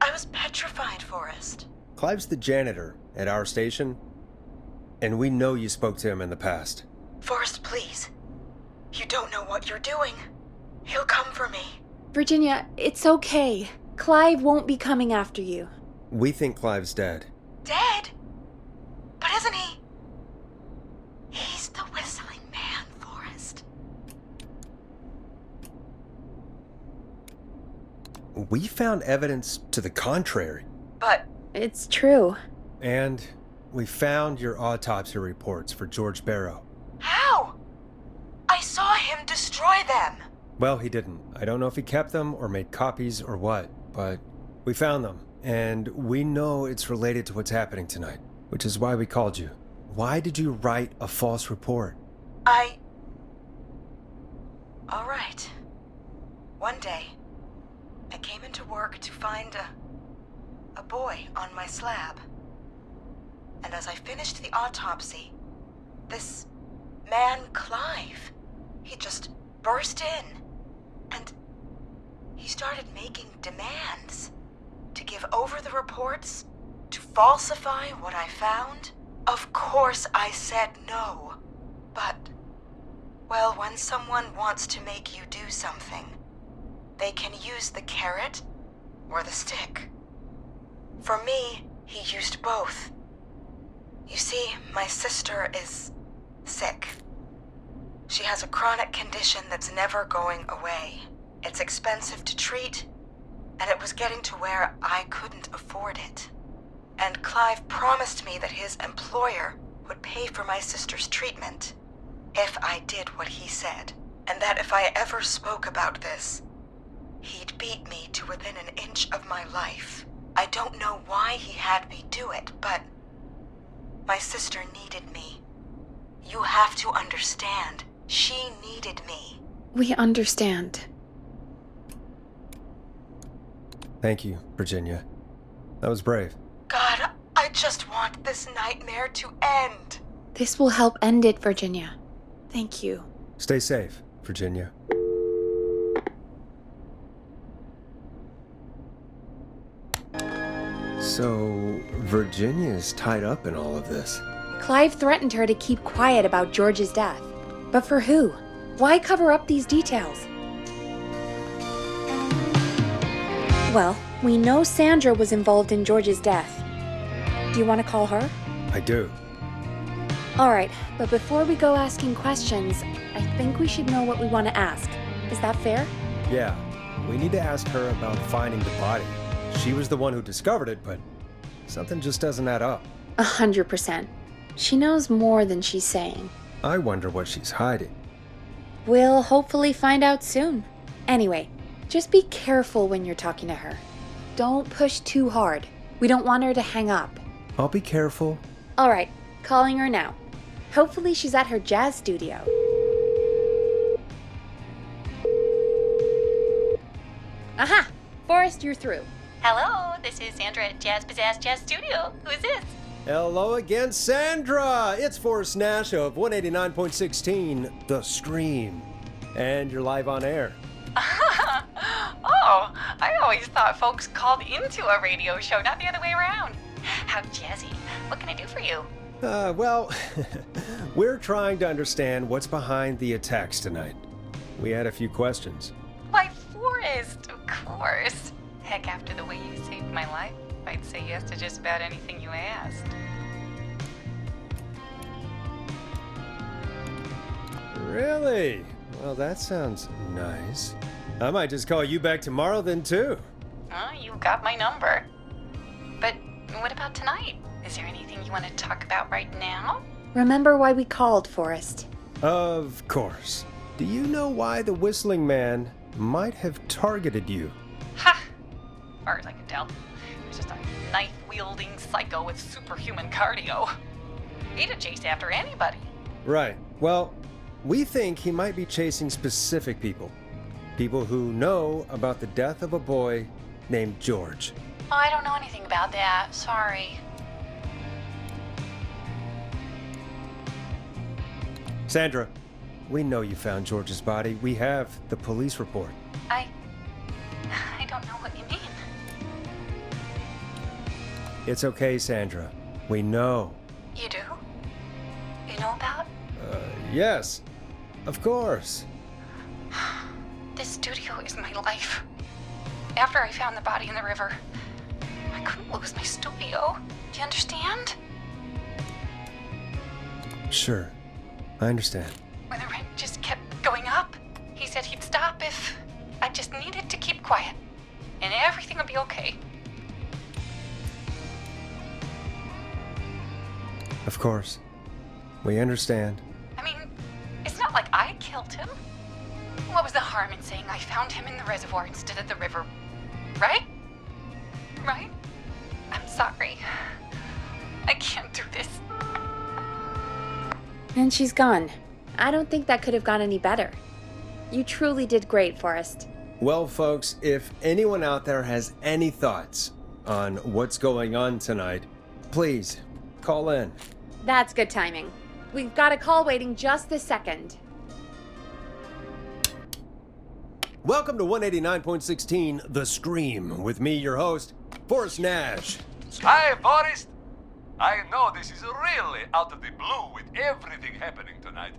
I was petrified, Forrest. Clive's the janitor at our station, and we know you spoke to him in the past. Forrest, please. You don't know what you're doing. He'll come for me. Virginia, it's okay. Clive won't be coming after you. We think Clive's dead. Dead? But isn't he? He's the whistling man, Forrest. We found evidence to the contrary. But it's true. And we found your autopsy reports for George Barrow. How? I saw him destroy them. Well, he didn't. I don't know if he kept them or made copies or what, but we found them. And we know it's related to what's happening tonight, which is why we called you. Why did you write a false report? All right. One day, I came into work to find a boy on my slab. And as I finished the autopsy, this man, Clive, he just burst in. And he started making demands to give over the reports, to falsify what I found. Of course I said no. But, well, when someone wants to make you do something, they can use the carrot or the stick. For me, he used both. You see, my sister is sick. She has a chronic condition that's never going away. It's expensive to treat, and it was getting to where I couldn't afford it. And Clive promised me that his employer would pay for my sister's treatment if I did what he said, and that if I ever spoke about this, he'd beat me to within an inch of my life. I don't know why he had me do it, but my sister needed me. You have to understand, she needed me. We understand. Thank you, Virginia. That was brave. God, I just want this nightmare to end. This will help end it, Virginia. Thank you. Stay safe, Virginia. So, Virginia's tied up in all of this. Clive threatened her to keep quiet about George's death. But for who? Why cover up these details? Well, we know Sandra was involved in George's death. Do you want to call her? I do. All right, but before we go asking questions, I think we should know what we want to ask. Is that fair? Yeah, we need to ask her about finding the body. She was the one who discovered it, but something just doesn't add up. 100%. She knows more than she's saying. I wonder what she's hiding. We'll hopefully find out soon. Anyway, just be careful when you're talking to her. Don't push too hard. We don't want her to hang up. I'll be careful. All right, calling her now. Hopefully she's at her jazz studio. Aha! Forrest, you're through. Hello, this is Sandra at Jazz Pizzazz Jazz Studio. Who is this? Hello again, Sandra! It's Forrest Nash of 189.16, The Scream. And you're live on air. Oh, I always thought folks called into a radio show, not the other way around. How jazzy. What can I do for you? Well, we're trying to understand what's behind the attacks tonight. We had a few questions. Why, Forrest, of course. Heck, after the way you saved my life, I'd say yes to just about anything you asked. Really? Well, that sounds nice. I might just call you back tomorrow then, too. You got my number. But what about tonight? Is there anything you want to talk about right now? Remember why we called, Forrest? Of course. Do you know why the Whistling Man might have targeted you? Ha! As far as I can tell, he's just a knife-wielding psycho with superhuman cardio. He'd have chased after anybody. Right. Well, we think he might be chasing specific people. People who know about the death of a boy named George. Oh, I don't know anything about that. Sorry. Sandra, we know you found George's body. We have the police report. I don't know what you mean. It's okay, Sandra. We know. You do? You know about? Yes. Of course. This studio is my life. After I found the body in the river, I couldn't lose my studio. Do you understand? Sure. I understand. When the rent just kept going up, he said he'd stop if I just needed to keep quiet. And everything would be okay. Of course. We understand. I mean, it's not like I killed him. What was the harm in saying I found him in the reservoir instead of the river? Right? Right? I'm sorry. I can't do this. And she's gone. I don't think that could have gone any better. You truly did great, Forrest. Well, folks, if anyone out there has any thoughts on what's going on tonight, please call in. That's good timing. We've got a call waiting just this second. Welcome to 189.16 The Scream, with me, your host, Forrest Nash. Hi, Forrest. I know this is really out of the blue with everything happening tonight,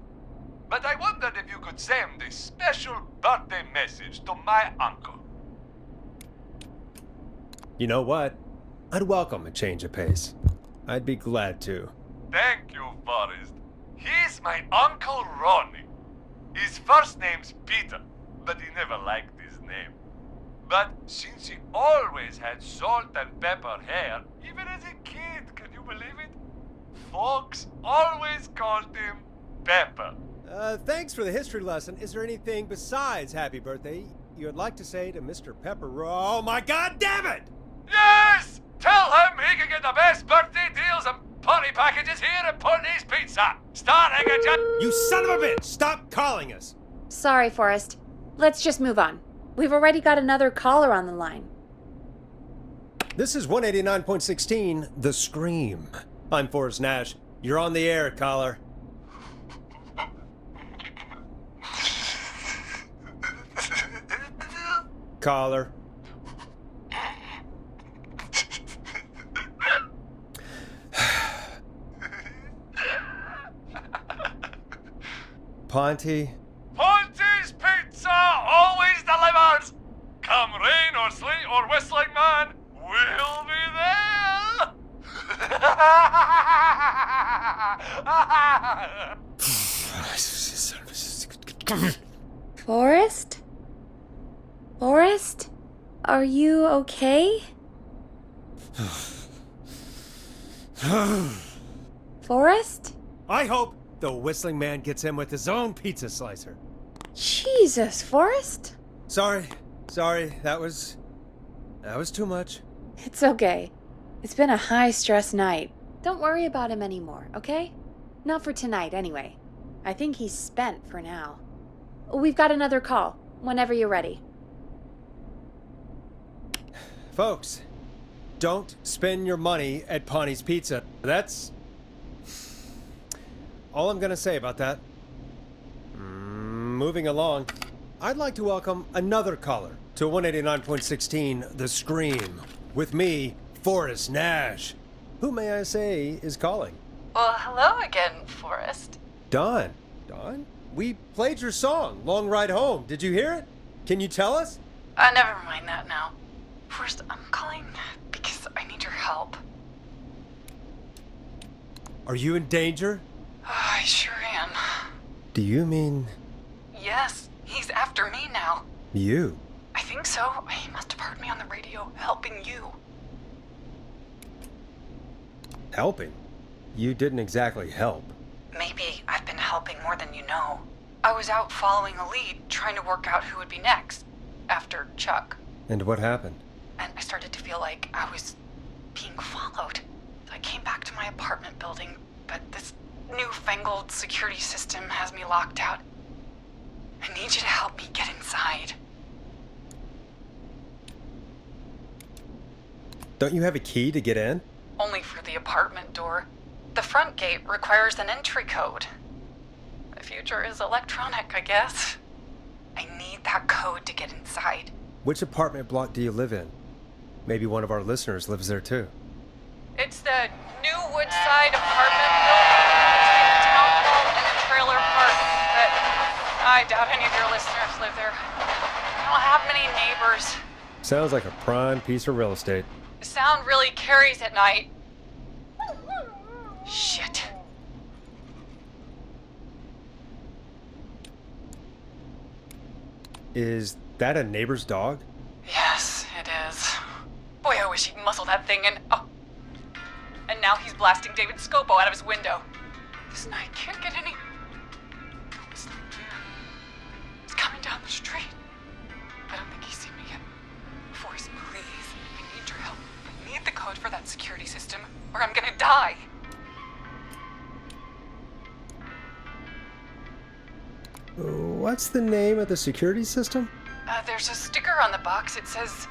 but I wondered if you could send a special birthday message to my uncle. You know what? I'd welcome a change of pace. I'd be glad to. Thank you, Forrest. He's my Uncle Ronnie. His first name's Peter, but he never liked his name. But since he always had salt and pepper hair, even as a kid, can you believe it? Folks always called him Pepper. Thanks for the history lesson. Is there anything besides happy birthday you would like to say to Mr. Pepper? Oh my god damn it! Yes! Tell him he can get the best birthday deals and party packages here at Putney's Pizza. Starting at You son of a bitch! Stop calling us! Sorry, Forrest. Let's just move on. We've already got another caller on the line. This is 189.16 The Scream. I'm Forrest Nash. You're on the air, caller. Caller. Ponty. Ponty's Pizza always delivers. Come rain or sleet or whistling man, we'll be there. Forrest? Forrest? Are you okay? Forrest? I hope the whistling man gets him with his own pizza slicer. Jesus, Forrest? Sorry. That was too much. It's okay. It's been a high-stress night. Don't worry about him anymore, okay? Not for tonight, anyway. I think he's spent for now. We've got another call, whenever you're ready. Folks, don't spend your money at Ponty's Pizza. That's all I'm gonna say about that. Moving along, I'd like to welcome another caller to 189.16 The Scream, with me, Forrest Nash. Who, may I say, is calling? Well, hello again, Forrest. Dawn. Dawn? We played your song, Long Ride Home. Did you hear it? Can you tell us? Never mind that now. First, I'm calling because I need your help. Are you in danger? I sure am. Do you mean Yes, he's after me now. you? I think so. He must have heard me on the radio helping you. Helping? You didn't exactly help. Maybe I've been helping more than you know. I was out following a lead, trying to work out who would be next, after Chuck. And what happened? And I started to feel like I was being followed. I came back to my apartment building, but this newfangled security system has me locked out. I need you to help me get inside. Don't you have a key to get in? Only for the apartment door. The front gate requires an entry code. If future is electronic, I guess. I need that code to get inside. Which apartment block do you live in? Maybe one of our listeners lives there too. It's the new Woodside apartment building between the town hall and the trailer park, but I doubt any of your listeners live there. I don't have many neighbors. Sounds like a prime piece of real estate. The sound really carries at night. Shit. Is that a neighbor's dog? Yes, it is. Boy, I wish he'd muscle that thing in. Oh. And now he's blasting David Scopo out of his window. This night can't get any... It's not here. He's coming down the street. I don't think he's seen me yet. Forrest, please. I need your help. I need the code for that security system, or I'm gonna die. What's the name of the security system? There's a sticker on the box. It says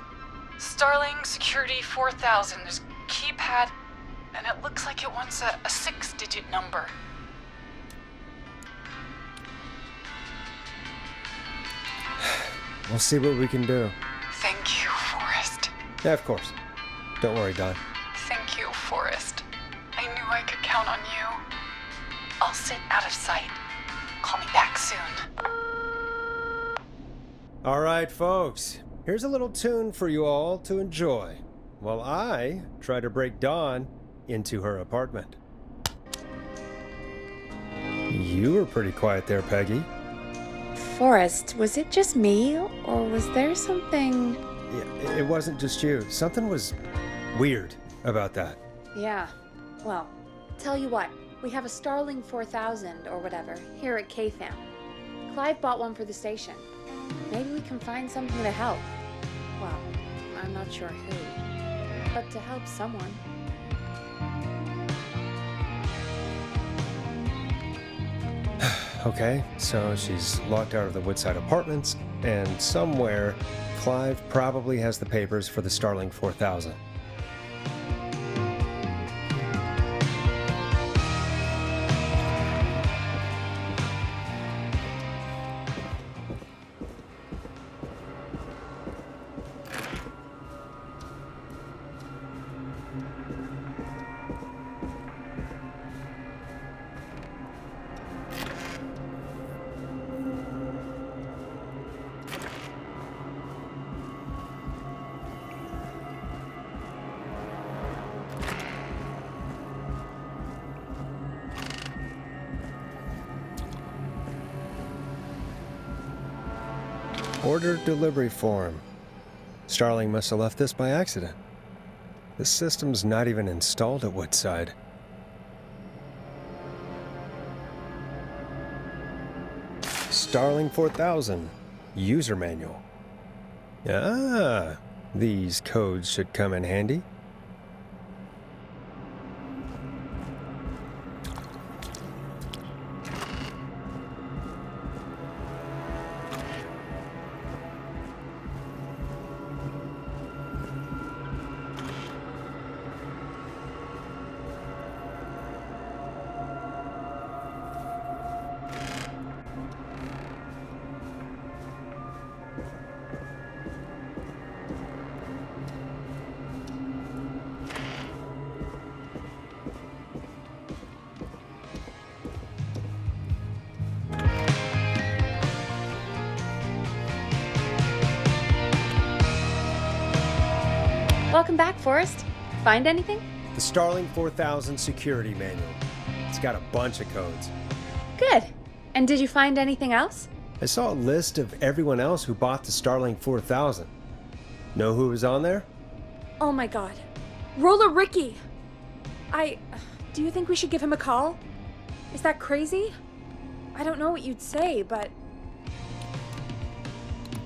Starling Security 4000. There's a keypad, and it looks like it wants a 6-digit number. We'll see what we can do. Thank you, Forrest. Yeah, of course. Don't worry, Don. Thank you, Forrest. I knew I could count on you. I'll sit out of sight. Call me back soon. All right, folks. Here's a little tune for you all to enjoy while I try to break Dawn into her apartment. You were pretty quiet there, Peggy. Forrest, was it just me, or was there something... Yeah, it wasn't just you. Something was weird about that. Yeah, well, tell you what, we have a Starling 4000 or whatever here at KFAM. Clive bought one for the station. Maybe we can find something to help. Well, I'm not sure who, but to help someone. Okay, so she's locked out of the Woodside Apartments, and somewhere, Clive probably has the papers for the Starling 4000. Order delivery form. Starling must have left this by accident. The system's not even installed at Woodside. Starling 4000. User manual. Ah, these codes should come in handy. Welcome back, Forrest. Find anything? The Starling 4000 security manual. It's got a bunch of codes. Good. And did you find anything else? I saw a list of everyone else who bought the Starling 4000. Know who was on there? Oh my god. Roller Ricky! Do you think we should give him a call? Is that crazy? I don't know what you'd say, but...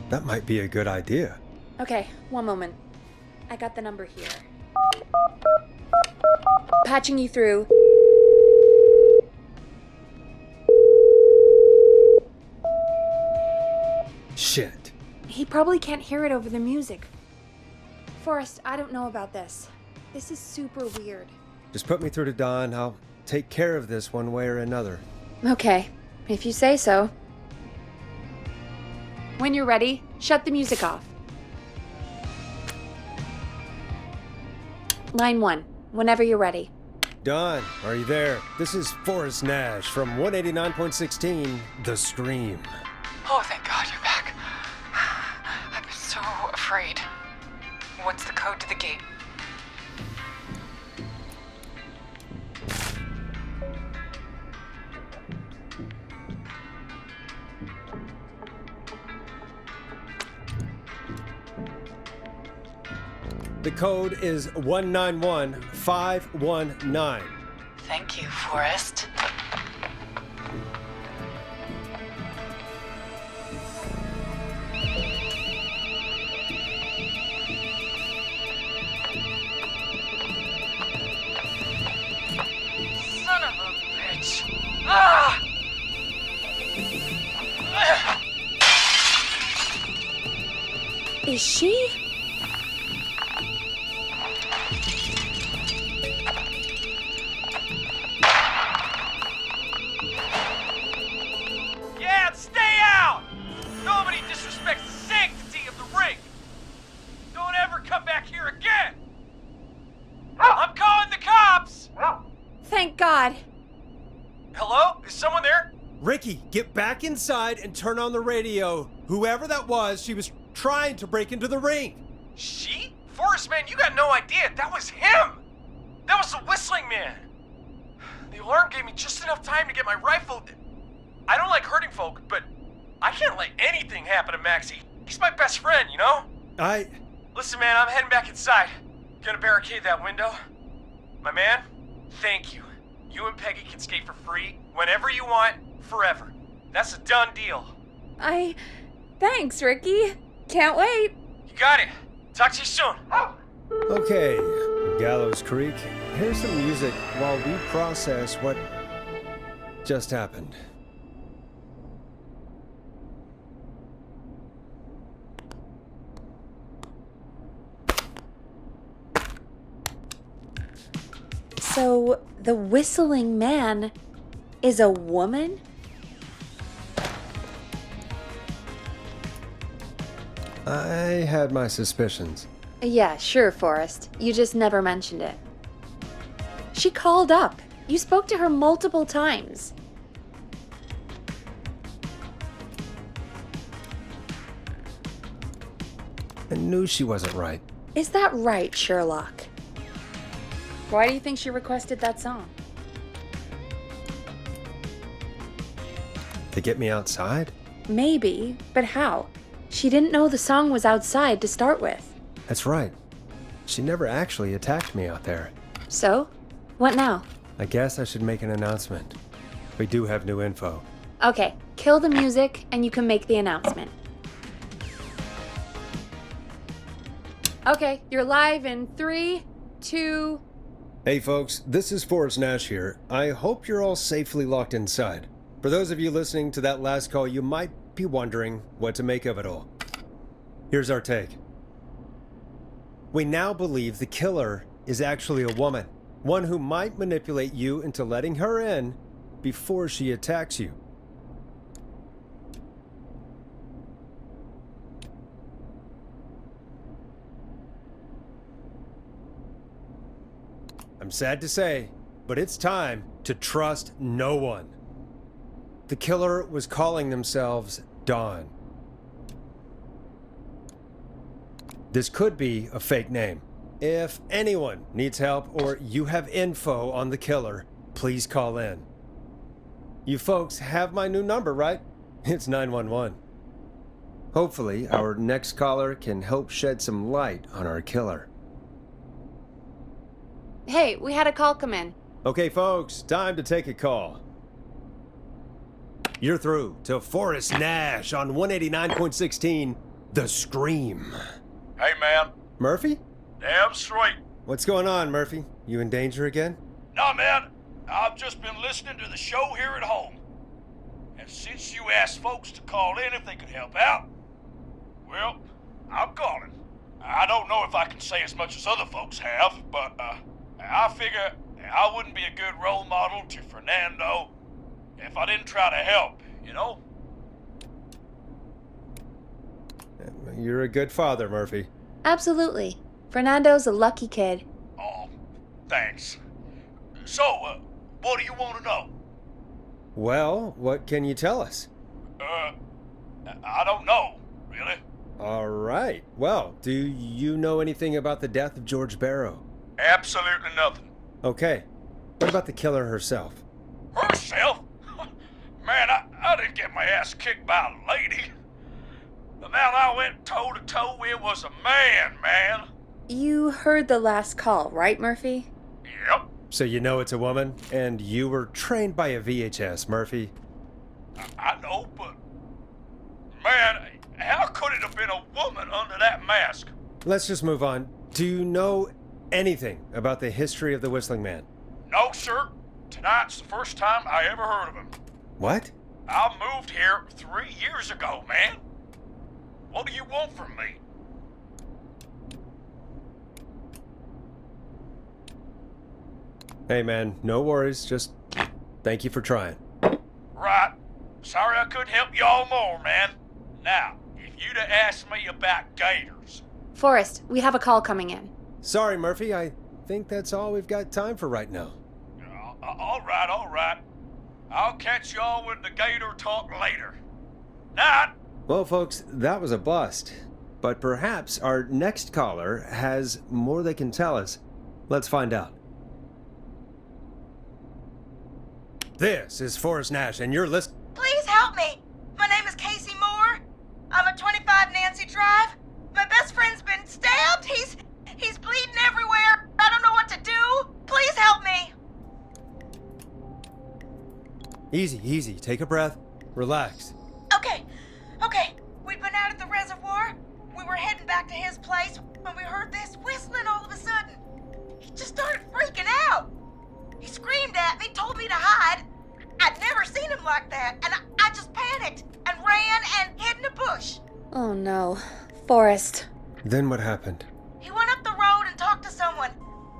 That might be a good idea. Okay, one moment. I got the number here. Patching you through. Shit. He probably can't hear it over the music. Forrest, I don't know about this. This is super weird. Just put me through to Don. I'll take care of this one way or another. Okay. If you say so. When you're ready, shut the music off. Line 1, whenever you're ready. Don, are you there? This is Forrest Nash from 189.16, The Scream. Oh, thank God you're back. I've been so afraid. What's the code to the gate? The code is 191519. Thank you, Forrest. Son of a bitch. Ah! Is she? Yeah, stay out! Nobody disrespects the sanctity of the ring! Don't ever come back here again! I'm calling the cops! Thank God. Hello? Is someone there? Ricky, get back inside and turn on the radio. Whoever that was, she was trying to break into the ring. She? Forrest, man, you got no idea. That was him! That was the whistling man! The alarm gave me just enough time to get my rifle. I don't like hurting folk, but I can't let anything happen to Maxie. He's my best friend, you know? Listen, man, I'm heading back inside. Gonna barricade that window. My man, thank you. You and Peggy can skate for free whenever you want, forever. That's a done deal. Thanks, Ricky. Can't wait. You got it. Talk to you soon. Okay, Gallows Creek, here's some music while we process what just happened. So, the whistling man is a woman? I had my suspicions. Yeah, sure, Forrest. You just never mentioned it. She called up. You spoke to her multiple times. I knew she wasn't right. Is that right, Sherlock? Why do you think she requested that song? To get me outside? Maybe, but how? She didn't know the song was outside to start with. That's right. She never actually attacked me out there. So? What now? I guess I should make an announcement. We do have new info. Okay, kill the music and you can make the announcement. Okay, you're live in 3, 2... Hey folks, this is Forrest Nash here. I hope you're all safely locked inside. For those of you listening to that last call, you might be wondering what to make of it all. Here's our take. We now believe the killer is actually a woman. One who might manipulate you into letting her in before she attacks you. I'm sad to say, but it's time to trust no one. The killer was calling themselves Dawn. This could be a fake name. If anyone needs help or you have info on the killer, please call in. You folks have my new number, right? It's 911. Hopefully, our next caller can help shed some light on our killer. Hey, we had a call come in. Okay, folks, time to take a call. You're through to Forrest Nash on 189.16, The Scream. Hey, man. Murphy? Damn straight. What's going on, Murphy? You in danger again? Nah, man. I've just been listening to the show here at home. And since you asked folks to call in if they could help out, well, I'm calling. I don't know if I can say as much as other folks have, but I figure I wouldn't be a good role model to Fernando if I didn't try to help, you know? You're a good father, Murphy. Absolutely. Fernando's a lucky kid. Oh, thanks. So, what do you want to know? Well, what can you tell us? I don't know, really. All right. Well, do you know anything about the death of George Barrow? Absolutely nothing. Okay. What about the killer herself? Herself? Man, I didn't get my ass kicked by a lady. The man I went toe-to-toe with was a man. You heard the last call, right, Murphy? Yep. So you know it's a woman, and you were trained by a VHS, Murphy. I know, but... Man, how could it have been a woman under that mask? Let's just move on. Do you know anything about the history of the Whistling Man? No, sir. Tonight's the first time I ever heard of him. What? I moved here 3 years ago, man. What do you want from me? Hey, man, no worries. Just thank you for trying. Right. Sorry I couldn't help y'all more, man. Now, if you'd have asked me about gators... Forrest, we have a call coming in. Sorry, Murphy. I think that's all we've got time for right now. All right. I'll catch y'all with the gator talk later. Night. Well, folks, that was a bust. But perhaps our next caller has more they can tell us. Let's find out. This is Forrest Nash, and you're listening. Please help me. My name is Casey Moore. I'm at 25 Nancy Drive. My best friend's been stabbed. He's bleeding everywhere. I don't know what to do. Please help me. Easy. Take a breath. Relax. Okay. We'd been out at the reservoir. We were heading back to his place when we heard this whistling all of a sudden. He just started freaking out. He screamed at me, told me to hide. I'd never seen him like that, and I just panicked and ran and hid in a bush. Oh no. Forrest. Then what happened? He went up the road and talked to someone.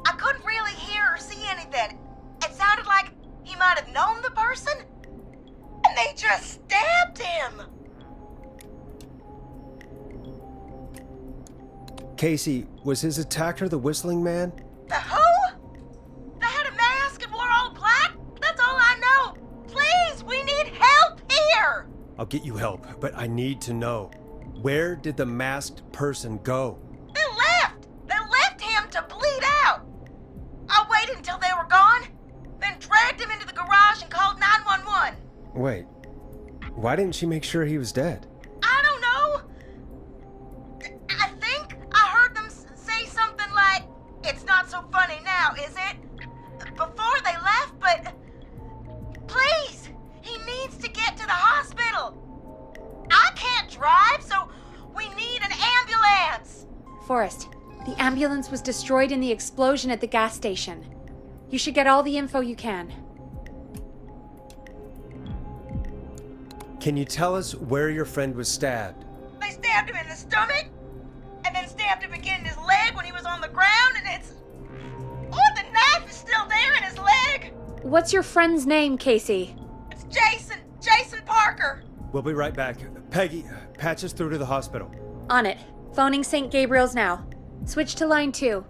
I couldn't really hear or see anything. It sounded like he might have known the person, and they just stabbed him. Casey, was his attacker the Whistling Man? The who? They had a mask and wore all black? That's all I know. Please, we need help here. I'll get you help, but I need to know. Where did the masked person go? They left him to bleed out. I waited until they were gone, then dragged him into the garage and called 911. Wait, why didn't she make sure he was dead? I don't know. I think I heard them say something like, "It's not so funny now, is it?" before they left, but please, he needs to get to the hospital. I can't drive, so we need an ambulance. Forrest, the ambulance was destroyed in the explosion at the gas station. You should get all the info you can. Can you tell us where your friend was stabbed? They stabbed him in the stomach, and then stabbed him again in his leg when he was on the ground, and the knife is still there in his leg. What's your friend's name, Casey? It's Jason Parker. We'll be right back. Peggy, patch us through to the hospital. On it. Phoning St. Gabriel's now. Switch to line 2.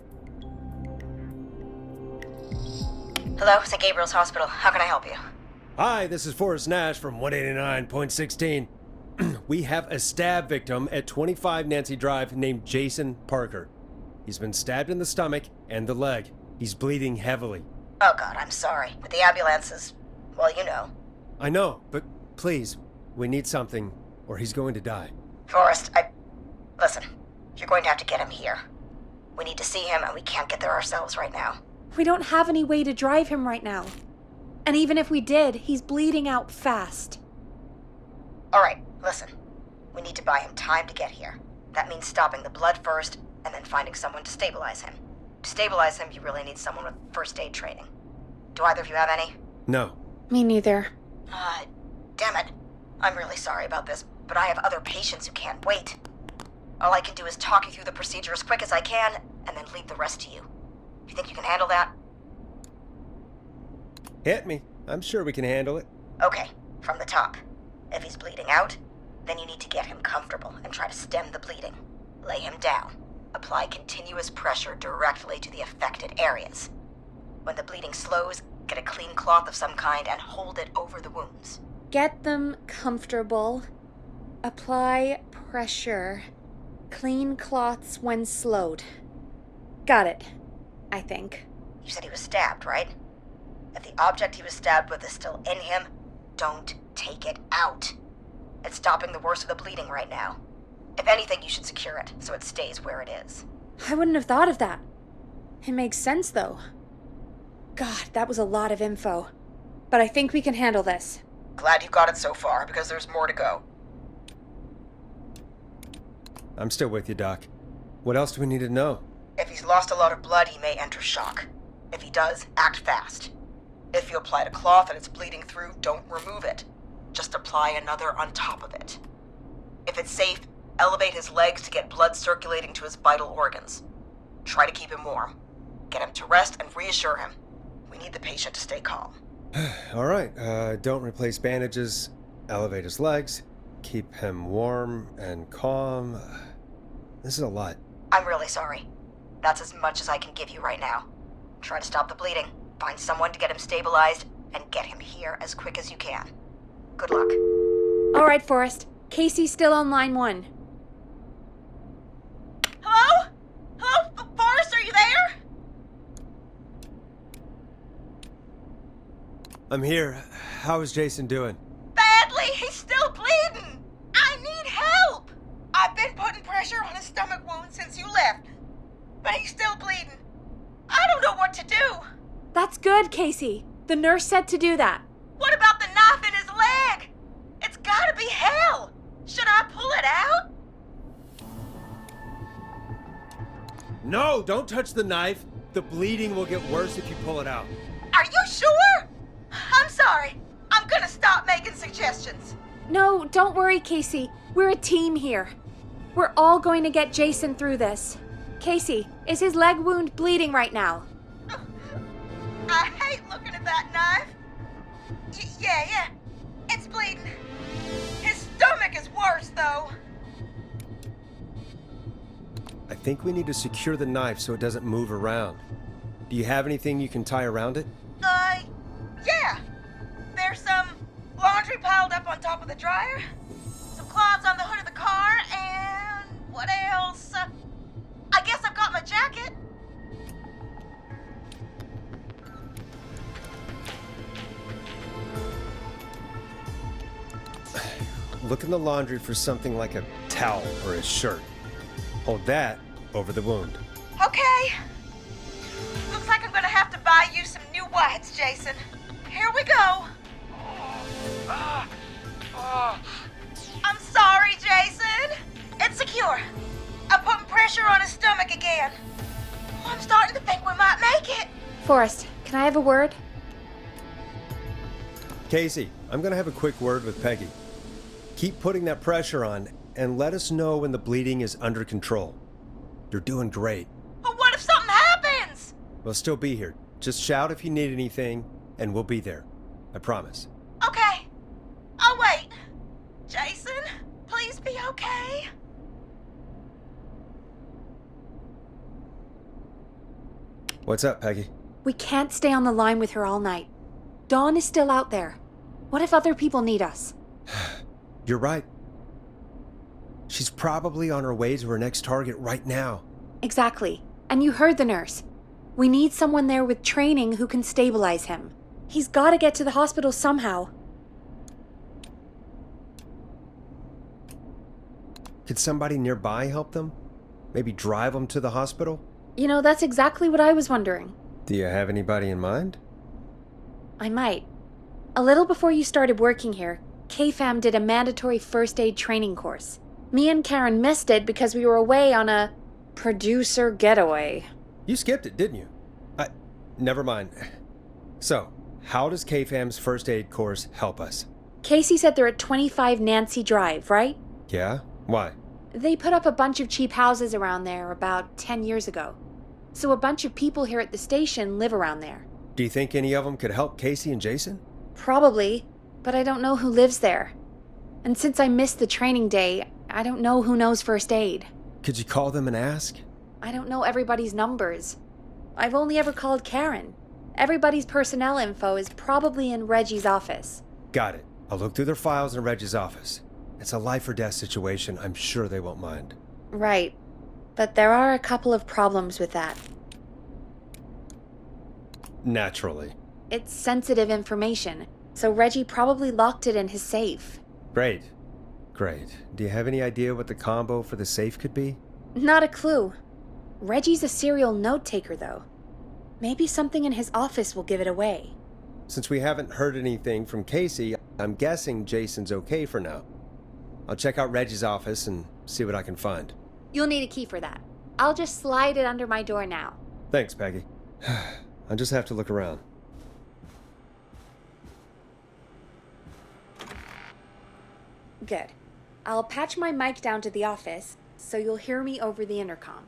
Hello, St. Gabriel's Hospital. How can I help you? Hi, this is Forrest Nash from 189.16. We have a stab victim at 25 Nancy Drive named Jason Parker. He's been stabbed in the stomach and the leg. He's bleeding heavily. Oh God, I'm sorry. But the ambulance is, well, you know. I know, but please, we need something, or he's going to die. Forrest, listen, you're going to have to get him here. We need to see him, and we can't get there ourselves right now. We don't have any way to drive him right now. And even if we did, he's bleeding out fast. All right, listen. We need to buy him time to get here. That means stopping the blood first, and then finding someone to stabilize him. To stabilize him, you really need someone with first aid training. Do either of you have any? No. Me neither. Damn it. I'm really sorry about this, but I have other patients who can't wait. All I can do is talk you through the procedure as quick as I can, and then leave the rest to you. You think you can handle that? Hit me. I'm sure we can handle it. Okay, from the top. If he's bleeding out, then you need to get him comfortable and try to stem the bleeding. Lay him down. Apply continuous pressure directly to the affected areas. When the bleeding slows, get a clean cloth of some kind and hold it over the wounds. Get them comfortable. Apply pressure. Clean cloths when slowed. Got it, I think. You said he was stabbed, right? If the object he was stabbed with is still in him, don't take it out. It's stopping the worst of the bleeding right now. If anything, you should secure it so it stays where it is. I wouldn't have thought of that. It makes sense, though. God, that was a lot of info. But I think we can handle this. Glad you got it so far, because there's more to go. I'm still with you, Doc. What else do we need to know? If he's lost a lot of blood, he may enter shock. If he does, act fast. If you applied a cloth and it's bleeding through, don't remove it. Just apply another on top of it. If it's safe, elevate his legs to get blood circulating to his vital organs. Try to keep him warm. Get him to rest and reassure him. We need the patient to stay calm. All right, don't replace bandages, elevate his legs, keep him warm and calm. This is a lot. I'm really sorry. That's as much as I can give you right now. Try to stop the bleeding, find someone to get him stabilized, and get him here as quick as you can. Good luck. All right, Forrest. Casey's still on line 1. Hello? Hello? Forrest, are you there? I'm here. How is Jason doing? Badly. He's still bleeding. I need help. I've been putting pressure on his stomach wound since you left, but he's still bleeding. I don't know what to do. That's good, Casey. The nurse said to do that. What about the knife in his leg? It's gotta be hell. Should I pull it out? No, don't touch the knife. The bleeding will get worse if you pull it out. Are you sure? I'm sorry. I'm gonna stop making suggestions. No, don't worry, Casey. We're a team here. We're all going to get Jason through this. Casey, is his leg wound bleeding right now? I hate looking at that knife. Yeah. It's bleeding. His stomach is worse, though. I think we need to secure the knife so it doesn't move around. Do you have anything you can tie around it? Yeah. There's some laundry piled up on top of the dryer, some cloths on the hood of the car, and what else? I guess I've got my jacket. Look in the laundry for something like a towel or a shirt. Hold that over the wound. Okay. Looks like I'm gonna have to buy you some new whites, Jason. Here we go. I'm sorry, Jason. It's secure. I'm putting pressure on his stomach again. I'm starting to think we might make it. Forrest, can I have a word? Casey, I'm gonna have a quick word with Peggy. Keep putting that pressure on and let us know when the bleeding is under control. You're doing great. But what if something happens? We'll still be here. Just shout if you need anything, and we'll be there. I promise. Okay. I'll wait. Jason, please be okay. What's up, Peggy? We can't stay on the line with her all night. Dawn is still out there. What if other people need us? You're right. She's probably on her way to her next target right now. Exactly. And you heard the nurse. We need someone there with training who can stabilize him. He's got to get to the hospital somehow. Could somebody nearby help them? Maybe drive them to the hospital? You know, that's exactly what I was wondering. Do you have anybody in mind? I might. A little before you started working here, KFAM did a mandatory first aid training course. Me and Karen missed it because we were away on a producer getaway. You skipped it, didn't you? Never mind. So, how does KFAM's first aid course help us? Casey said they're at 25 Nancy Drive, right? Yeah? Why? They put up a bunch of cheap houses around there about 10 years ago. So a bunch of people here at the station live around there. Do you think any of them could help Casey and Jason? Probably. but I don't know who lives there. And since I missed the training day, I don't know who knows first aid. Could you call them and ask? I don't know everybody's numbers. I've only ever called Karen. Everybody's personnel info is probably in Reggie's office. Got it. I'll look through their files in Reggie's office. It's a life or death situation. I'm sure they won't mind. Right. But there are a couple of problems with that. Naturally. It's sensitive information, so Reggie probably locked it in his safe. Great. Do you have any idea what the combo for the safe could be? Not a clue. Reggie's a serial note-taker, though. Maybe something in his office will give it away. Since we haven't heard anything from Casey, I'm guessing Jason's okay for now. I'll check out Reggie's office and see what I can find. You'll need a key for that. I'll just slide it under my door now. Thanks, Peggy. I'll just have to look around. Good. I'll patch my mic down to the office, so you'll hear me over the intercom.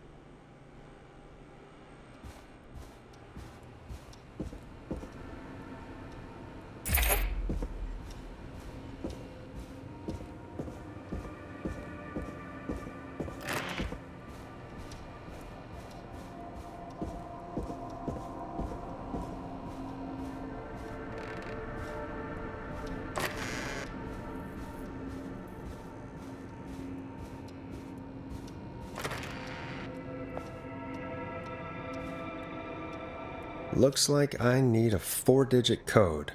Looks like I need a 4-digit code.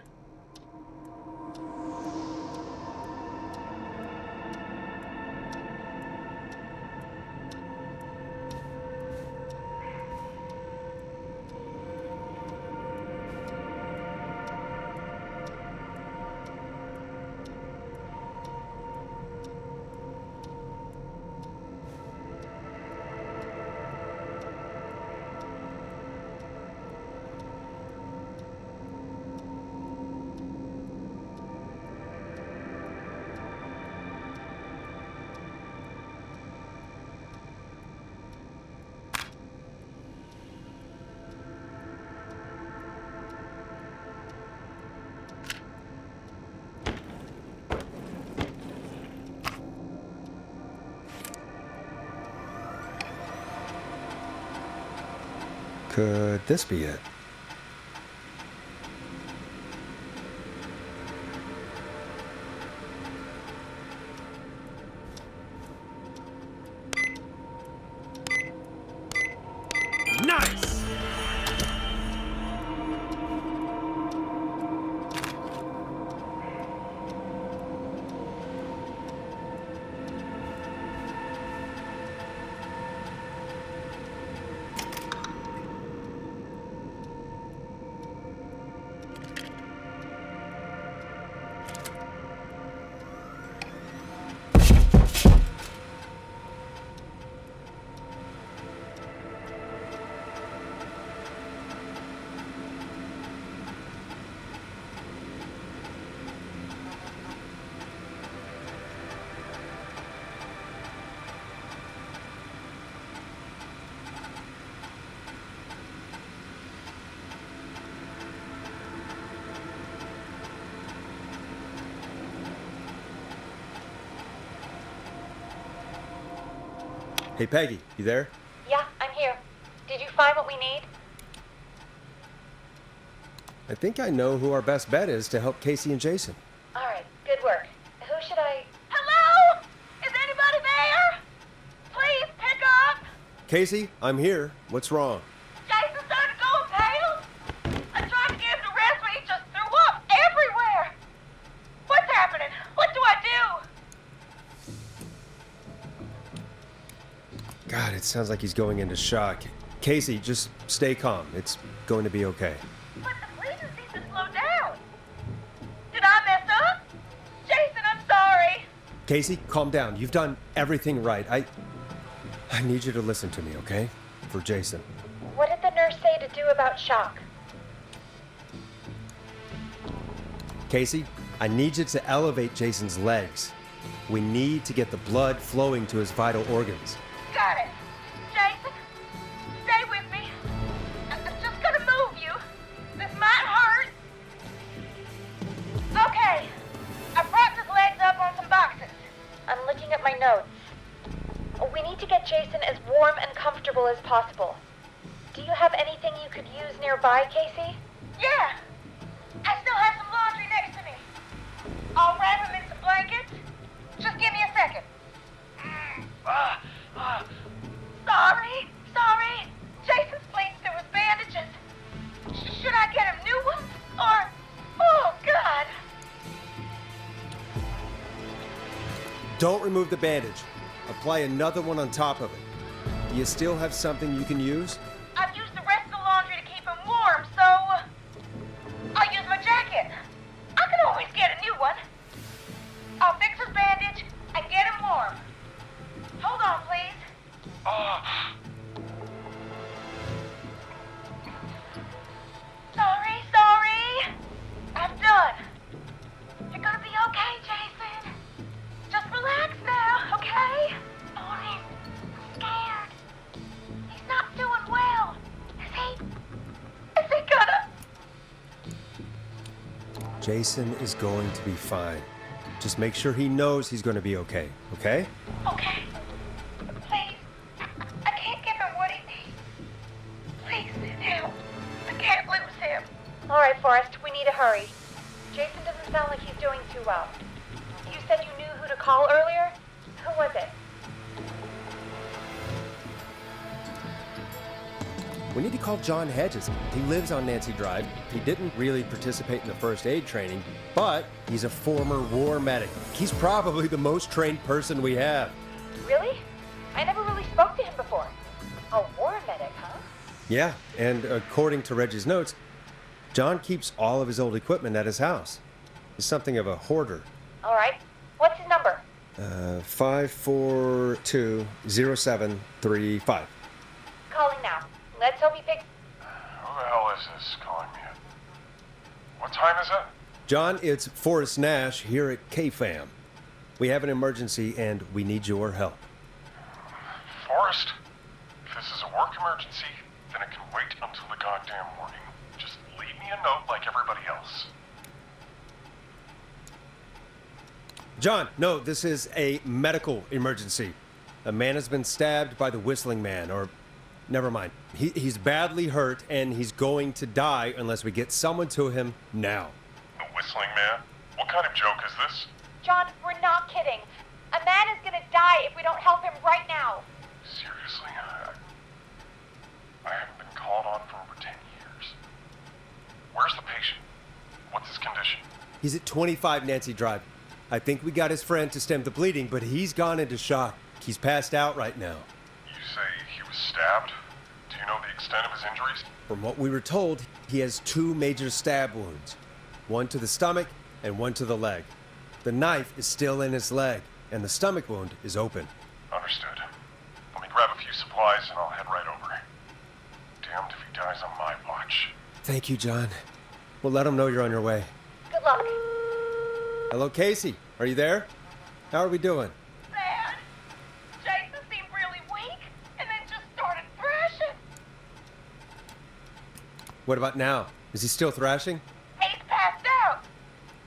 Could this be it? Nice! Hey, Peggy, you there? Yeah, I'm here. Did you find what we need? I think I know who our best bet is to help Casey and Jason. All right, good work. Who should I... Hello? Is anybody there? Please pick up. Casey, I'm here. What's wrong? Jason started going pale. I tried to get him to rest, but he just threw up everywhere. What's happening? What do I do? God, it sounds like he's going into shock. Casey, just stay calm. It's going to be okay. But the bleeding needs to slow down. Did I mess up? Jason, I'm sorry. Casey, calm down. You've done everything right. I need you to listen to me, okay? For Jason. What did the nurse say to do about shock? Casey, I need you to elevate Jason's legs. We need to get the blood flowing to his vital organs. Got it. Jason, stay with me. I'm just gonna move you. This might hurt. Okay, We need to get Jason as warm and comfortable as possible. Do you have anything you could use nearby, Casey? Yeah! I still have some laundry next to me. I'll wrap him in some blankets. Just give me a second. Sorry. Jason's bleeding through his bandages. Should I get him new ones? Or... Oh, God! Don't remove the bandage. Apply another one on top of it. Do you still have something you can use? I've used the rest of the laundry to keep him warm, so... I'll use my jacket. I can always get a new one. I'll fix his bandage and get him warm. Hold on, please. Sorry. I'm done. You're gonna be okay, Jason. Just relax now, okay? Oh, I'm scared. He's not doing well. Is he gonna... Jason is going to be fine. Just make sure he knows he's going to be okay, okay? Okay. Please. I can't give him what he needs. Please, help. I can't lose him. All right, Forrest, we need to hurry. Jason doesn't sound like he's doing too well. You said you knew who to call earlier? Who was it? We need to call John Hedges. He lives on Nancy Drive. He didn't really participate in the first aid training, but he's a former war medic. He's probably the most trained person we have. Really? I never really spoke to him before. A war medic, huh? Yeah, and according to Reggie's notes, John keeps all of his old equipment at his house. He's something of a hoarder. All right. What's his number? 5420735. Calling now. Let's hope he picks... Who the hell is this calling me? What time is it? John, it's Forrest Nash here at KFAM. We have an emergency and we need your help. Forrest, if this is a work emergency, then it can wait until the goddamn morning. Just leave me a note like everybody else. John, no, this is a medical emergency. A man has been stabbed by the Whistling Man, or... Never mind. He's badly hurt, and he's going to die unless we get someone to him now. The Whistling Man? What kind of joke is this? John, we're not kidding. A man is gonna die if we don't help him right now. Seriously? I haven't been called on for over 10 years. Where's the patient? What's his condition? He's at 25 Nancy Drive. I think we got his friend to stem the bleeding, but he's gone into shock. He's passed out right now. You say he was stabbed? Do you know the extent of his injuries? From what we were told, he has 2 major stab wounds. One to the stomach and one to the leg. The knife is still in his leg, and the stomach wound is open. Understood. Let me grab a few supplies and I'll head right over. Damned if he dies on my watch. Thank you, John. We'll let him know you're on your way. Good luck. Hello, Casey. Are you there? How are we doing? Dad, Jason seemed really weak and then just started thrashing. What about now? Is he still thrashing? He's passed out.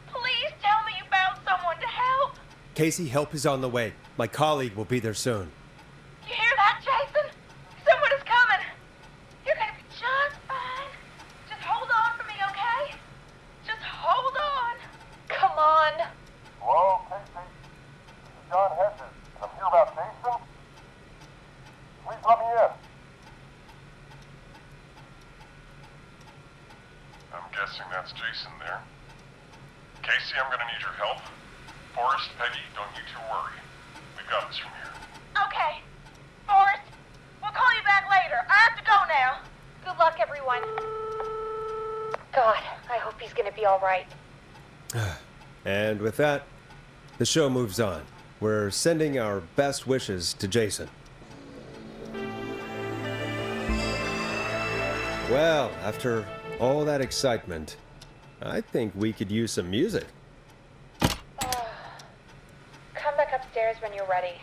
Please tell me you found someone to help. Casey, help is on the way. My colleague will be there soon. You hear that, Jason? Someone is coming. You're gonna be just fine. Just hold on for me, okay? Just hold on. Come on. Hello, Casey. This is John Hedges. I'm here about Jason. Please let me in. I'm guessing that's Jason there. Casey, I'm gonna need your help. Forrest, Peggy, don't you two worry. We've got this from here. Okay. Forrest, we'll call you back later. I have to go now. Good luck, everyone. God, I hope he's gonna be all right. And with that, the show moves on. We're sending our best wishes to Jason. Well, after all that excitement, I think we could use some music. Come back upstairs when you're ready.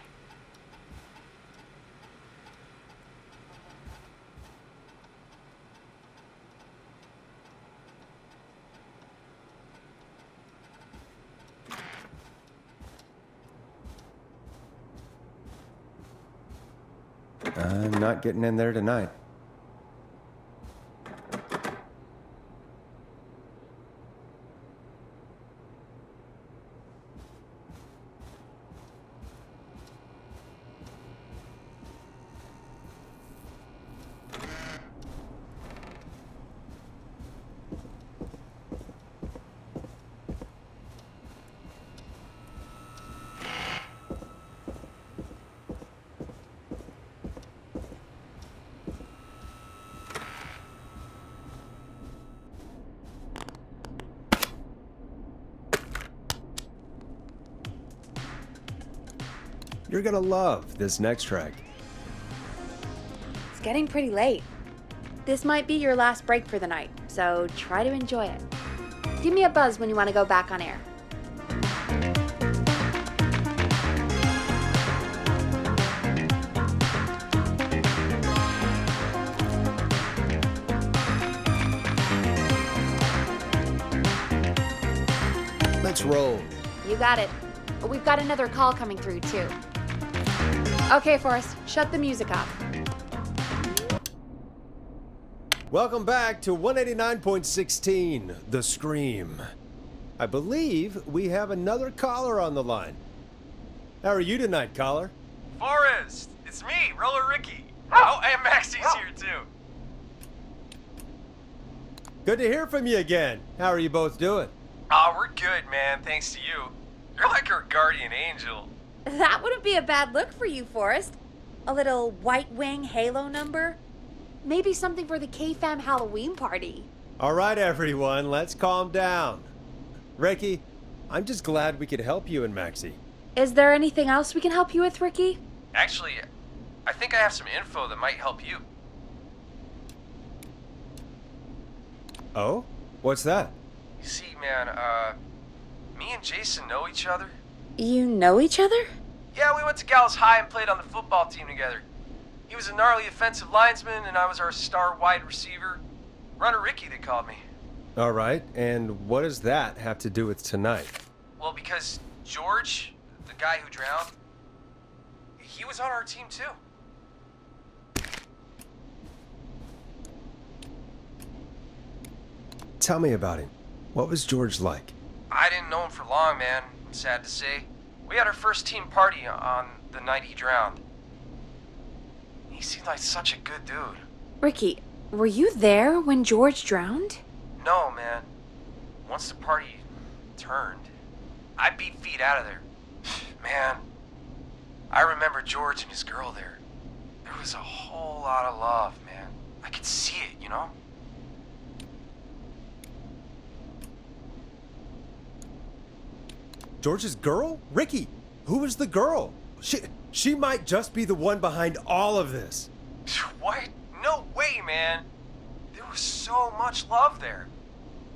I'm not getting in there tonight. You're gonna love this next track. It's getting pretty late. This might be your last break for the night, so try to enjoy it. Give me a buzz when you want to go back on air. Let's roll. You got it. We've got another call coming through, too. Okay, Forrest, shut the music off. Welcome back to 189.16, The Scream. I believe we have another caller on the line. How are you tonight, caller? Forrest, it's me, Roller Ricky. Oh, and Maxie's here too. Good to hear from you again. How are you both doing? Oh, we're good, man, thanks to you. You're like our guardian angel. That wouldn't be a bad look for you, Forrest. A little white wing halo number. Maybe something for the K-Fam Halloween party. All right, everyone, let's calm down. Ricky, I'm just glad we could help you and Maxie. Is there anything else we can help you with, Ricky? Actually, I think I have some info that might help you. Oh? What's that? You see, man, me and Jason know each other. You know each other? Yeah, we went to Gallows High and played on the football team together. He was a gnarly offensive linesman, and I was our star wide receiver. Runner Ricky, they called me. All right, and what does that have to do with tonight? Well, because George, the guy who drowned, he was on our team too. Tell me about him. What was George like? I didn't know him for long, man. Sad to say. We had our first team party on the night he drowned. He seemed like such a good dude. Ricky, were you there when George drowned? No, man. Once the party turned, I beat feet out of there. Man, I remember George and his girl there. There was a whole lot of love, man. I could see it, you know? George's girl? Ricky, who was the girl? She might just be the one behind all of this. What? No way, man. There was so much love there.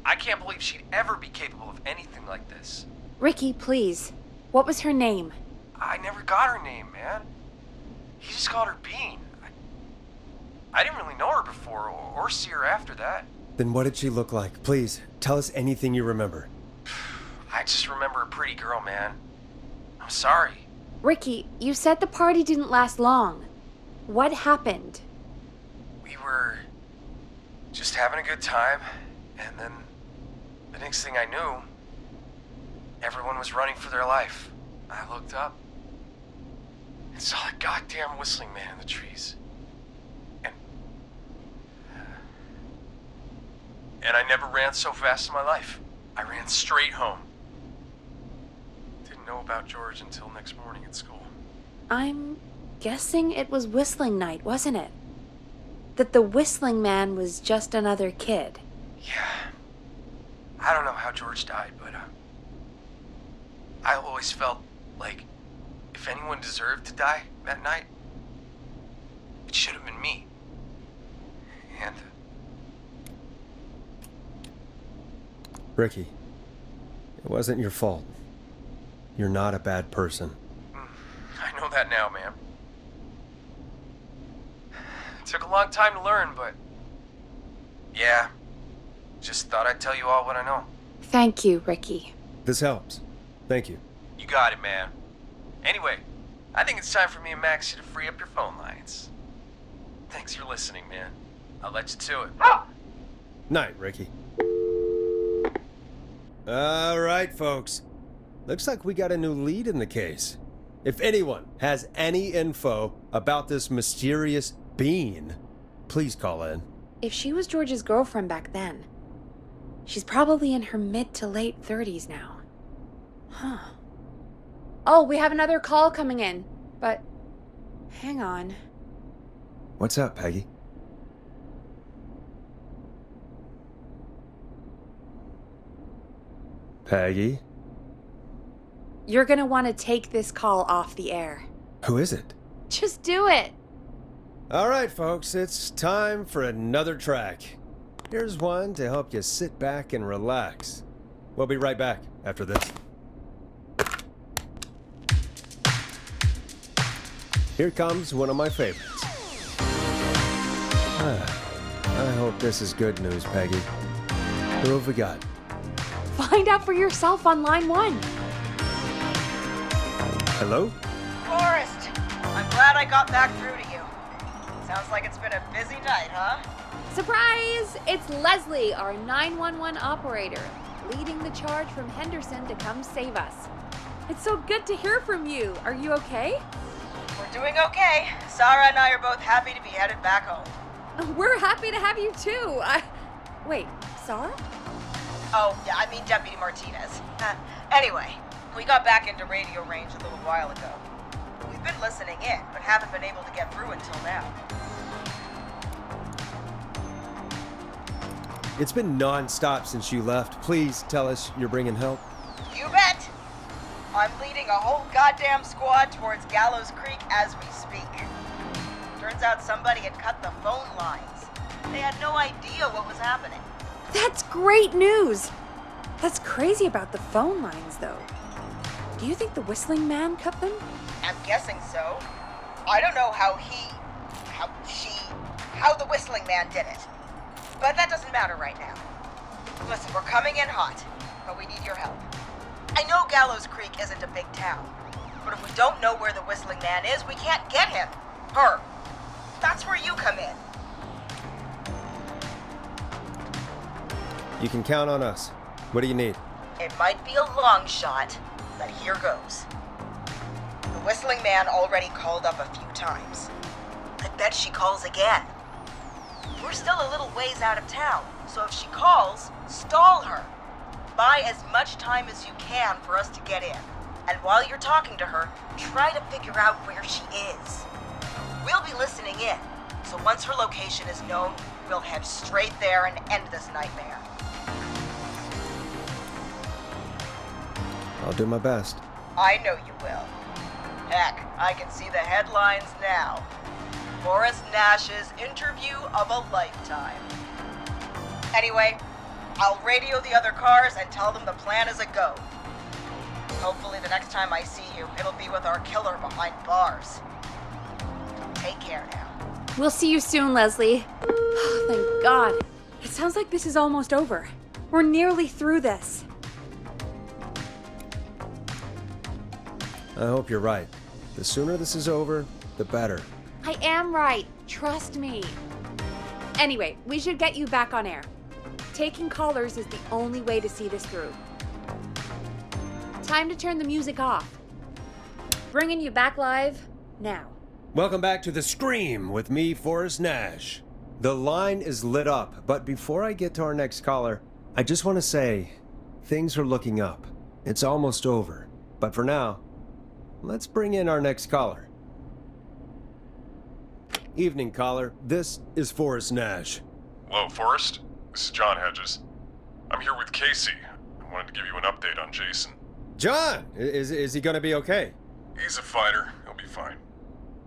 I can't believe she'd ever be capable of anything like this. Ricky, please. What was her name? I never got her name, man. He just called her Bean. I didn't really know her before or see her after that. Then what did she look like? Please, tell us anything you remember. I just remember a pretty girl, man. I'm sorry. Ricky, you said the party didn't last long. What happened? We were just having a good time, and then the next thing I knew, everyone was running for their life. I looked up and saw a goddamn whistling man in the trees. And I never ran so fast in my life. I ran straight home. Didn't know about George until next morning at school. I'm guessing it was whistling night, wasn't it? That the whistling man was just another kid. Yeah. I don't know how George died, but I always felt like if anyone deserved to die that night, it should have been me. And Ricky, it wasn't your fault. You're not a bad person. I know that now, man. It took a long time to learn, but yeah, just thought I'd tell you all what I know. Thank you, Ricky. This helps. Thank you. You got it, man. Anyway, I think it's time for me and Maxie to free up your phone lines. Thanks for listening, man. I'll let you to it. Night, Ricky. All right, folks. Looks like we got a new lead in the case. If anyone has any info about this mysterious being, please call in. If she was George's girlfriend back then, she's probably in her mid to late 30s now. Huh. Oh, we have another call coming in, but hang on. What's up, Peggy? Peggy? You're gonna want to take this call off the air. Who is it? Just do it. All right, folks, it's time for another track. Here's one to help you sit back and relax. We'll be right back after this. Here comes one of my favorites. I hope this is good news, Peggy. Who have we got? Find out for yourself on line 1. Hello? Forrest, I'm glad I got back through to you. Sounds like it's been a busy night, huh? Surprise! It's Leslie, our 911 operator, leading the charge from Henderson to come save us. It's so good to hear from you. Are you okay? We're doing okay. Sarah and I are both happy to be headed back home. We're happy to have you too. Wait, Sarah? Oh, yeah, I mean Deputy Martinez. Anyway, we got back into radio range a little while ago. We've been listening in, but haven't been able to get through until now. It's been non-stop since you left. Please tell us you're bringing help. You bet! I'm leading a whole goddamn squad towards Gallows Creek as we speak. Turns out somebody had cut the phone lines. They had no idea what was happening. That's great news. That's crazy about the phone lines, though. Do you think the whistling man cut them? I'm guessing so. I don't know how the whistling man did it. But that doesn't matter right now. Listen, we're coming in hot, but we need your help. I know Gallows Creek isn't a big town, but if we don't know where the whistling man is, we can't get him. Her. That's where you come in. You can count on us. What do you need? It might be a long shot, but here goes. The whistling man already called up a few times. I bet she calls again. We're still a little ways out of town, so if she calls, stall her. Buy as much time as you can for us to get in. And while you're talking to her, try to figure out where she is. We'll be listening in, so once her location is known, we'll head straight there and end this nightmare. I'll do my best. I know you will. Heck, I can see the headlines now. Forrest Nash's interview of a lifetime. Anyway, I'll radio the other cars and tell them the plan is a go. Hopefully the next time I see you, it'll be with our killer behind bars. Take care now. We'll see you soon, Leslie. Oh, thank God. It sounds like this is almost over. We're nearly through this. I hope you're right. The sooner this is over, the better. I am right. Trust me. Anyway, we should get you back on air. Taking callers is the only way to see this through. Time to turn the music off. Bringing you back live now. Welcome back to The Scream with me, Forrest Nash. The line is lit up, but before I get to our next caller, I just want to say, things are looking up. It's almost over. But for now, let's bring in our next caller. Evening, caller. This is Forrest Nash. Hello, Forrest. This is John Hedges. I'm here with Casey. I wanted to give you an update on Jason. John! Is he gonna be okay? He's a fighter. He'll be fine.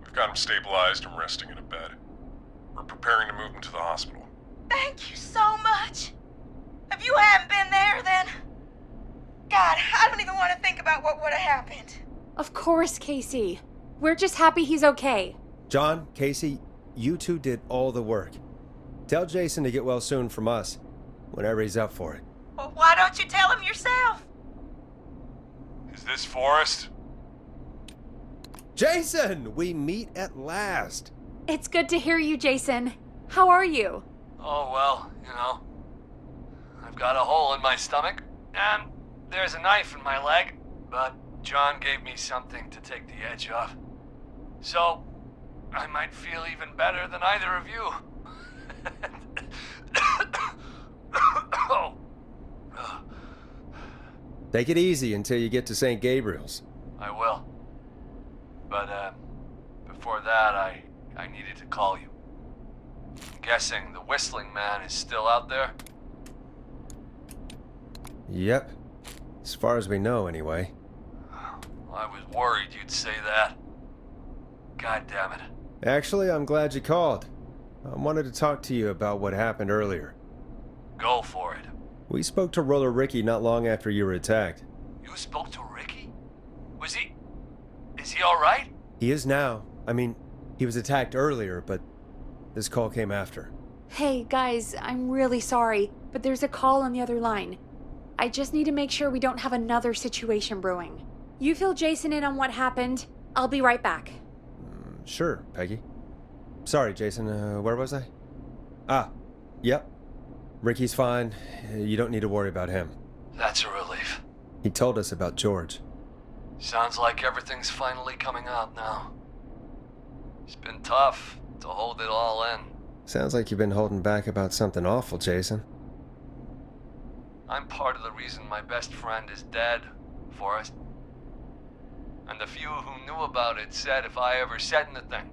We've got him stabilized and resting in a bed. We're preparing to move him to the hospital. Thank you so much. If you hadn't been there, then... God, I don't even want to think about what would have happened. Of course, Casey. We're just happy he's okay. John, Casey, you two did all the work. Tell Jason to get well soon from us, whenever he's up for it. Well, why don't you tell him yourself? Is this Forrest? Jason, we meet at last. It's good to hear you, Jason. How are you? Oh, well, you know. I've got a hole in my stomach, and there's a knife in my leg, but John gave me something to take the edge off. So, I might feel even better than either of you. Oh. Take it easy until you get to St. Gabriel's. I will. But, before that, I needed to call you. I'm guessing the Whistling Man is still out there? Yep. As far as we know, anyway. I was worried you'd say that. God damn it. Actually, I'm glad you called. I wanted to talk to you about what happened earlier. Go for it. We spoke to Roller Ricky not long after you were attacked. You spoke to Ricky? Is he alright? He is now. I mean, he was attacked earlier, but this call came after. Hey, guys, I'm really sorry, but there's a call on the other line. I just need to make sure we don't have another situation brewing. You fill Jason in on what happened. I'll be right back. Sure, Peggy. Sorry, Jason, where was I? Yep. Ricky's fine. You don't need to worry about him. That's a relief. He told us about George. Sounds like everything's finally coming out now. It's been tough to hold it all in. Sounds like you've been holding back about something awful, Jason. I'm part of the reason my best friend is dead, Forrest. And the few who knew about it said if I ever said anything,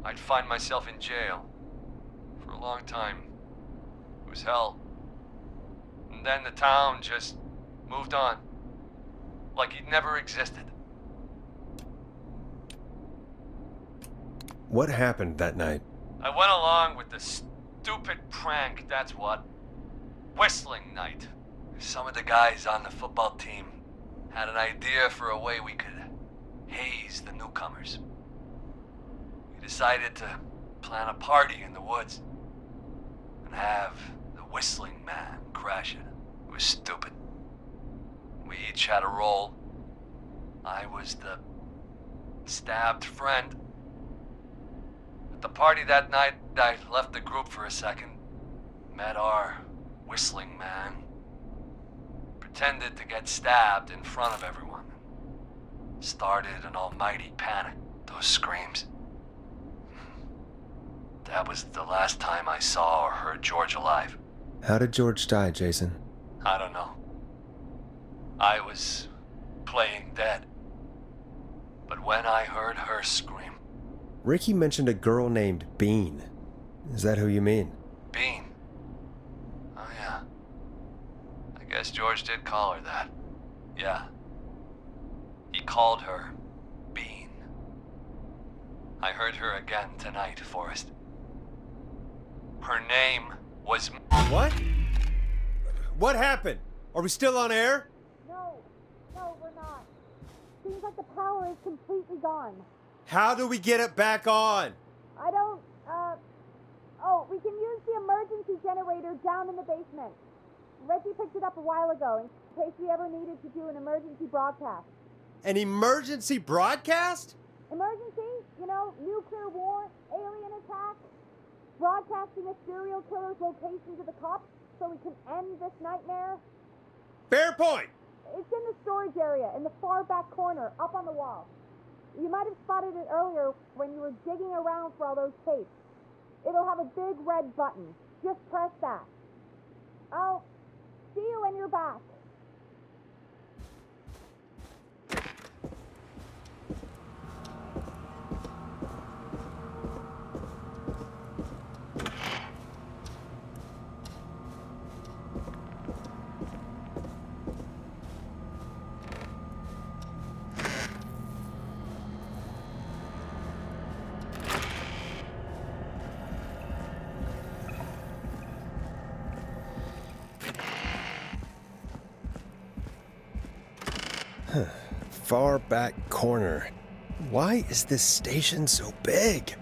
I'd find myself in jail. For a long time. It was hell. And then the town just moved on. Like he'd never existed. What happened that night? I went along with the stupid prank, that's what. Whistling night. Some of the guys on the football team had an idea for a way we could haze the newcomers. We decided to plan a party in the woods and have the Whistling Man crash it. It was stupid. We each had a role. I was the stabbed friend. At the party that night, I left the group for a second, met our Whistling Man, pretended to get stabbed in front of everyone. Started an almighty panic. Those screams. That was the last time I saw or heard George alive. How did George die, Jason? I don't know. I was playing dead. But when I heard her scream... Ricky mentioned a girl named Bean. Is that who you mean? Bean? Oh yeah. I guess George did call her that. Yeah. He called her Bean. I heard her again tonight, Forrest. Her name was... What? What happened? Are we still on air? No, we're not. Seems like the power is completely gone. How do we get it back on? I don't, we can use the emergency generator down in the basement. Reggie picked it up a while ago in case we ever needed to do an emergency broadcast. An emergency broadcast? Emergency? You know, nuclear war, alien attack, broadcasting a serial killer's location to the cops so we can end this nightmare. Fair point! It's in the storage area, in the far back corner, up on the wall. You might have spotted it earlier when you were digging around for all those tapes. It'll have a big red button. Just press that. I'll see you when you're back. Far back corner. Why is this station so big?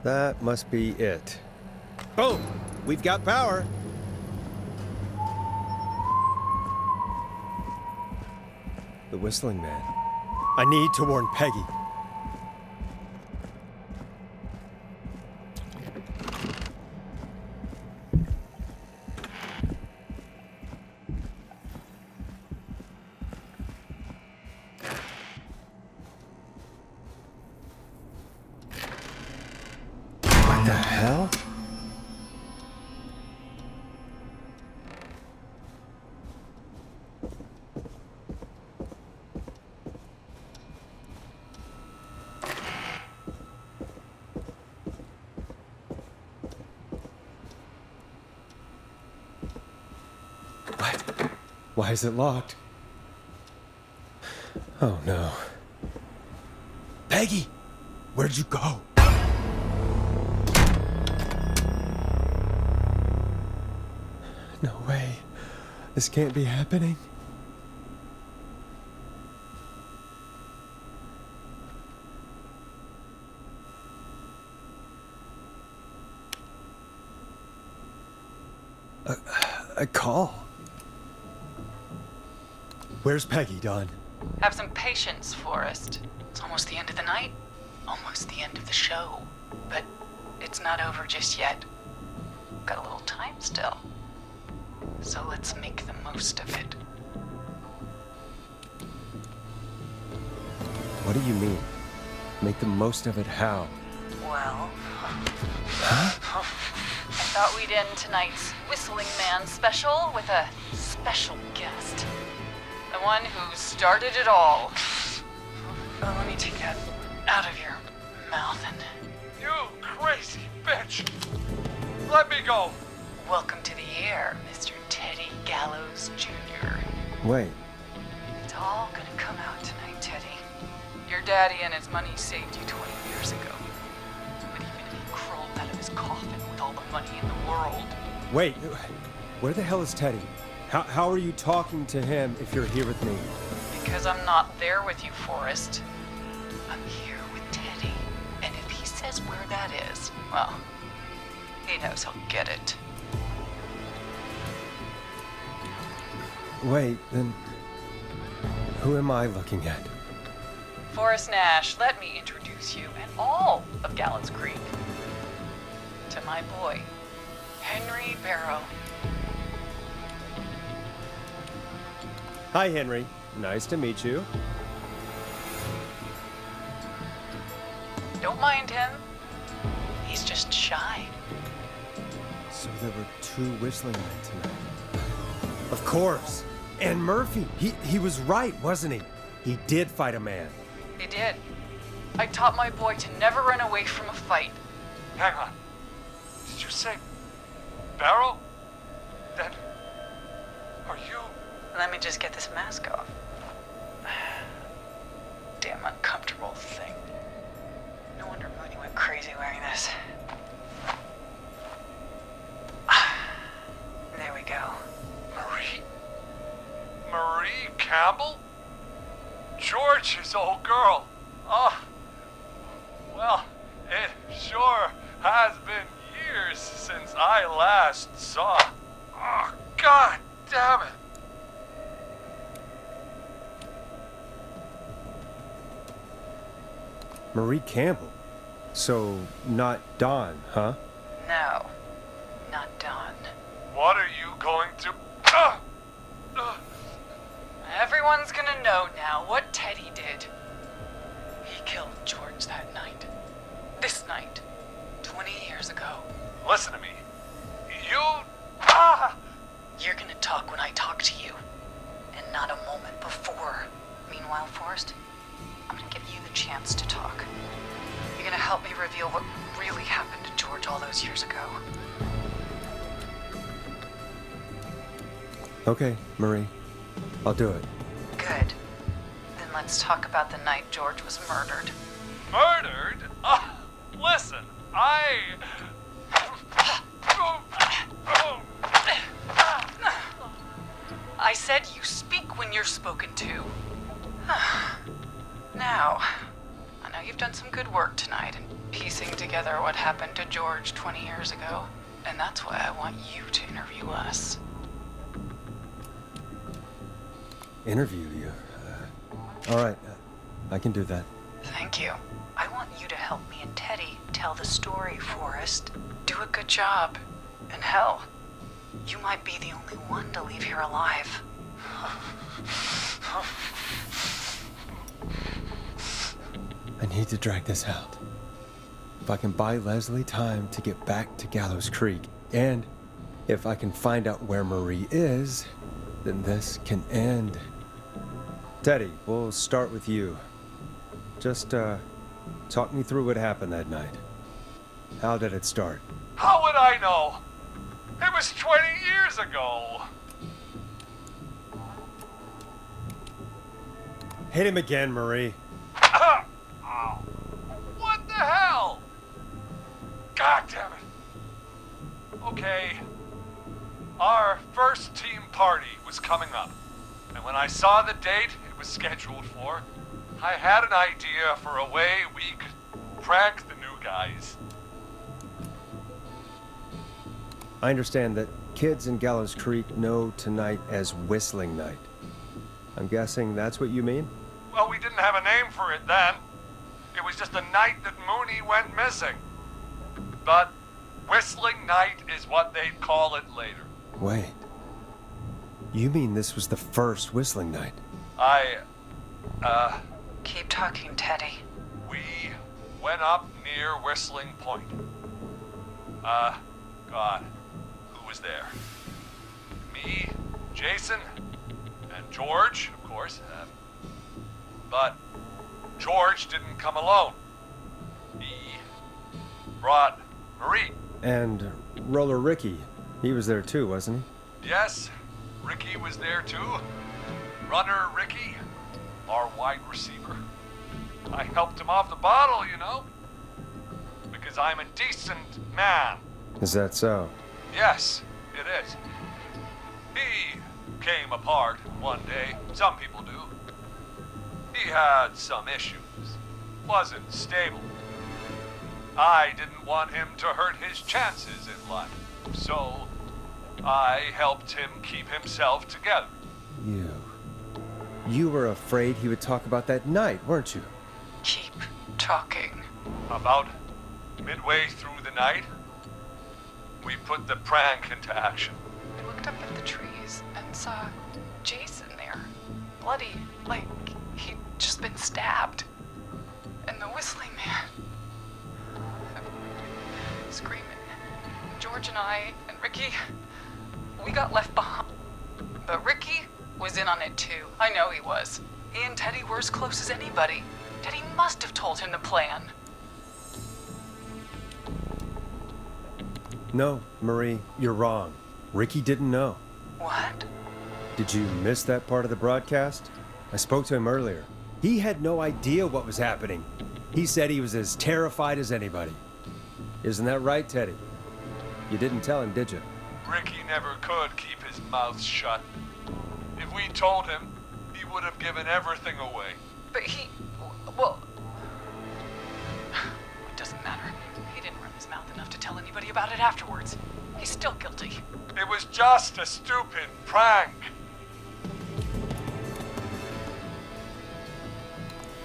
That must be it. Boom! We've got power. the Whistling Man. I need to warn Peggy. What the hell? Why is it locked? Oh no. Peggy! Where'd you go? No way. This can't be happening. A call. Where's Peggy, Don? Have some patience, Forrest. It's almost the end of the night. Almost the end of the show. But it's not over just yet. Got a little time still. So let's make the most of it. What do you mean? Make the most of it how? Well, Huh? I thought we'd end tonight's Whistling Man special with a special guest. The one who started it all. Oh, let me take that out of your mouth and... You crazy bitch! Let me go! Welcome to the air, Mr. Teddy Gallows Jr. Wait. It's all gonna come out tonight, Teddy. Your daddy and his money saved you 20 years ago. But even if he crawled out of his coffin with all the money in the world... Wait, where the hell is Teddy? How are you talking to him if you're here with me? Because I'm not there with you, Forrest. I'm here with Teddy. And if he says where that is, well, he knows he'll get it. Wait, then who am I looking at? Forrest Nash, let me introduce you and all of Gallows Creek to my boy, Henry Barrow. Hi, Henry. Nice to meet you. Don't mind him. He's just shy. So there were two Whistling Men tonight. Of course. And Murphy. He was right, wasn't he? He did fight a man. He did. I taught my boy to never run away from a fight. Hang on. Did you say Barrow? Then are you... Let me just get this mask off. Damn uncomfortable thing. No wonder Mooney went crazy wearing this. There we go. Marie Campbell? George's old girl. Oh, well, it sure has been years since I last saw. Oh, God damn it. Marie Campbell. So, not Dawn, huh? No, not Dawn. What are you going to... Everyone's gonna know now what Teddy did. He killed George that night. This night. 20 years ago. Listen to me. You... You're gonna talk when I talk to you. And not a moment before. Meanwhile, Forrest, I'm gonna give you the chance to talk. You're gonna help me reveal what really happened to George all those years ago. Okay, Marie. I'll do it. Good. Then let's talk about the night George was murdered. Murdered? Listen, I said you speak when you're spoken to. Now, I know you've done some good work tonight in piecing together what happened to George 20 years ago, and that's why I want you to interview us. Interview you? All right, I can do that. Thank you. I want you to help me and Teddy tell the story, Forrest. Do a good job. And hell, you might be the only one to leave here alive. I need to drag this out. If I can buy Leslie time to get back to Gallows Creek, and if I can find out where Marie is, then this can end. Teddy, we'll start with you. Just, talk me through what happened that night. How did it start? How would I know? It was 20 years ago. Hit him again, Marie. What the hell? God damn it. Okay. Our first team party was coming up. And when I saw the date it was scheduled for, I had an idea for a way we could prank the new guys. I understand that kids in Gallows Creek know tonight as Whistling Night. I'm guessing that's what you mean? Well, we didn't have a name for it then. It was just the night that Mooney went missing. But Whistling Night is what they'd call it later. Wait. You mean this was the first Whistling Night? Keep talking, Teddy. We went up near Whistling Point. God, who was there? Me, Jason, and George, of course. But George didn't come alone. He brought Marie. And Roller Ricky, he was there too, wasn't he? Yes, Ricky was there too. Runner Ricky, our wide receiver. I helped him off the bottle, you know. Because I'm a decent man. Is that so? Yes, it is. He came apart one day. Some people do. He had some issues. Wasn't stable. I didn't want him to hurt his chances in life. So, I helped him keep himself together. You were afraid he would talk about that night, weren't you? Keep talking. About midway through the night, we put the prank into action. I looked up at the trees and saw Jason there. Bloody, like he'd just been stabbed. And the Whistling Man, screaming. George and I and Ricky, we got left behind. But Ricky was in on it too. I know he was. He and Teddy were as close as anybody. Teddy must have told him the plan. No, Marie, you're wrong. Ricky didn't know. What? Did you miss that part of the broadcast? I spoke to him earlier. He had no idea what was happening. He said he was as terrified as anybody. Isn't that right, Teddy? You didn't tell him, did you? Ricky never could keep his mouth shut. If we told him, he would have given everything away. But well, it doesn't matter. He didn't run his mouth enough to tell anybody about it afterwards. He's still guilty. It was just a stupid prank.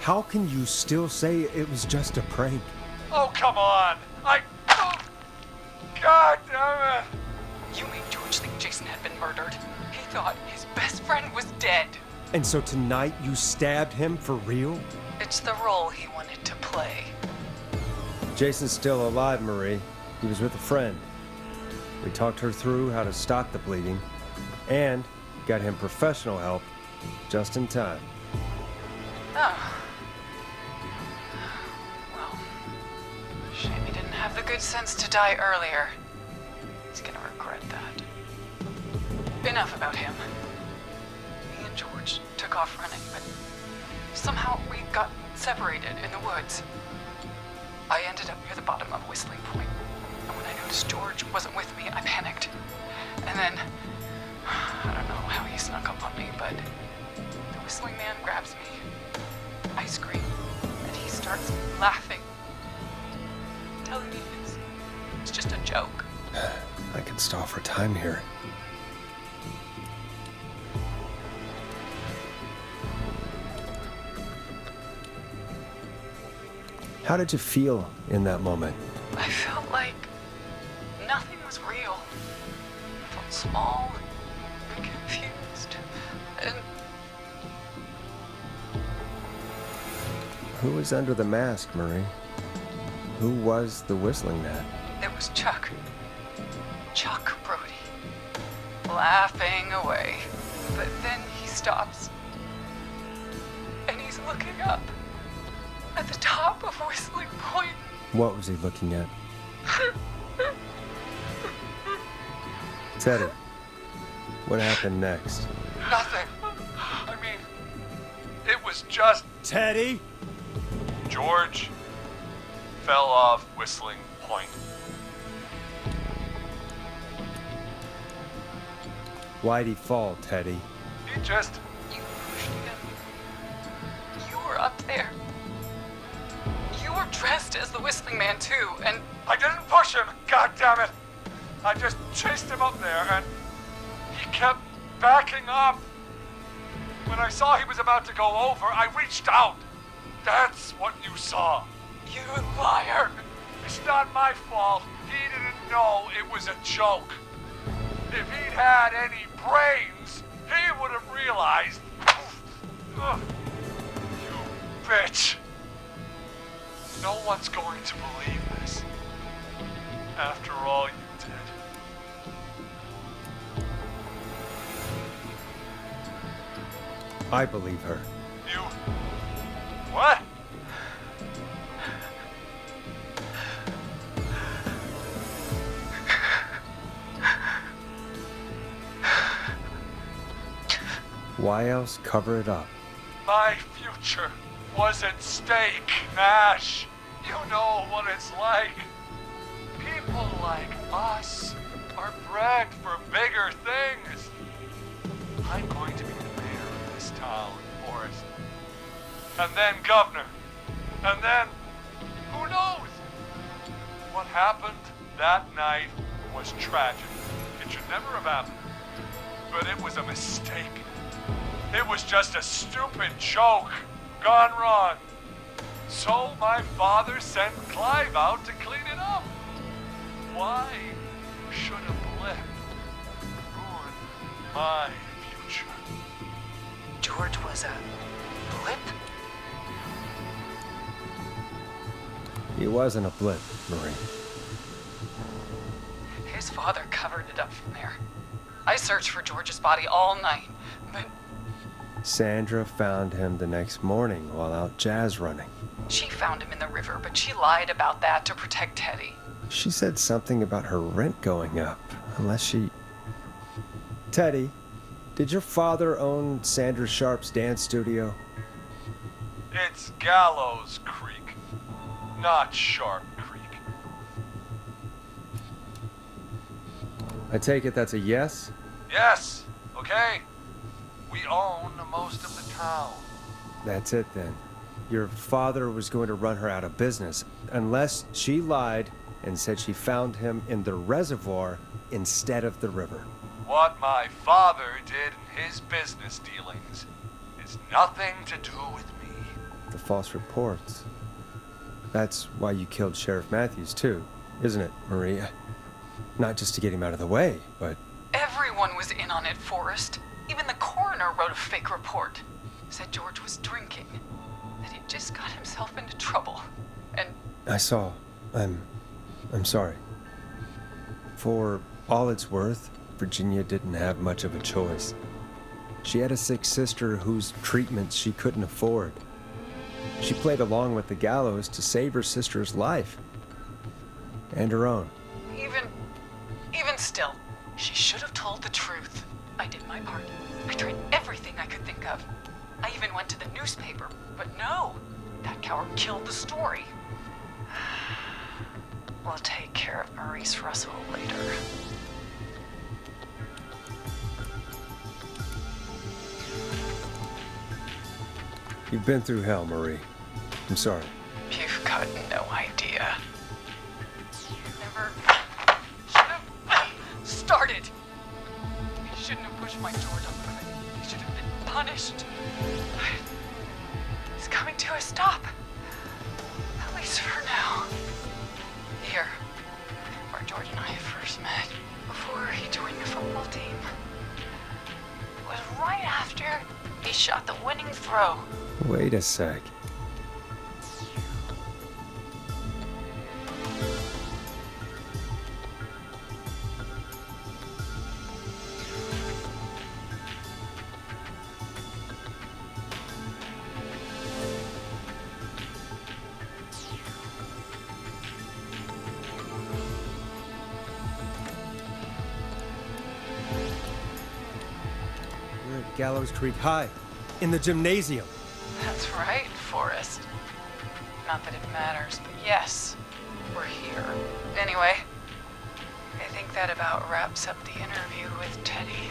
How can you still say it was just a prank? Oh, come on. God damn it. You made George think Jason had been murdered. He thought his best friend was dead. And so tonight you stabbed him for real? It's the role he wanted to play. Jason's still alive, Marie. He was with a friend. We talked her through how to stop the bleeding and got him professional help just in time. Oh. Well, shame he didn't have the good sense to die earlier. He's gonna regret that. Enough about him. Me and George took off running, but somehow we got separated in the woods. I ended up near the bottom of Whistling Point, and when I noticed George wasn't with me, I panicked. And then, I don't know how he snuck up on me, but the Whistling Man grabs me. I scream, and he starts laughing, telling me it's just a joke. I could stall for time here. How did you feel in that moment? I felt like nothing was real. I felt small and confused. And Who was under the mask, Marie? Who was the whistling man? it was Chuck. Chuck Brody. Laughing away. But then he stops. And he's looking up. At the top of Whistling Point. What was he looking at? Teddy, what happened next? Nothing. I mean, it was just... Teddy? George fell off Whistling Point. Why'd he fall, Teddy? He just... You pushed him. You were up there. You were dressed as the Whistling Man too, and... I didn't push him, God damn it! I just chased him up there, and he kept backing up. When I saw he was about to go over, I reached out. That's what you saw. You liar! It's not my fault. He didn't know it was a joke. If he'd had any brains, he would have realized. Ugh. You bitch. No one's going to believe this. After all you did. I believe her. You... What? Why else cover it up? My future was at stake, Nash. You know what it's like. People like us are bred for bigger things. I'm going to be the mayor of this town, Forrest. And then governor. And then, who knows? What happened that night was tragic. It should never have happened. But it was a mistake. It was just a stupid joke gone wrong. So my father sent Clive out to clean it up. Why should a blip ruin my future? George was a blip? He wasn't a blip, Marie. His father covered it up from there. I searched for George's body all night, but... Sandra found him the next morning while out jazz running. She found him in the river, but she lied about that to protect Teddy. She said something about her rent going up, unless she... Teddy, did your father own Sandra Sharp's dance studio? It's Gallows Creek, not Sharp Creek. I take it that's a yes? Yes, okay. We own most of the town. That's it then. Your father was going to run her out of business, unless she lied and said she found him in the reservoir instead of the river. What my father did in his business dealings is nothing to do with me. The false reports. That's why you killed Sheriff Matthews too, isn't it, Marie? Not just to get him out of the way, but... Everyone was in on it, Forrest. Even the coroner wrote a fake report. Said George was drinking. That he'd just got himself into trouble. And... I saw. I'm sorry. For all it's worth, Virginia didn't have much of a choice. She had a sick sister whose treatment she couldn't afford. She played along with the gallows to save her sister's life. And her own. Even still, she should have told the truth. I did my part. I tried everything I could think of. I even went to the newspaper, but no. That coward killed the story. We'll take care of Maurice Russell later. You've been through hell, Marie. I'm sorry. You've got no idea. Never should have started. He shouldn't have pushed my George up the cliff. He should have been punished. He's coming to a stop. At least for now. Here, where George and I first met, before he joined the football team, was right after he shot the winning throw. Wait a sec. We're at Gallows Creek High, in the gymnasium. That's right, Forrest. Not that it matters, but yes, we're here. Anyway, I think that about wraps up the interview with Teddy.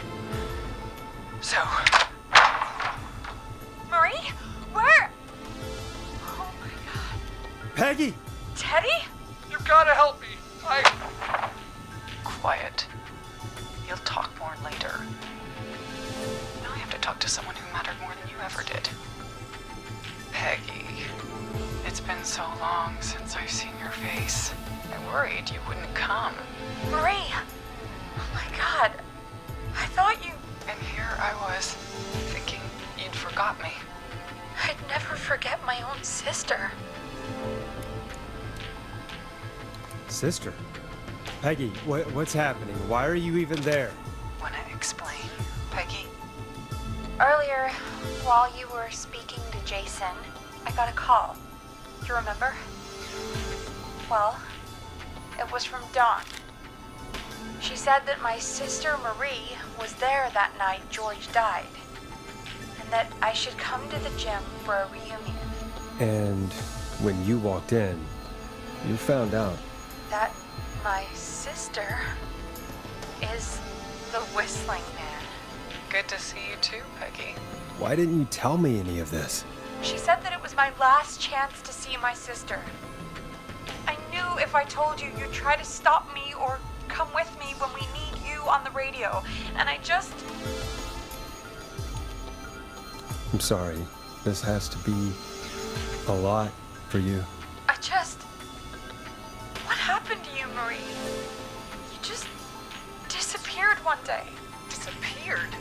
So... Marie? Where? Oh my god. Peggy! Teddy? You gotta help me. Quiet. You'll talk more later. Now I have to talk to someone who mattered more than you ever did. Peggy. It's been so long since I've seen your face. I worried you wouldn't come. Marie! Oh my god. I thought you... And here I was, thinking you'd forgot me. I'd never forget my own sister. Sister? Peggy, what's happening? Why are you even there? Wanna explain, Peggy? Earlier, while you were speaking to Jason, I got a call. You remember? Well, it was from Dawn. She said that my sister Marie was there that night George died, and that I should come to the gym for a reunion. And when you walked in, you found out. That my sister is the Whistling Man. Good to see you too, Peggy. Why didn't you tell me any of this? She said that it was my last chance to see my sister. I knew if I told you, you'd try to stop me or come with me when we need you on the radio. And I just... I'm sorry. This has to be a lot for you. I just... What happened to you, Marie? You just disappeared one day. Disappeared?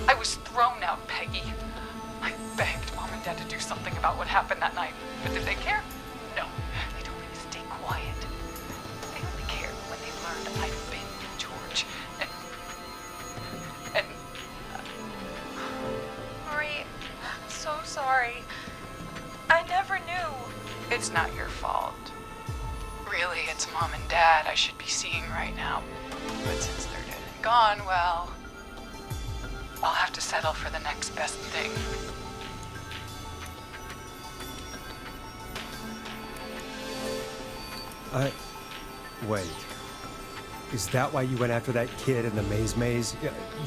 I was thrown out, Peggy. I begged Mom and Dad to do something about what happened that night. But did they care? No. They told me to stay quiet. They only cared when they learned I'd been with George. And... Marie, I'm so sorry. I never knew. It's not your fault. Really, it's Mom and Dad I should be seeing right now. But since they're dead and gone, well... I'll have to settle for the next best thing. Wait. Is that why you went after that kid in the maze?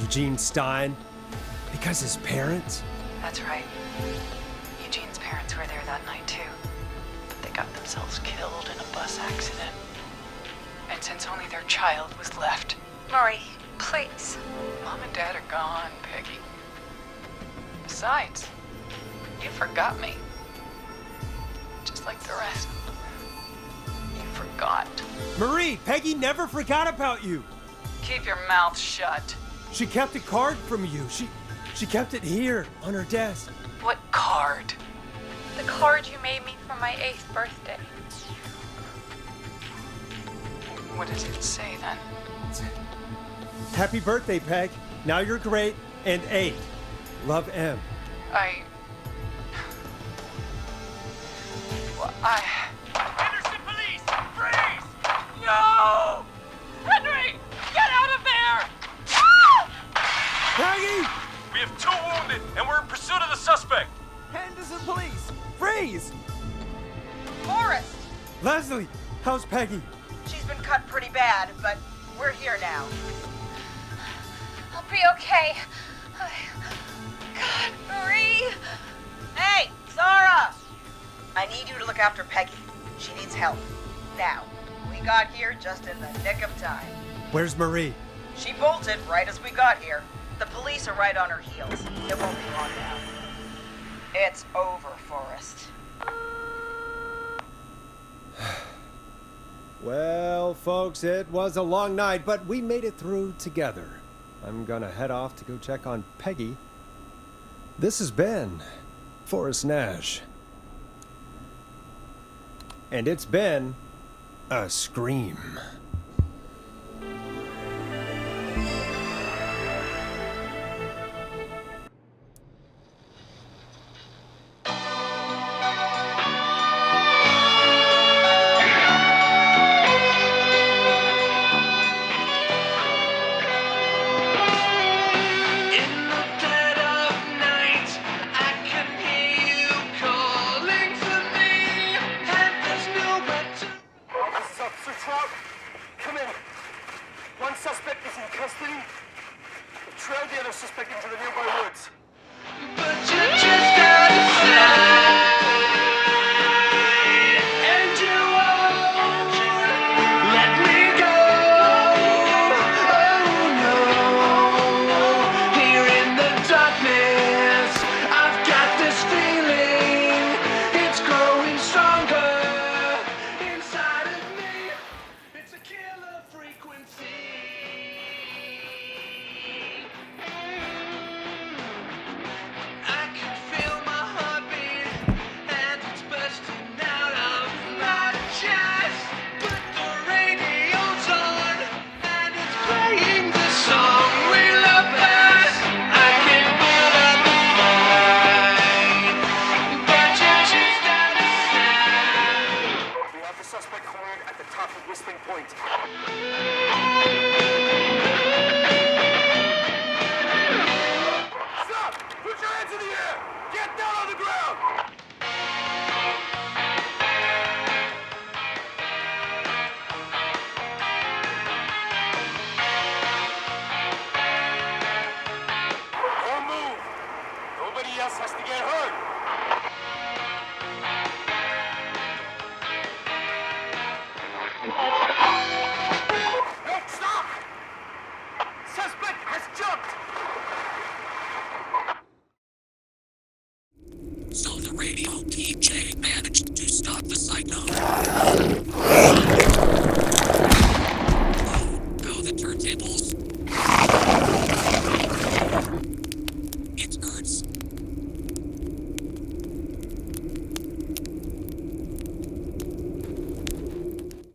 Eugene Stein? Because his parents? That's right. Eugene's parents were there that night too. But they got themselves killed in a bus accident. And since only their child was left... Marie, please. Mom and Dad are gone, Peggy. Besides, you forgot me. Just like the rest. You forgot. Marie, Peggy never forgot about you. Keep your mouth shut. She kept a card from you. She kept it here on her desk. What card? The card you made me for my 8th birthday. What does it say then? Happy birthday, Peg. Now you're great and 8. Love, M. Henderson police! Freeze! No! Henry! Get out of there! Peggy! We have 2 wounded, and we're in pursuit of the suspect. Henderson police! Freeze! Forrest! Leslie, how's Peggy? She's been cut pretty bad, but we're here now. I'll be okay. God, Marie! Hey, Zara! I need you to look after Peggy. She needs help. Now. We got here just in the nick of time. Where's Marie? She bolted right as we got here. The police are right on her heels. It won't be long now. It's over, Forrest. Well, folks, it was a long night, but we made it through together. I'm gonna head off to go check on Peggy. This has been Forrest Nash. And it's been a scream. Come in. One suspect is in custody. Trail the other suspect into the nearby woods. But you're just out of sight, and you won't let me go. Oh no, here in the darkness, I've got this feeling, it's growing stronger inside of me. It's a killer frequency. I can feel my heartbeat, and it's bursting out of my chest. But the radio's on, and it's playing the song we love best. I can put up a fight, but you're just out of sight. We have the suspect cornered at the top of Whistling Point. Stop! Put your hands in the air! Get down on the ground! Don't move! Nobody else has to get hurt! No, stop! Suspect has jumped! So the radio DJ managed to stop the cyclone.